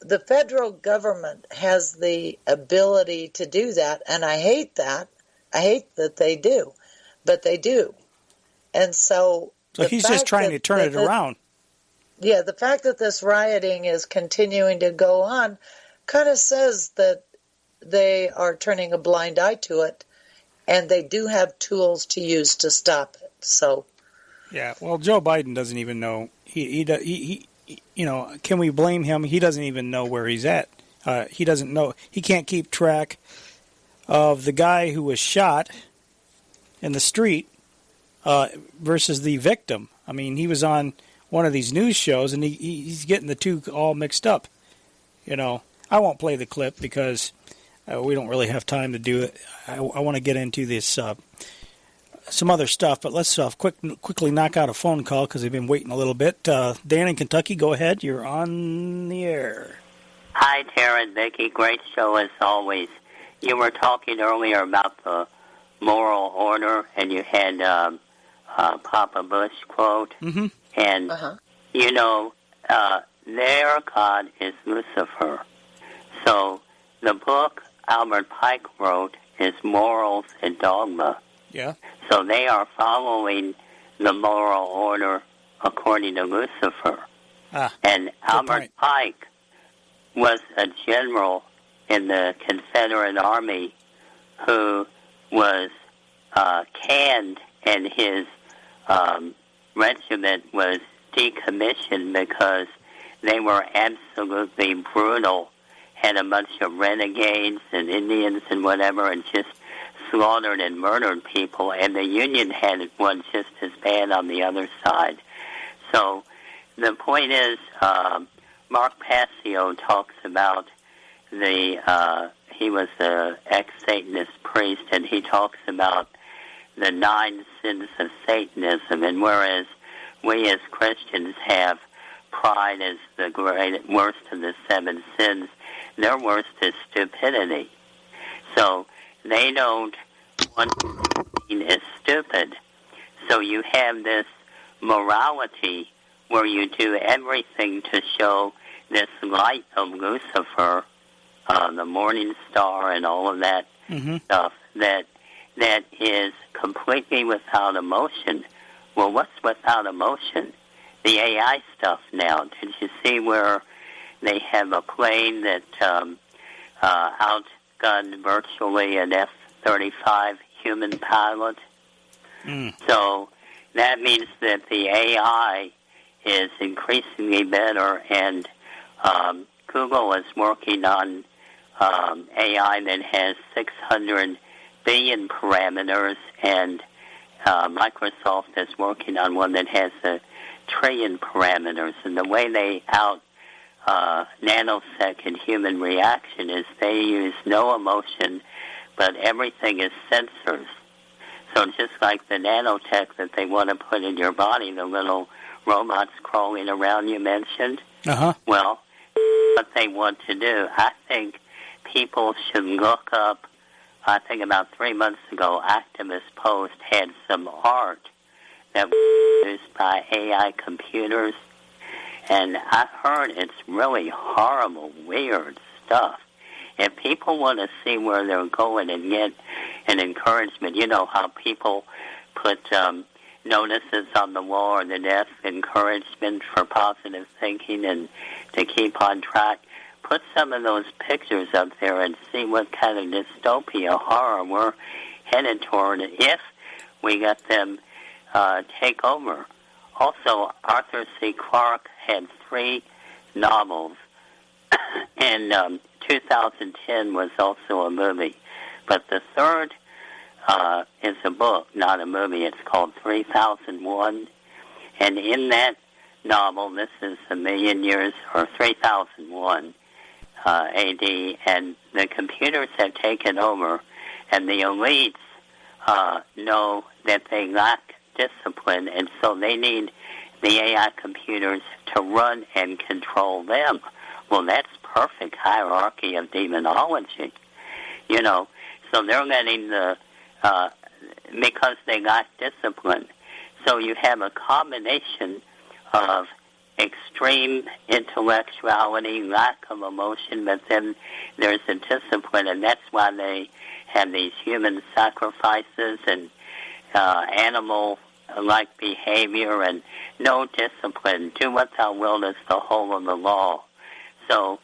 Speaker 10: the federal government has the ability to do that, and I hate that. I hate that they do, but they do. And so
Speaker 9: he's just trying to turn it around.
Speaker 10: Yeah, the fact that this rioting is continuing to go on kind of says that they are turning a blind eye to it, and they do have tools to use to stop it. So,
Speaker 9: yeah, well, Joe Biden doesn't even know. He you know, can we blame him? He doesn't even know where he's at. He doesn't know. He can't keep track of the guy who was shot in the street versus the victim. I mean, he was on one of these news shows, and he's getting the two all mixed up. You know, I won't play the clip because we don't really have time to do it. I want to get into this some other stuff, but let's quickly knock out a phone call because they've been waiting a little bit. Dan in Kentucky, go ahead. You're on the air.
Speaker 21: Hi, Darren, Vicky. Great show as always. You were talking earlier about the moral order, and you had Papa Bush quote.
Speaker 9: Mm-hmm.
Speaker 21: And, you know, their God is Lucifer. So the book Albert Pike wrote is Morals and Dogma.
Speaker 9: Yeah.
Speaker 21: So they are following the moral order according to Lucifer. And Albert Pike was a general in the Confederate Army who was canned, and his regiment was decommissioned because they were absolutely brutal, had a bunch of renegades and Indians and whatever, and just slaughtered and murdered people, and the Union had one just as bad on the other side. So the point is, Mark Passio talks about he was an ex-Satanist priest, and he talks about the 9 sins of Satanism, and whereas we as Christians have pride as the worst of the 7 sins, their worst is stupidity. So they don't want to be seen as stupid. So you have this morality where you do everything to show this light of Lucifer, the morning star and all of that stuff, that is completely without emotion. Well, what's without emotion? The AI stuff now. Did you see where they have a plane that outgunned virtually an F-35 human pilot? So that means that the AI is increasingly better, and Google is working on AI that has 600 billion parameters, and Microsoft is working on one that has 1 trillion parameters. And the way they nanosecond human reaction is they use no emotion, but everything is sensors. So just like the nanotech that they want to put in your body, the little robots crawling around you mentioned, well, what they want to do, I think people should look up. I think about 3 months ago, Activist Post had some art that was used by AI computers, and I heard it's really horrible, weird stuff. If people want to see where they're going and get an encouragement, you know how people put notices on the wall or the desk, encouragement for positive thinking and to keep on track. Put some of those pictures up there and see what kind of dystopia, horror we're headed toward if we let them take over. Also, Arthur C. Clarke had 3 novels, and 2010 was also a movie. But the third is a book, not a movie. It's called 3001. And in that novel, this is 1,000,000 years, or 3001 AD, and the computers have taken over, and the elites know that they lack discipline, and so they need the AI computers to run and control them. Well, that's perfect hierarchy of demonology, you know. So they're letting because they lack discipline. So you have a combination of extreme intellectuality, lack of emotion, but then there's a discipline, and that's why they have these human sacrifices and animal like behavior and no discipline. Do what thou wilt is the whole of the law. So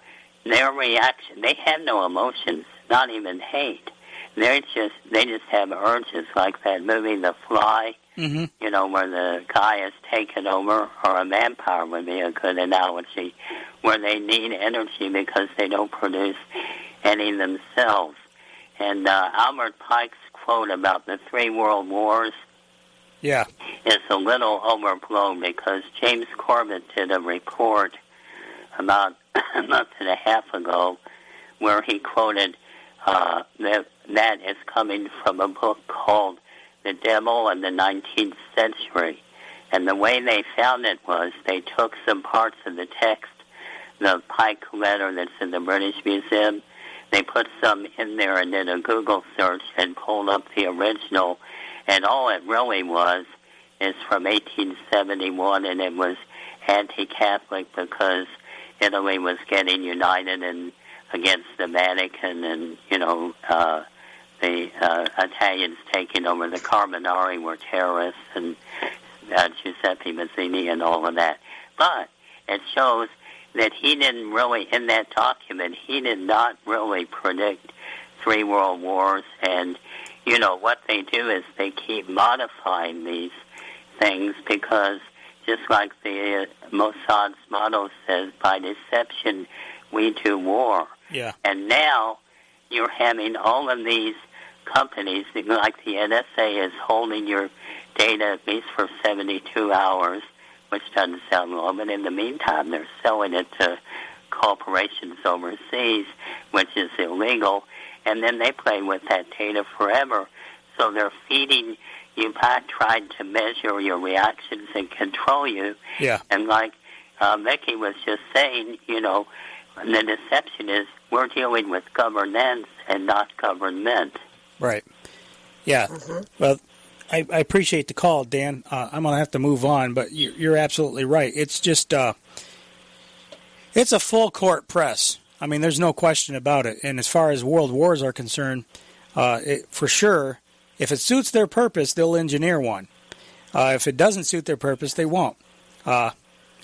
Speaker 21: their reaction, they have no emotions, not even hate. They just have urges, like that movie The Fly, you know, where the guy is taken over, or a vampire would be a good analogy, where they need energy because they don't produce any themselves. And Albert Pike's quote about the 3 world wars is a little overblown, because James Corbett did a report about a month and a half ago where he quoted that is coming from a book called The Devil in the 19th Century. And the way they found it was they took some parts of the text, the Pike letter that's in the British Museum, they put some in there and did a Google search and pulled up the original, and all it really was is from 1871, and it was anti-Catholic because Italy was getting united and against the Vatican, and, you know, the Italians taking over the Carbonari were terrorists, and Giuseppe Mazzini and all of that. But it shows that he didn't really, in that document, he did not really predict 3 world wars. And, you know, what they do is they keep modifying these things, because just like the Mossad's motto says, by deception we do war.
Speaker 9: Yeah.
Speaker 21: And now you're having all of these companies, like the NSA is holding your data at least for 72 hours, which doesn't sound long, but in the meantime, they're selling it to corporations overseas, which is illegal, and then they play with that data forever. So they're feeding you back, trying to measure your reactions and control you.
Speaker 9: Yeah.
Speaker 21: And like Vicky was just saying, you know, the deception is we're dealing with governance and not government.
Speaker 9: Right. Yeah. Well, I appreciate the call, Dan. I'm going to have to move on, but you're absolutely right. It's just, it's a full court press. I mean, there's no question about it. And as far as world wars are concerned, for sure, if it suits their purpose, they'll engineer one. If it doesn't suit their purpose, they won't.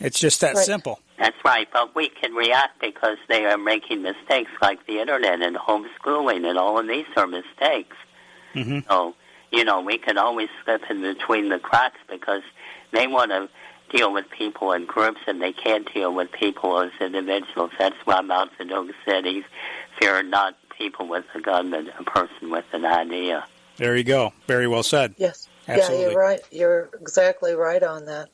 Speaker 9: It's just that simple.
Speaker 21: That's right, but we can react because they are making mistakes like the Internet and homeschooling, and all of these are mistakes. So, you know, we can always slip in between the cracks because they want to deal with people in groups and they can't deal with people as individuals. That's why Mao Zedong said he feared not people with a gun, but a person with an idea.
Speaker 9: There you go. Very well said.
Speaker 10: Yes.
Speaker 9: Absolutely.
Speaker 10: Yeah, you're right. You're exactly right on that.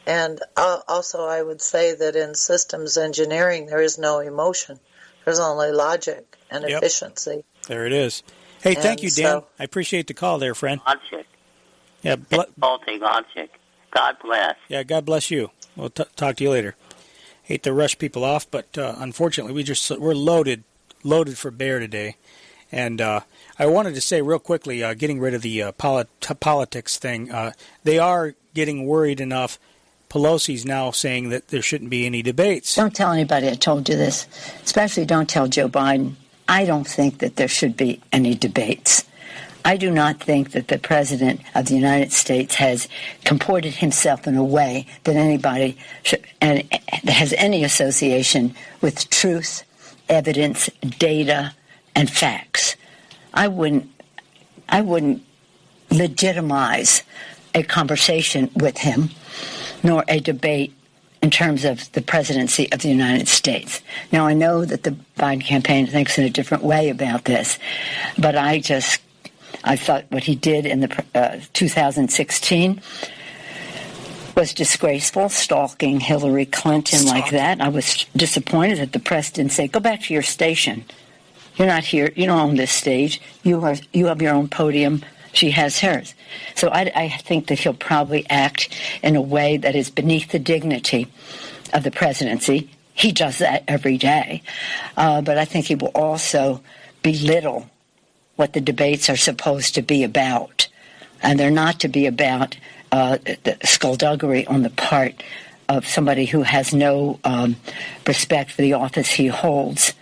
Speaker 10: And also I would say that in systems engineering, there is no emotion. There's only logic and efficiency.
Speaker 9: There it is. Hey, thank you, Dan. I appreciate the call there, friend.
Speaker 21: Logic.
Speaker 9: Yeah,
Speaker 21: Faulty logic. God bless.
Speaker 9: Yeah, God bless you. We'll talk to you later. Hate to rush people off, but unfortunately, we're loaded for bear today. And I wanted to say real quickly, getting rid of the politics thing, they are getting worried enough. Pelosi's now saying that there shouldn't be any debates.
Speaker 8: Don't tell anybody I told you this. Especially don't tell Joe Biden. I don't think that there should be any debates. I do not think that the President of the United States has comported himself in a way that anybody has any association with truth, evidence, data, and facts. I wouldn't legitimize a conversation with him, nor a debate in terms of the presidency of the United States. Now, I know that the Biden campaign thinks in a different way about this, but I thought what he did in the 2016 was disgraceful, stalking Hillary Clinton like that. I was disappointed that the press didn't say, go back to your station. You're not here. You don't own this stage. You have your own podium. She has hers. So I think that he'll probably act in a way that is beneath the dignity of the presidency. He does that every day. But I think he will also belittle what the debates are supposed to be about. And they're not to be about the skullduggery on the part of somebody who has no respect for the office he holds,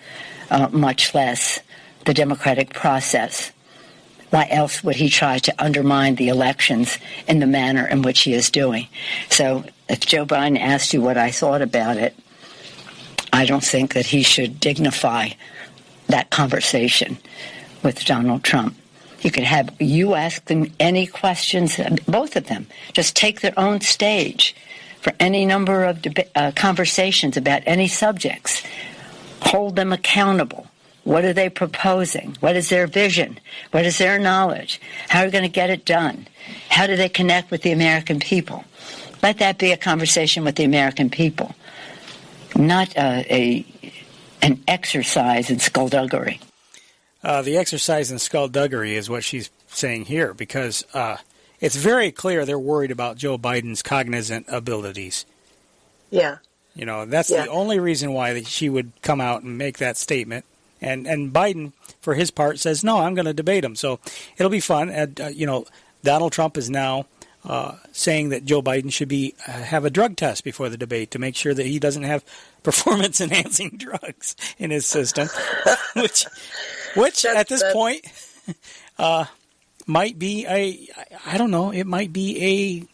Speaker 8: much less the democratic process. Why else would he try to undermine the elections in the manner in which he is doing? So if Joe Biden asked you what I thought about it, I don't think that he should dignify that conversation with Donald Trump. You ask them any questions, both of them. Just take their own stage for any number of conversations about any subjects. Hold them accountable. What are they proposing? What is their vision? What is their knowledge? How are they going to get it done? How do they connect with the American people? Let that be a conversation with the American people, not an exercise in skullduggery.
Speaker 9: The exercise in skullduggery is what she's saying here, because it's very clear they're worried about Joe Biden's cognizant abilities.
Speaker 10: Yeah.
Speaker 9: You know, that's the only reason why she would come out and make that statement. And Biden, for his part, says, no, I'm going to debate him. So it'll be fun. And, Donald Trump is now saying that Joe Biden should have a drug test before the debate to make sure that he doesn't have performance-enhancing drugs in his system, which at this point might be I don't know, it might be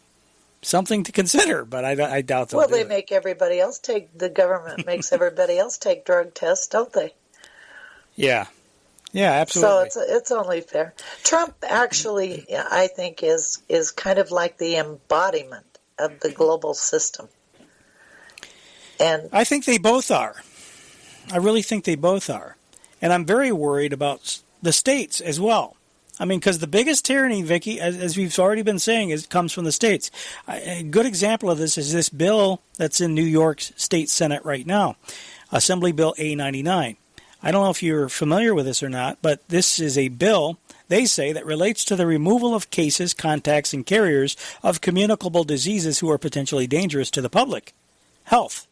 Speaker 9: something to consider, but I doubt they'll do
Speaker 10: they
Speaker 9: it.
Speaker 10: make everybody else the government makes everybody else take drug tests, don't they?
Speaker 9: Yeah, absolutely.
Speaker 10: So it's only fair. Trump actually, I think, is kind of like the embodiment of the global system. And
Speaker 9: I think they both are. I really think they both are. And I'm very worried about the states as well. I mean, because the biggest tyranny, Vicky, as we've already been saying, comes from the states. A good example of this is this bill that's in New York State Senate right now, Assembly Bill A99. I don't know if you're familiar with this or not, but this is a bill, they say, that relates to the removal of cases, contacts, and carriers of communicable diseases who are potentially dangerous to the public health.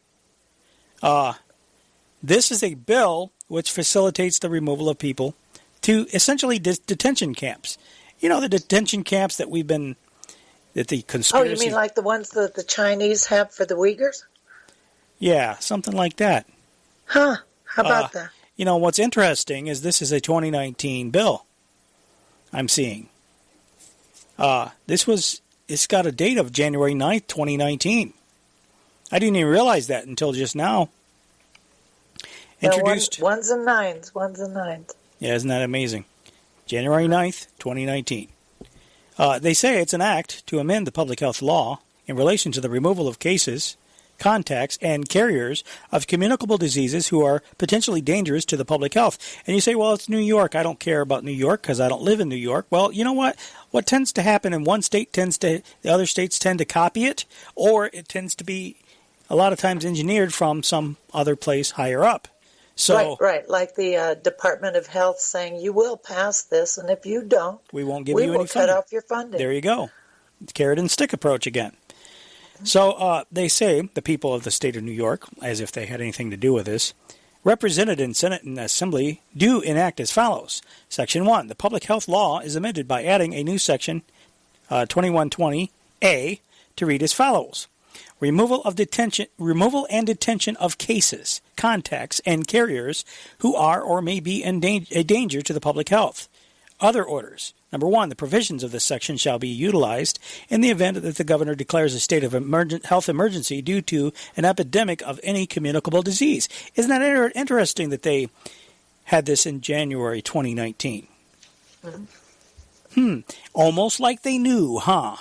Speaker 9: This is a bill which facilitates the removal of people to essentially detention camps. You know, the detention camps that the conspiracy...
Speaker 10: Oh, you mean like the ones that the Chinese have for the Uyghurs?
Speaker 9: Yeah, something like that.
Speaker 10: Huh, how about that?
Speaker 9: You know, what's interesting is this is a 2019 bill I'm seeing. It's got a date of January 9th, 2019. I didn't even realize that until just now. Introduced.
Speaker 10: Ones and nines.
Speaker 9: Yeah, isn't that amazing? January 9th, 2019. They say it's an act to amend the public health law in relation to the removal of cases, contacts, and carriers of communicable diseases who are potentially dangerous to the public health. And you say, well, it's New York. I don't care about New York because I don't live in New York. Well, you know what? What tends to happen in one state the other states tend to copy it, or it tends to be a lot of times engineered from some other place higher up. So,
Speaker 10: right. Like the Department of Health saying, you will pass this, and if you don't,
Speaker 9: we won't give you any funding.
Speaker 10: We will cut off your funding.
Speaker 9: There you go. Carrot and stick approach again. So they say, the people of the state of New York, as if they had anything to do with this, represented in Senate and Assembly, do enact as follows. Section 1, the public health law is amended by adding a new section, 2120A, to read as follows. Removal and detention of cases, contacts, and carriers who are or may be a danger to the public health. Other orders. Number 1, the provisions of this section shall be utilized in the event that the governor declares a state of health emergency due to an epidemic of any communicable disease. Isn't that interesting that they had this in January 2019? Almost like they knew, huh?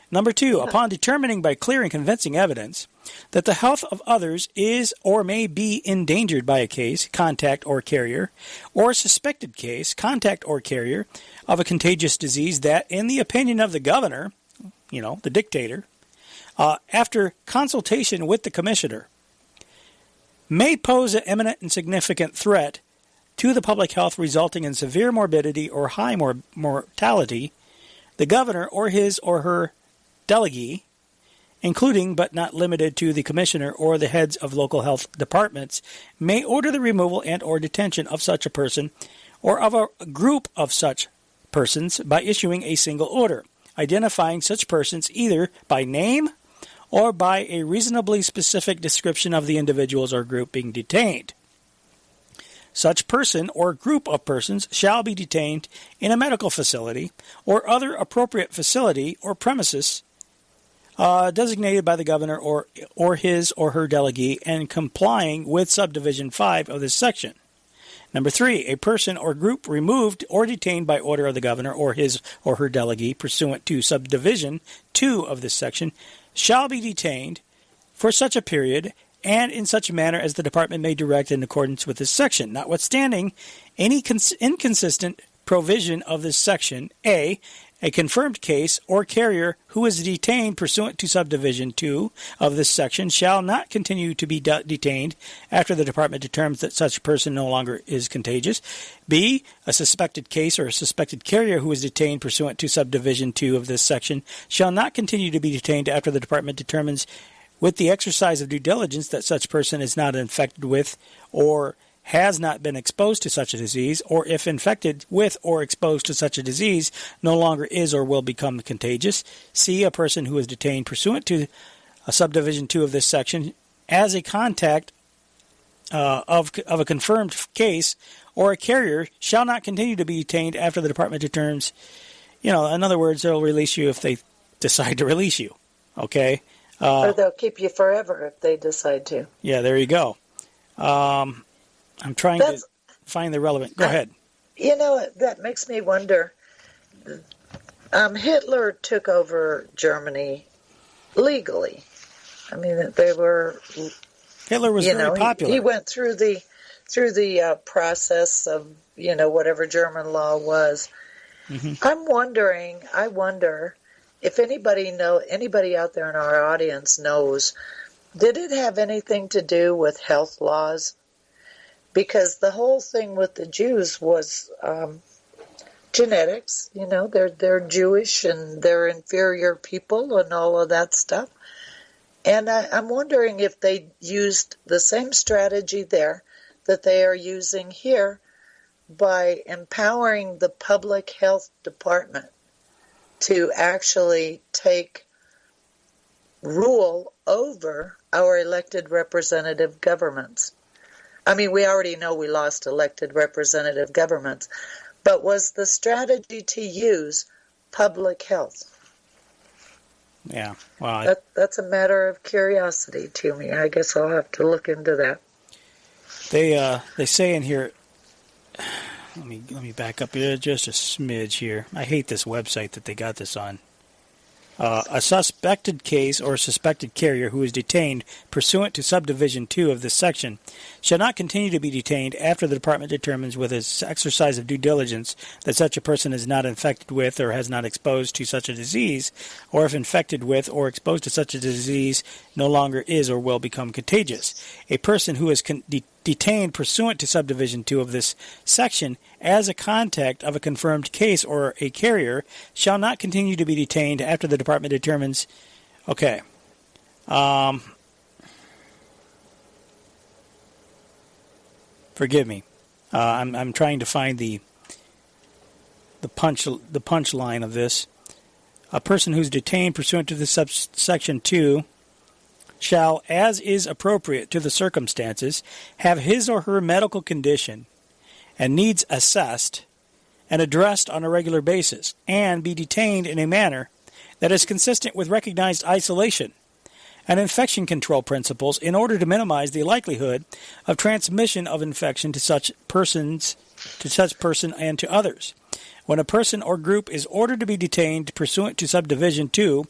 Speaker 9: Number 2, upon determining by clear and convincing evidence that the health of others is or may be endangered by a case, contact, or carrier, or suspected case, contact, or carrier of a contagious disease that, in the opinion of the governor, the dictator, after consultation with the commissioner, may pose an imminent and significant threat to the public health resulting in severe morbidity or high mortality, the governor or his or her delegee, including but not limited to the commissioner or the heads of local health departments, may order the removal and or detention of such a person or of a group of such persons by issuing a single order, identifying such persons either by name or by a reasonably specific description of the individuals or group being detained. such person or group of persons shall be detained in a medical facility or other appropriate facility or premises designated by the governor or his or her delegee and complying with subdivision 5 of this section. Number 3, a person or group removed or detained by order of the governor or his or her delegee pursuant to subdivision 2 of this section shall be detained for such a period and in such a manner as the department may direct in accordance with this section, notwithstanding any inconsistent provision of this section. A confirmed case or carrier who is detained pursuant to subdivision 2 of this section shall not continue to be detained after the department determines that such person no longer is contagious. B, a suspected case or a suspected carrier who is detained pursuant to subdivision 2 of this section shall not continue to be detained after the department determines with the exercise of due diligence that such person is not infected with or has not been exposed to such a disease, or if infected with or exposed to such a disease, no longer is or will become contagious. C, a person who is detained pursuant to subdivision 2 of this section as a contact of a confirmed case or a carrier shall not continue to be detained after the department determines, in other words, they'll release you if they decide to release you. Okay?
Speaker 10: Or they'll keep you forever if they decide to.
Speaker 9: Yeah, there you go. I'm trying to find the relevant. Go ahead.
Speaker 10: That makes me wonder. Hitler took over Germany legally. I mean, they were. Hitler
Speaker 9: was very popular.
Speaker 10: He went through the process of whatever German law was. Mm-hmm. I wonder if anybody out there in our audience knows. Did it have anything to do with health laws? Because the whole thing with the Jews was genetics. They're Jewish and they're inferior people and all of that stuff. And I'm wondering if they used the same strategy there that they are using here by empowering the public health department to actually take rule over our elected representative governments. I mean, we already know we lost elected representative governments, but was the strategy to use public health?
Speaker 9: Yeah, well,
Speaker 10: that's a matter of curiosity to me. I guess I'll have to look into that.
Speaker 9: They say in here. Let me back up here just a smidge here. I hate this website that they got this on. A suspected case or suspected carrier who is detained pursuant to subdivision 2 of this section shall not continue to be detained after the department determines with its exercise of due diligence that such a person is not infected with or has not exposed to such a disease, or if infected with or exposed to such a disease no longer is or will become contagious. A person who is detained pursuant to subdivision 2 of this section as a contact of a confirmed case or a carrier shall not continue to be detained after the department determines. Okay. Forgive me. I'm trying to find the punchline of this. A person who's detained pursuant to the subsection 2 shall, as is appropriate to the circumstances, have his or her medical condition and needs assessed and addressed on a regular basis, and be detained in a manner that is consistent with recognized isolation and infection control principles in order to minimize the likelihood of transmission of infection to such person and to others. When a person or group is ordered to be detained pursuant to subdivision 2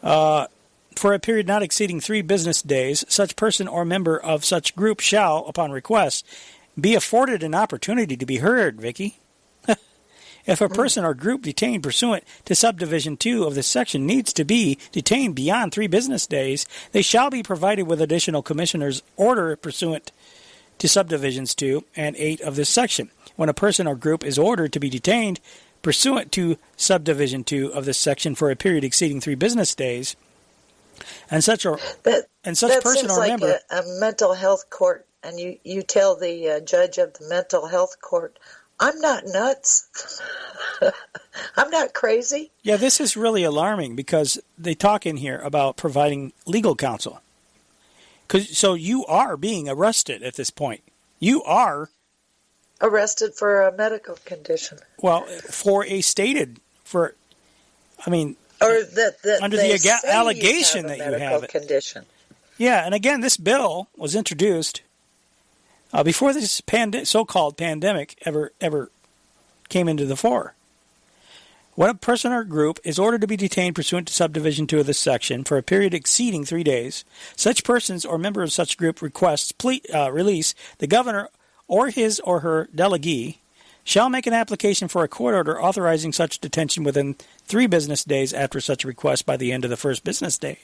Speaker 9: for a period not exceeding 3 business days, such person or member of such group shall, upon request, be afforded an opportunity to be heard, Vicky. If a person or group detained pursuant to subdivision 2 of this section needs to be detained beyond 3 business days, they shall be provided with additional commissioner's order pursuant to subdivisions 2 and 8 of this section. When a person or group is ordered to be detained pursuant to subdivision 2 of this section for a period exceeding 3 business days, and such person or member,
Speaker 10: like a mental health court, and you tell the judge of the mental health court, I'm not nuts. I'm not crazy.
Speaker 9: Yeah, this is really alarming because they talk in here about providing legal counsel. So you are being arrested at this point. You are
Speaker 10: Arrested for a medical condition.
Speaker 9: Well, for a stated, for, I mean,
Speaker 10: or that
Speaker 9: under the allegation that you have it.
Speaker 10: Condition.
Speaker 9: Yeah, and again, this bill was introduced before this so-called pandemic ever came into the fore. When a person or group is ordered to be detained pursuant to subdivision 2 of this section for a period exceeding 3 days, such persons or member of such group requests release, the governor or his or her delegee shall make an application for a court order authorizing such detention within 3 business days after such request by the end of the first business day,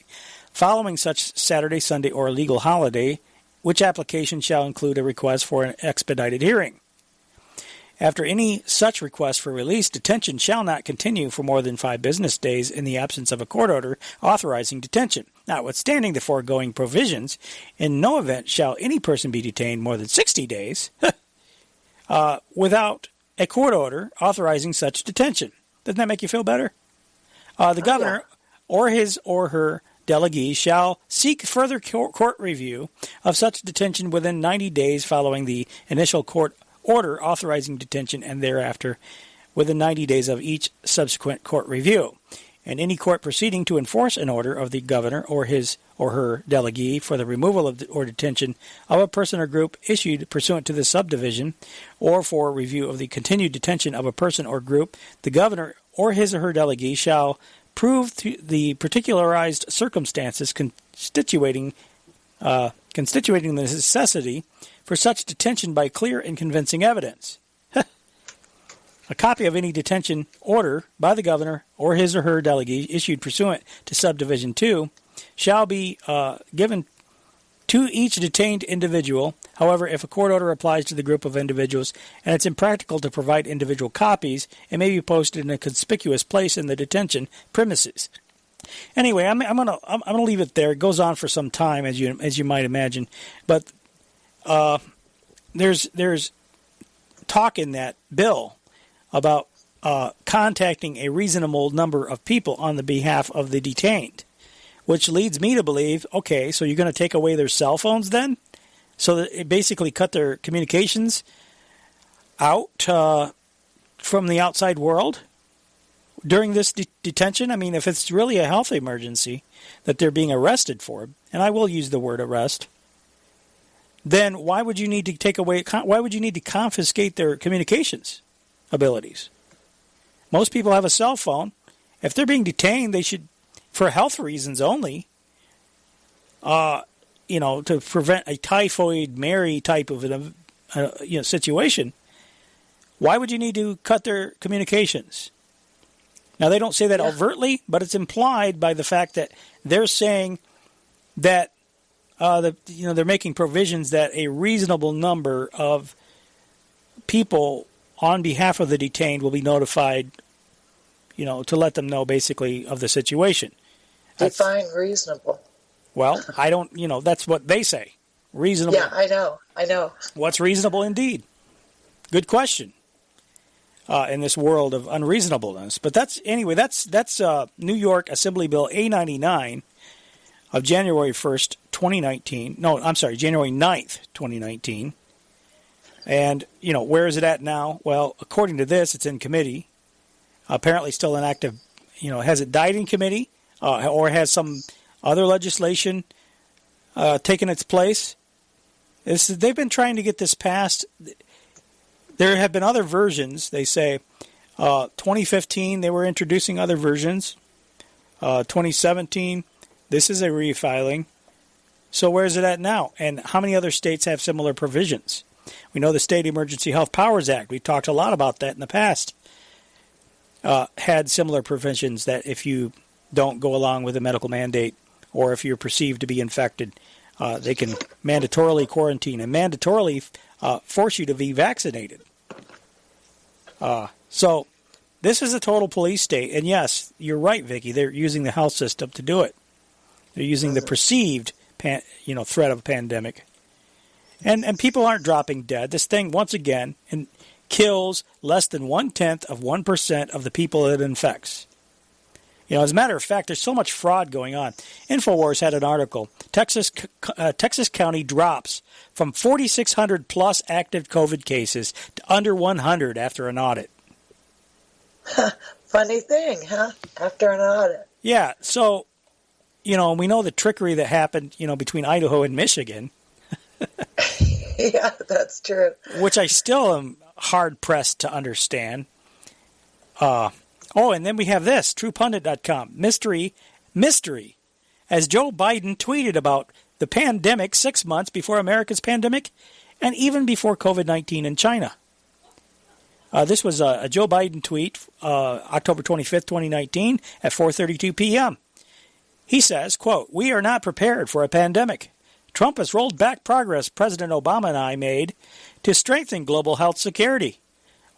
Speaker 9: following such Saturday, Sunday, or legal holiday, which application shall include a request for an expedited hearing. After any such request for release, detention shall not continue for more than 5 business days in the absence of a court order authorizing detention. Notwithstanding the foregoing provisions, in no event shall any person be detained more than 60 days without a court order authorizing such detention. Doesn't that make you feel better? The governor or his or her delegee shall seek further court review of such detention within 90 days following the initial court order authorizing detention and thereafter within 90 days of each subsequent court review. And any court proceeding to enforce an order of the governor or his or her delegee for the removal of or detention of a person or group issued pursuant to this subdivision, or for review of the continued detention of a person or group, the governor or his or her delegee shall prove the particularized circumstances constituting the necessity for such detention by clear and convincing evidence. A copy of any detention order by the governor or his or her delegee issued pursuant to subdivision 2 shall be given to each detained individual. However, if a court order applies to the group of individuals and it's impractical to provide individual copies, it may be posted in a conspicuous place in the detention premises. Anyway, I'm gonna leave it there. It goes on for some time, as you might imagine, but there's talk in that bill about contacting a reasonable number of people on the behalf of the detained, which leads me to believe, okay, so you're going to take away their cell phones then? So that it basically cut their communications out from the outside world during this detention? I mean, if it's really a health emergency that they're being arrested for, and I will use the word arrest, then why would you need to confiscate their communications abilities? Most people have a cell phone. If they're being detained, they should, for health reasons only, to prevent a typhoid Mary type of situation. Why would you need to cut their communications? Now, they don't say that overtly, but it's implied by the fact that they're saying that they're making provisions that a reasonable number of people on behalf of the detained will be notified, to let them know basically of the situation.
Speaker 10: Define reasonable.
Speaker 9: Well, I don't, that's what they say. Reasonable.
Speaker 10: Yeah, I know.
Speaker 9: What's reasonable indeed? Good question. In this world of unreasonableness. But that's New York Assembly Bill A99 of January 1st, 2019. No, I'm sorry, January 9th, 2019. And, where is it at now? Well, according to this, it's in committee. Apparently still an active, has it died in committee? Or has some other legislation taken its place? They've been trying to get this passed. There have been other versions. They say 2015 they were introducing other versions. 2017, this is a refiling. So where is it at now? And how many other states have similar provisions? We know the State Emergency Health Powers Act. We've talked a lot about that in the past. Had similar provisions that if you don't go along with a medical mandate or if you're perceived to be infected, they can mandatorily quarantine and mandatorily force you to be vaccinated. So this is a total police state. And yes, you're right, Vicky. They're using the health system to do it. They're using the perceived threat of a pandemic. And people aren't dropping dead. This thing, once again, kills less than 0.1% of 1% of the people it infects. As a matter of fact, there's so much fraud going on. InfoWars had an article. Texas County drops from 4,600 plus active COVID cases to under 100 after an audit.
Speaker 10: Funny thing, huh? After an audit.
Speaker 9: Yeah, so, we know the trickery that happened, between Idaho and Michigan.
Speaker 10: Yeah, that's true.
Speaker 9: Which I still am hard-pressed to understand. And then we have this, TruePundit.com. Mystery, as Joe Biden tweeted about the pandemic 6 months before America's pandemic and even before COVID-19 in China. This was a Joe Biden tweet, October 25th, 2019, at 4:32 p.m. He says, quote, "We are not prepared for a pandemic. Trump has rolled back progress President Obama and I made to strengthen global health security.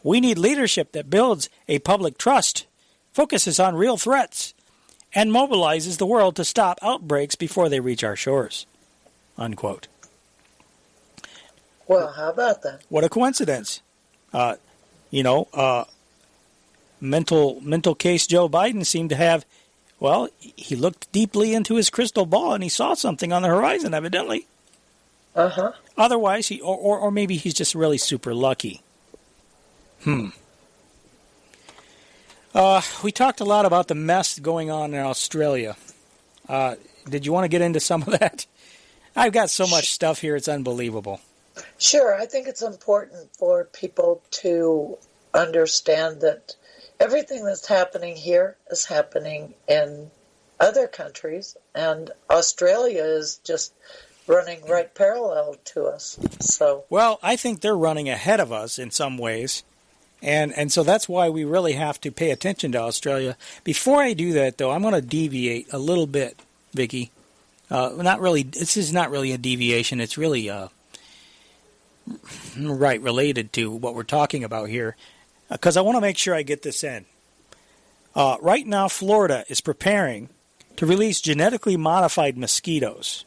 Speaker 9: We need leadership that builds a public trust, focuses on real threats, and mobilizes the world to stop outbreaks before they reach our shores." Unquote.
Speaker 10: Well, how about that?
Speaker 9: What a coincidence. Mental case Joe Biden seemed to have, he looked deeply into his crystal ball and he saw something on the horizon, evidently.
Speaker 10: Uh-huh.
Speaker 9: Otherwise, or maybe he's just really super lucky. We talked a lot about the mess going on in Australia. Did you want to get into some of that? I've got so much stuff here, it's unbelievable.
Speaker 10: Sure, I think it's important for people to understand that everything that's happening here is happening in other countries, and Australia is just running right parallel to us. So,
Speaker 9: well, I think they're running ahead of us in some ways. And so that's why we really have to pay attention to Australia. Before I do that, though, I'm going to deviate a little bit, Vicky. Not really. This is not really a deviation. It's really related to what we're talking about here, because I want to make sure I get this in. Right now, Florida is preparing to release genetically modified mosquitoes.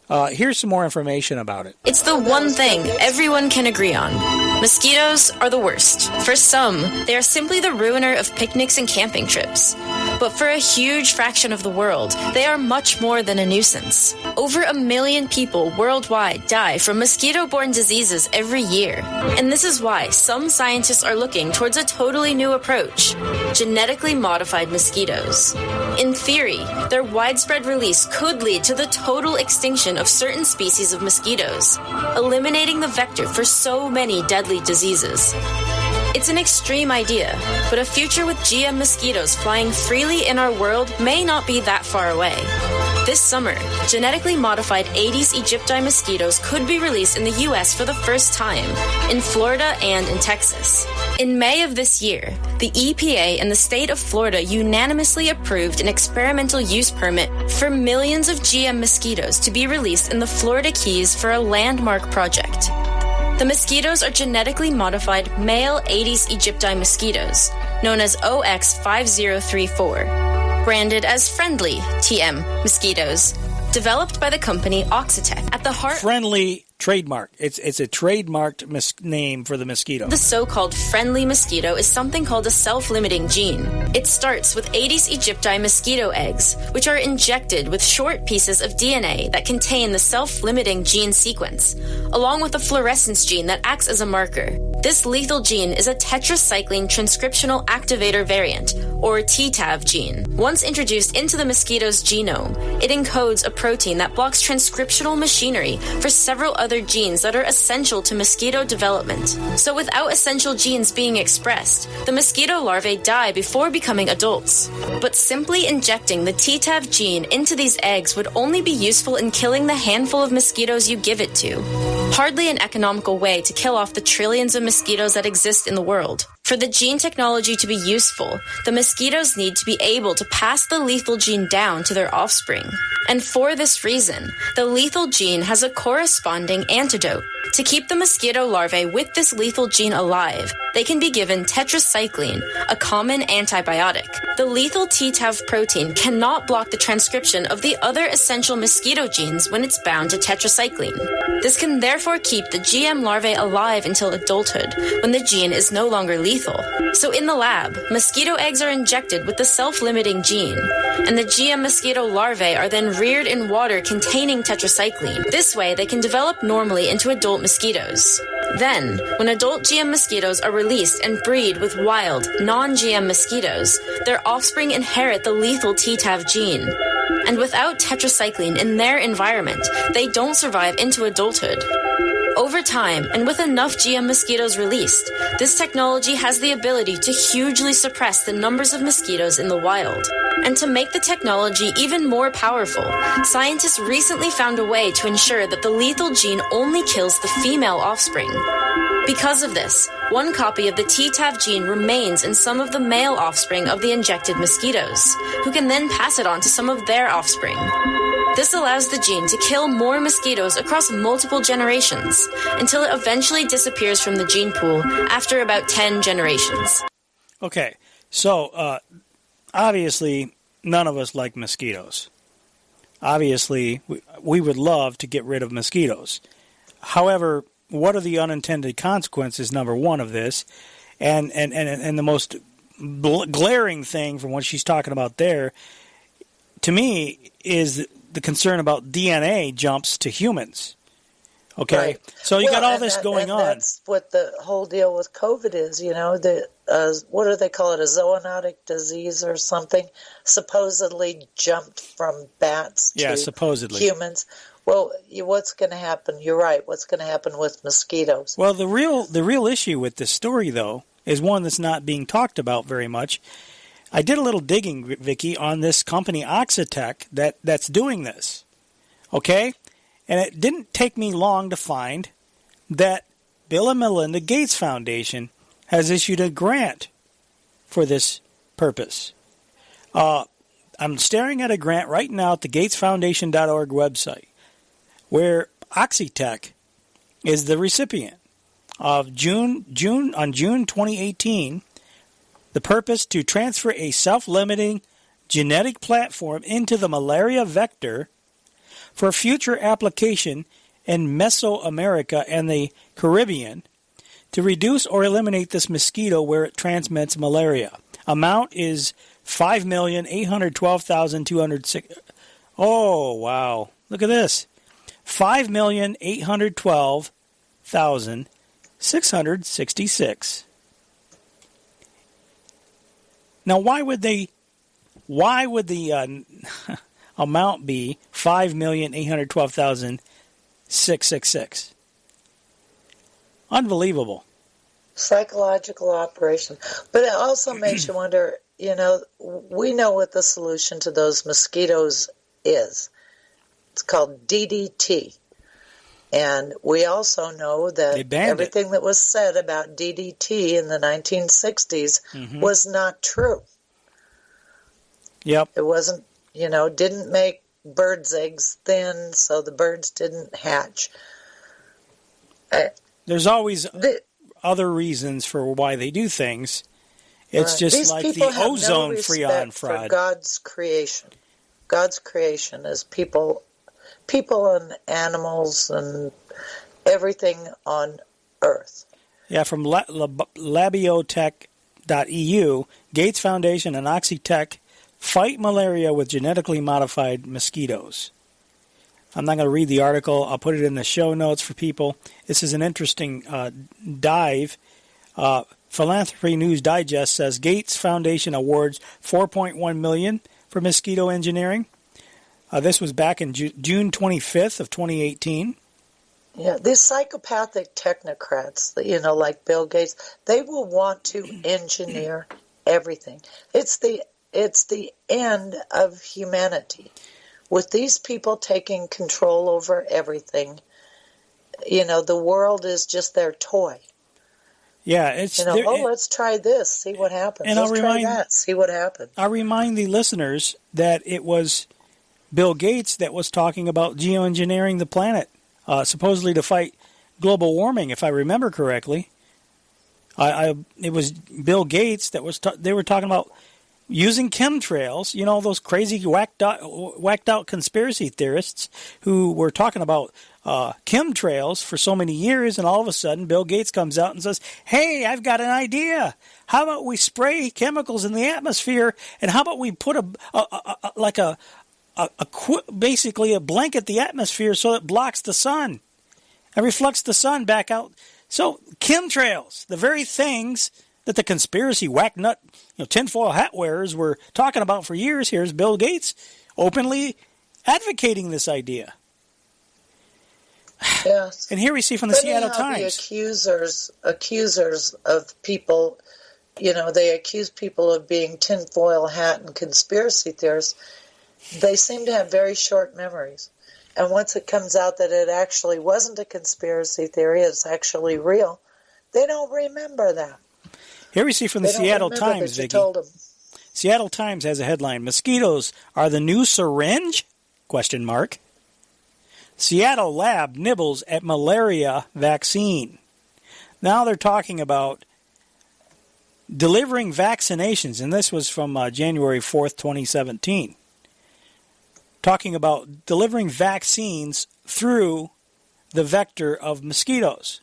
Speaker 9: Here's some more information about it.
Speaker 13: It's the one thing everyone can agree on. Mosquitoes are the worst. For some, they are simply the ruiner of picnics and camping trips. But for a huge fraction of the world, they are much more than a nuisance. Over 1 million people worldwide die from mosquito-borne diseases every year. And this is why some scientists are looking towards a totally new approach: genetically modified mosquitoes. In theory, their widespread release could lead to the total extinction of certain species of mosquitoes, eliminating the vector for so many deadly diseases. It's an extreme idea, but a future with GM mosquitoes flying freely in our world may not be that far away. This summer, genetically modified Aedes aegypti mosquitoes could be released in the U.S. for the first time, in Florida and in Texas. In May of this year, the EPA and the state of Florida unanimously approved an experimental use permit for millions of GM mosquitoes to be released in the Florida Keys for a landmark project. The mosquitoes are genetically modified male Aedes aegypti mosquitoes, known as OX5034, branded as friendly TM mosquitoes, developed by the company Oxitec. At the heart,
Speaker 9: friendly trademark. It's a trademarked name for the mosquito.
Speaker 13: The so-called friendly mosquito is something called a self-limiting gene. It starts with Aedes aegypti mosquito eggs, which are injected with short pieces of DNA that contain the self-limiting gene sequence, along with a fluorescence gene that acts as a marker. This lethal gene is a tetracycline transcriptional activator variant, or TTAV gene. Once introduced into the mosquito's genome, it encodes a protein that blocks transcriptional machinery for several other genes that are essential to mosquito development. So without essential genes being expressed, the mosquito larvae die before becoming adults. But simply injecting the TTAV gene into these eggs would only be useful in killing the handful of mosquitoes you give it to. Hardly an economical way to kill off the trillions of mosquitoes that exist in the world. For the gene technology to be useful, the mosquitoes need to be able to pass the lethal gene down to their offspring. And for this reason, the lethal gene has a corresponding antidote. To keep the mosquito larvae with this lethal gene alive, they can be given tetracycline, a common antibiotic. The lethal TTAV protein cannot block the transcription of the other essential mosquito genes when it's bound to tetracycline. This can therefore keep the GM larvae alive until adulthood, when the gene is no longer lethal. lethal. So in the lab, mosquito eggs are injected with the self-limiting gene, and the GM mosquito larvae are then reared in water containing tetracycline. This way, they can develop normally into adult mosquitoes. Then, when adult GM mosquitoes are released and breed with wild, non-GM mosquitoes, their offspring inherit the lethal TTAV gene. And without tetracycline in their environment, they don't survive into adulthood. Over time, and with enough GM mosquitoes released, this technology has the ability to hugely suppress the numbers of mosquitoes in the wild. And to make the technology even more powerful, scientists recently found a way to ensure that the lethal gene only kills the female offspring. Because of this, one copy of the TTAV gene remains in some of the male offspring of the injected mosquitoes, who can then pass it on to some of their offspring. This allows the gene to kill more mosquitoes across multiple generations, until it eventually disappears from the gene pool after about 10 generations.
Speaker 9: Okay, so obviously none of us like mosquitoes. Obviously, we would love to get rid of mosquitoes. However, what are the unintended consequences, number one, of this? And the most glaring thing from what she's talking about there, to me, is the concern about DNA jumps to humans. Okay?
Speaker 10: Right.
Speaker 9: So you got all this going on.
Speaker 10: That's what the whole deal with COVID is, what do they call it, a zoonotic disease or something, supposedly jumped from bats to
Speaker 9: supposedly
Speaker 10: humans. Well, what's going to happen? You're right. What's going to happen with mosquitoes?
Speaker 9: Well, the real issue with this story, though, is one that's not being talked about very much. I did a little digging, Vicky, on this company Oxitec that's doing this. Okay? And it didn't take me long to find that Bill and Melinda Gates Foundation has issued a grant for this purpose. I'm staring at a grant right now at the gatesfoundation.org website, where Oxitec is the recipient of June 2018, the purpose to transfer a self-limiting genetic platform into the malaria vector for future application in Mesoamerica and the Caribbean to reduce or eliminate this mosquito where it transmits malaria. Amount is $5,812,206. Oh, wow. Look at this. $5,812,666. Now, why would the amount be $5,812,666? Unbelievable.
Speaker 10: Psychological operation. But it also makes you wonder, we know what the solution to those mosquitoes is. It's called DDT. And we also know that everything that was said about DDT in the 1960s was not true.
Speaker 9: Yep.
Speaker 10: It wasn't, didn't make birds' eggs thin, so the birds didn't hatch.
Speaker 9: There's always other reasons for why they do things. It's just
Speaker 10: These
Speaker 9: like the ozone freon fraud.
Speaker 10: For God's creation. God's creation is people and animals and everything on Earth.
Speaker 9: Yeah, from labiotech.eu, Gates Foundation and Oxitec fight malaria with genetically modified mosquitoes. I'm not going to read the article. I'll put it in the show notes for people. This is an interesting dive. Philanthropy News Digest says Gates Foundation awards $4.1 million for mosquito engineering. This was back in June 25th of 2018.
Speaker 10: Yeah, these psychopathic technocrats, like Bill Gates, they will want to engineer everything. It's the end of humanity. With these people taking control over everything, the world is just their toy.
Speaker 9: Yeah, it's
Speaker 10: let's try this, see what happens.
Speaker 9: And
Speaker 10: let's try that, see what happens.
Speaker 9: I'll remind the listeners that it was Bill Gates that was talking about geoengineering the planet, supposedly to fight global warming, if I remember correctly. It was Bill Gates that was they were talking about using chemtrails, you know, those crazy whacked out conspiracy theorists who were talking about chemtrails for so many years, and all of a sudden Bill Gates comes out and says, hey, I've got an idea. How about we spray chemicals in the atmosphere, and how about we put basically a blanket the atmosphere so it blocks the sun and reflects the sun back out. So chemtrails, the very things that the conspiracy whack-nut, tinfoil hat wearers were talking about for years. Here's Bill Gates openly advocating this idea.
Speaker 10: Yes.
Speaker 9: And here we see from the Seattle Times.
Speaker 10: The accusers of people, they accuse people of being tinfoil hat and conspiracy theorists. They seem to have very short memories. And once it comes out that it actually wasn't a conspiracy theory, it's actually real, they don't remember that.
Speaker 9: Here we see from the Seattle Times, Vicky. Seattle Times has a headline, Mosquitoes are the new syringe? ? Seattle lab nibbles at malaria vaccine. Now they're talking about delivering vaccinations, and this was from January 4th, 2017. Talking about delivering vaccines through the vector of mosquitoes.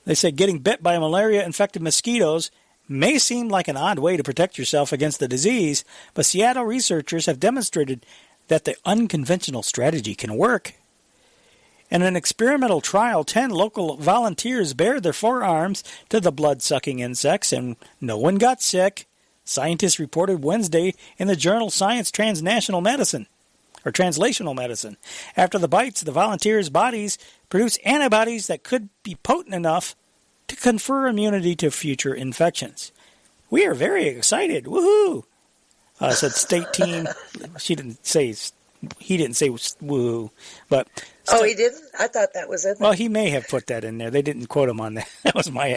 Speaker 9: They said getting bit by malaria-infected mosquitoes may seem like an odd way to protect yourself against the disease, but Seattle researchers have demonstrated that the unconventional strategy can work. In an experimental trial, 10 local volunteers bared their forearms to the blood-sucking insects, and no one got sick. Scientists reported Wednesday in the journal Science Translational Medicine. After the bites, the volunteers' bodies produce antibodies that could be potent enough to confer immunity to future infections. We are very excited. Woohoo! Said state team. He didn't say woohoo, but
Speaker 10: he didn't? I thought that was in there.
Speaker 9: Well, he may have put that in there. They didn't quote him on that. That was my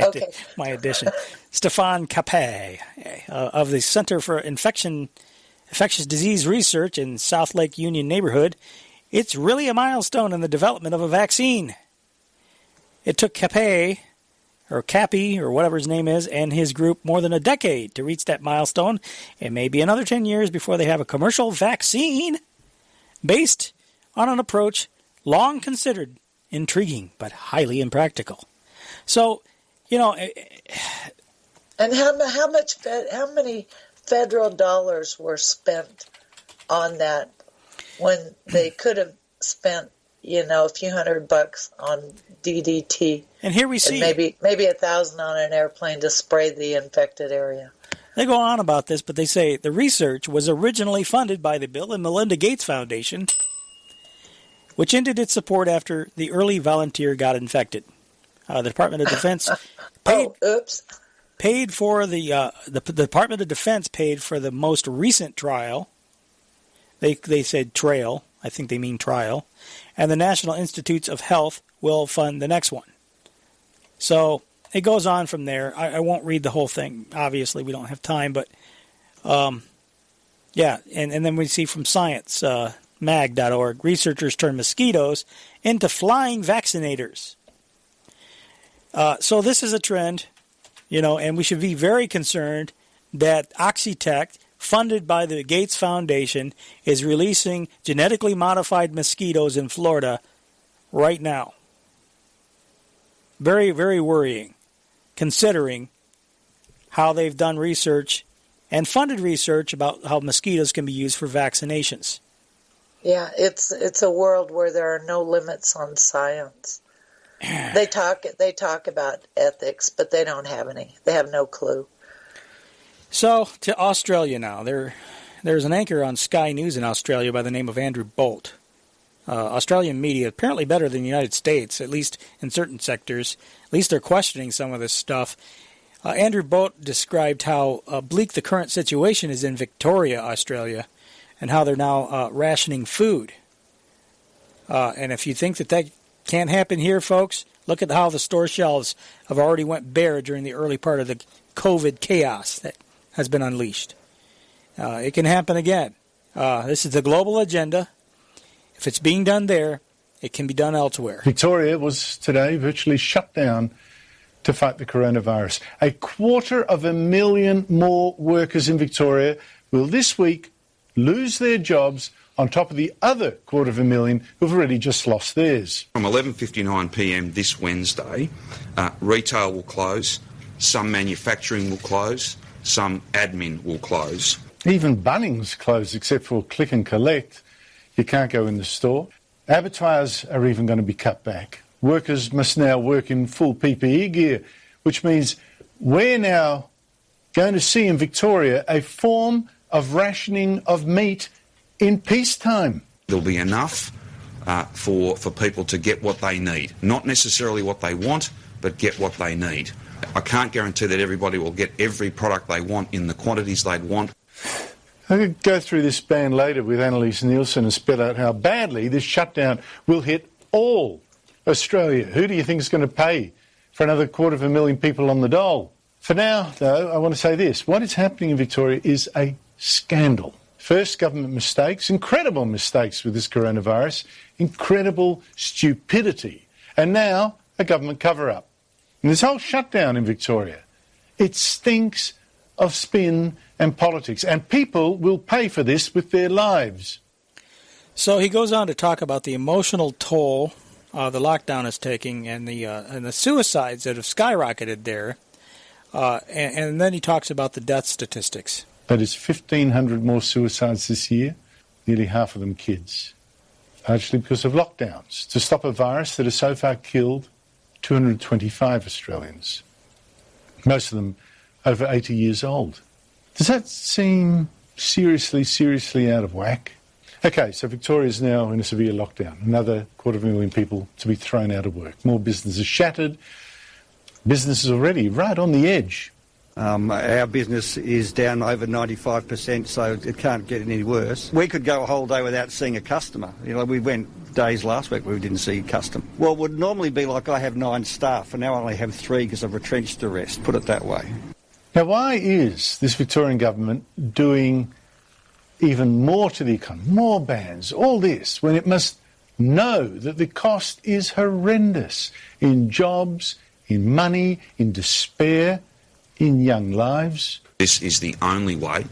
Speaker 9: addition. Stefan Capet of the Center for Infectious Disease Research in South Lake Union neighborhood. It's really a milestone in the development of a vaccine. It took Cappy, or whatever his name is, and his group more than a decade to reach that milestone. It may be another 10 years before they have a commercial vaccine based on an approach long considered intriguing but highly impractical. So,
Speaker 10: and how many federal dollars were spent on that when they could have spent, a few $100 on DDT.
Speaker 9: And here we see
Speaker 10: maybe $1,000 on an airplane to spray the infected area.
Speaker 9: They go on about this, but they say the research was originally funded by the Bill and Melinda Gates Foundation, which ended its support after the early volunteer got infected. The Department of Defense paid for the Department of Defense paid for the most recent trial. They said trail. I think they mean trial. And the National Institutes of Health will fund the next one. So it goes on from there. I won't read the whole thing. Obviously, we don't have time. But, and then we see from sciencemag.org, researchers turn mosquitoes into flying vaccinators. So this is a trend, and we should be very concerned that Oxitec, funded by the Gates Foundation, is releasing genetically modified mosquitoes in Florida right now. Very, very worrying, considering how they've done research and funded research about how mosquitoes can be used for vaccinations.
Speaker 10: Yeah, it's a world where there are no limits on science. They talk about ethics, but they don't have any. They have no clue.
Speaker 9: So, to Australia now. There's an anchor on Sky News in Australia by the name of Andrew Bolt. Australian media, apparently better than the United States, at least in certain sectors. At least they're questioning some of this stuff. Andrew Bolt described how bleak the current situation is in Victoria, Australia, and how they're now rationing food. And if you think that can't happen here, folks, look at how the store shelves have already went bare during the early part of the COVID chaos that has been unleashed. It can happen again. This is the global agenda. If it's being done there, it can be done elsewhere.
Speaker 11: Victoria was today virtually shut down to fight the coronavirus. 250,000 more workers in Victoria will this week lose their jobs on top of the other 250,000 who've already just lost theirs.
Speaker 22: From 11:59 p.m. this Wednesday, retail will close, some manufacturing will close, some admin will close.
Speaker 11: Even Bunnings closed except for click and collect. You can't go in the store. Abattoirs are even going to be cut back. Workers must now work in full PPE gear, which means we're now going to see in Victoria a form of rationing of meat in peacetime.
Speaker 22: There'll be enough for people to get what they need. Not necessarily what they want, but get what they need. I can't guarantee that everybody will get every product they want in the quantities they'd want.
Speaker 11: I could go through this band later with Annalise Nielsen and spell out how badly this shutdown will hit all Australia. Who do you think is going to pay for another 250,000 people on the dole? For now, though, I want to say this. What is happening in Victoria is a scandal. First, government mistakes, incredible mistakes with this coronavirus, incredible stupidity, and now a government cover-up. And this whole shutdown in Victoria, it stinks of spin and politics, and people will pay for this with their lives.
Speaker 9: So he goes on to talk about the emotional toll the lockdown is taking and the suicides that have skyrocketed there, and then he talks about the death statistics.
Speaker 11: That is 1,500 more suicides this year, nearly half of them kids, largely because of lockdowns, to stop a virus that has so far killed 225 Australians, most of them over 80 years old. Does that seem seriously out of whack? OK, so Victoria is now in a severe lockdown. Another 250,000 people to be thrown out of work. More businesses shattered. Businesses already right on the edge.
Speaker 23: Our business is down over 95%, so it can't get any worse. We could go a whole day without seeing a customer. You know, we went days last week where we didn't see a customer. Well, it would normally be like I have 9 staff, and now I only have 3 because I've retrenched the rest, put it that way.
Speaker 11: Now, why is this Victorian government doing even more to the economy, more bans, all this, when it must know that the cost is horrendous in jobs, in money, in despair, in young lives?
Speaker 22: This is the only way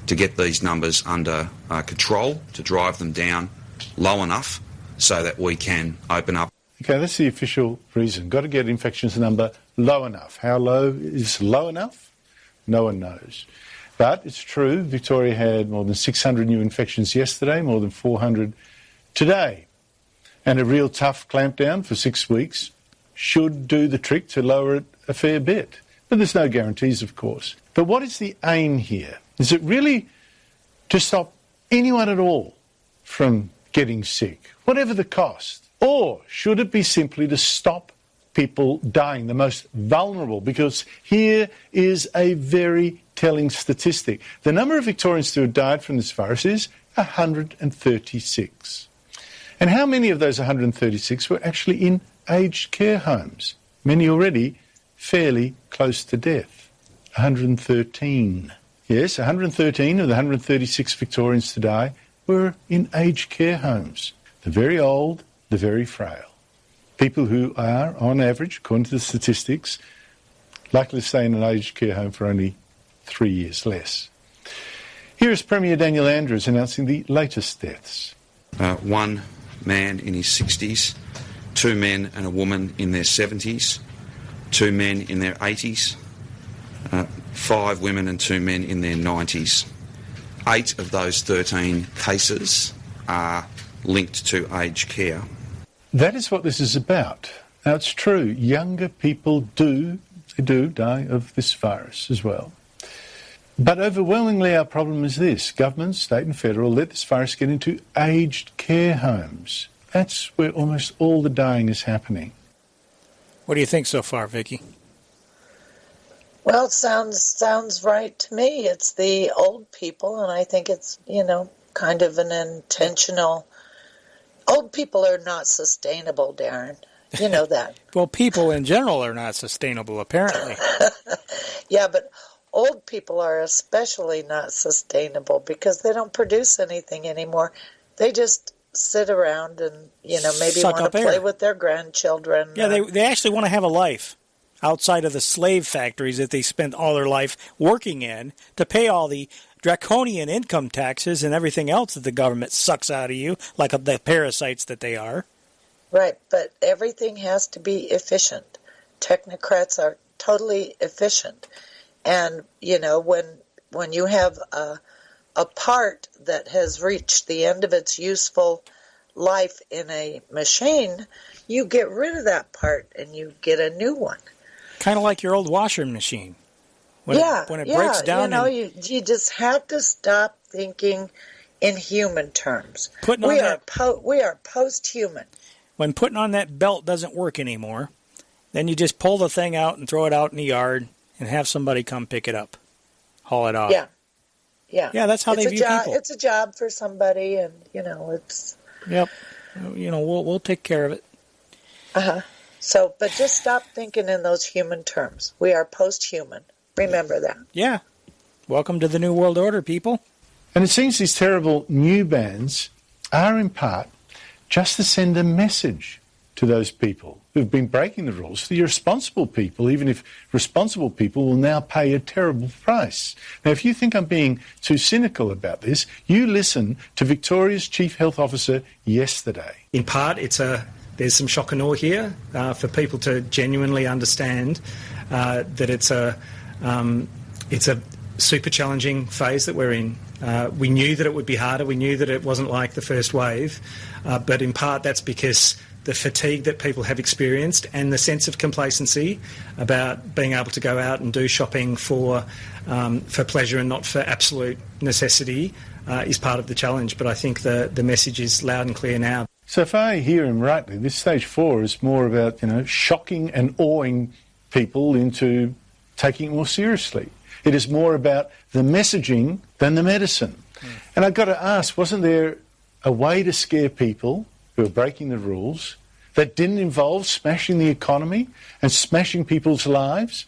Speaker 22: to get these numbers under control, to drive them down low enough so that we can open up.
Speaker 11: OK, that's the official reason. Got to get infections number low enough. How low is low enough? No one knows. But it's true, Victoria had more than 600 new infections yesterday, more than 400 today. And a real tough clampdown for 6 weeks should do the trick to lower it a fair bit. But there's no guarantees, of course. But what is the aim here? Is it really to stop anyone at all from getting sick, whatever the cost? Or should it be simply to stop people dying, the most vulnerable? Because here is a very telling statistic. The number of Victorians who have died from this virus is 136. And how many of those 136 were actually in aged care homes? Many already fairly close to death. 113. Yes, 113 of the 136 Victorians to die were in aged care homes. The very old, the very frail. People who are, on average, according to the statistics, likely to stay in an aged care home for only 3 years less. Here is Premier Daniel Andrews announcing the latest deaths.
Speaker 22: 1 man in his 60s, 2 men and a woman in their 70s, 2 men in their 80s, 5 women and 2 men in their 90s. 8 of those 13 cases are linked to aged care.
Speaker 11: That is what this is about. Now, it's true, younger people do die of this virus as well. But overwhelmingly our problem is this. Governments, state and federal, let this virus get into aged care homes. That's where almost all the dying is happening.
Speaker 9: What do you think so far, Vicky?
Speaker 10: Well, it sounds right to me. It's the old people, and I think it's, kind of an intentional... Old people are not sustainable, Darren. You know that.
Speaker 9: Well, people in general are not sustainable, apparently.
Speaker 10: Yeah, but old people are especially not sustainable because they don't produce anything anymore. They just sit around and, maybe want to play with their grandchildren.
Speaker 9: Yeah, they actually want to have a life. outside of the slave factories that they spent all their life working in to pay all the draconian income taxes and everything else that the government sucks out of you, like the parasites that they are.
Speaker 10: Right, but everything has to be efficient. Technocrats are totally efficient. And, you know, when you have a part that has reached the end of its useful life in a machine, you get rid of that part and you get a new one.
Speaker 9: Kind of like your old washing machine. When it breaks down.
Speaker 10: You know, you just have to stop thinking in human terms. We are post-human.
Speaker 9: When putting on that belt doesn't work anymore, then you just pull the thing out and throw it out in the yard and have somebody come pick it up, haul it off.
Speaker 10: Yeah.
Speaker 9: Yeah, that's how they view people.
Speaker 10: It's a job for somebody, and, you know, it's...
Speaker 9: Yep. You know, we'll take care of it.
Speaker 10: So, but just stop thinking in those human terms. We are post-human. Remember that.
Speaker 9: Yeah. Welcome to the New World Order, people.
Speaker 11: And it seems these terrible new bans are in part just to send a message to those people who've been breaking the rules, the irresponsible people, even if responsible people will now pay a terrible price. Now, if you think I'm being too cynical about this, you listen to Victoria's Chief Health Officer yesterday.
Speaker 12: In part, there's some shock and awe here for people to genuinely understand that it's a super challenging phase that we're in. We knew that it would be harder. We knew that it wasn't like the first wave. But in part, that's because the fatigue that people have experienced and the sense of complacency about being able to go out and do shopping for pleasure and not for absolute necessity is part of the challenge. But I think the message is loud and clear now.
Speaker 11: So if I hear him rightly, this stage 4 is more about, you know, shocking and awing people into taking it more seriously. It is more about the messaging than the medicine. And I've got to ask, wasn't there a way to scare people who are breaking the rules that didn't involve smashing the economy and smashing people's lives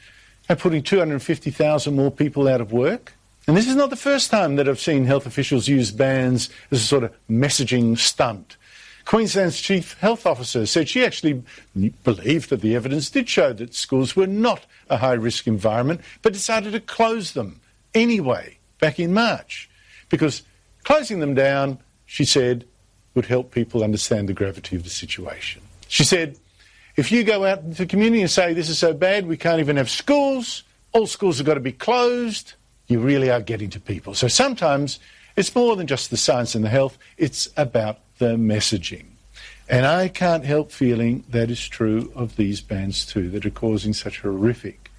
Speaker 11: and putting 250,000 more people out of work? And this is not the first time that I've seen health officials use bans as a sort of messaging stunt. Queensland's Chief Health Officer said she actually believed that the evidence did show that schools were not a high-risk environment, but decided to close them anyway back in March, because closing them down, she said, would help people understand the gravity of the situation. She said, if you go out into the community and say this is so bad, we can't even have schools, all schools have got to be closed, you really are getting to people. So sometimes it's more than just the science and the health, it's about the messaging. And I can't help feeling that is true of these bans too, that are causing such horrific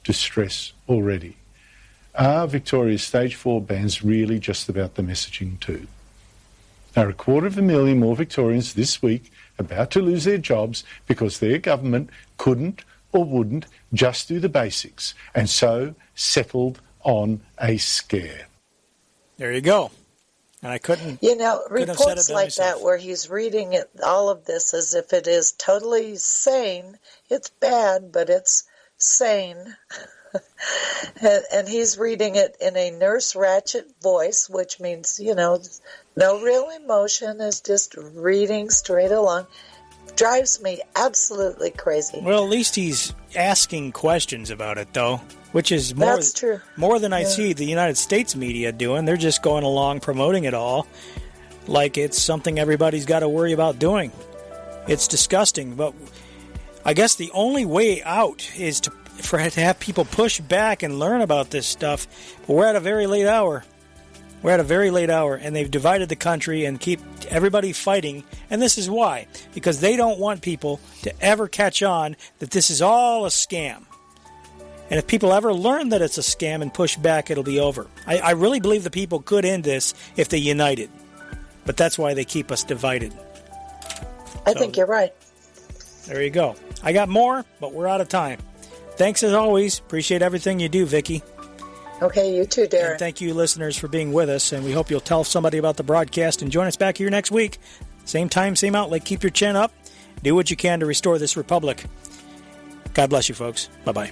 Speaker 11: distress already. Are Victoria's stage 4 bans really just about the messaging too? Now, 250,000 more Victorians this week about to lose their jobs because their government couldn't or wouldn't just do the basics, and so settled on a scare.
Speaker 9: There you go. And I couldn't.
Speaker 10: You know, reports like that where he's reading it, all of this as if it is totally sane. It's bad, but it's sane. And he's reading it in a Nurse Ratched voice, which means, you know, no real emotion, is just reading straight along. Drives me absolutely crazy.
Speaker 9: Well, at least he's asking questions about it, though, which is more than I see the United States media doing. They're just going along promoting it all like it's something everybody's got to worry about doing. It's disgusting, but I guess the only way out is to have people push back and learn about this stuff. But we're at a very late hour. And they've divided the country and keep everybody fighting. And this is why. Because they don't want people to ever catch on that this is all a scam. And if people ever learn that it's a scam and push back, it'll be over. I really believe the people could end this if they united. But that's why they keep us divided.
Speaker 10: I think you're right.
Speaker 9: There you go. I got more, but we're out of time. Thanks as always. Appreciate everything you do, Vicky.
Speaker 10: Okay, you too, Darren.
Speaker 9: And thank you, listeners, for being with us. And we hope you'll tell somebody about the broadcast and join us back here next week. Same time, same outlet. Keep your chin up. Do what you can to restore this republic. God bless you, folks. Bye-bye.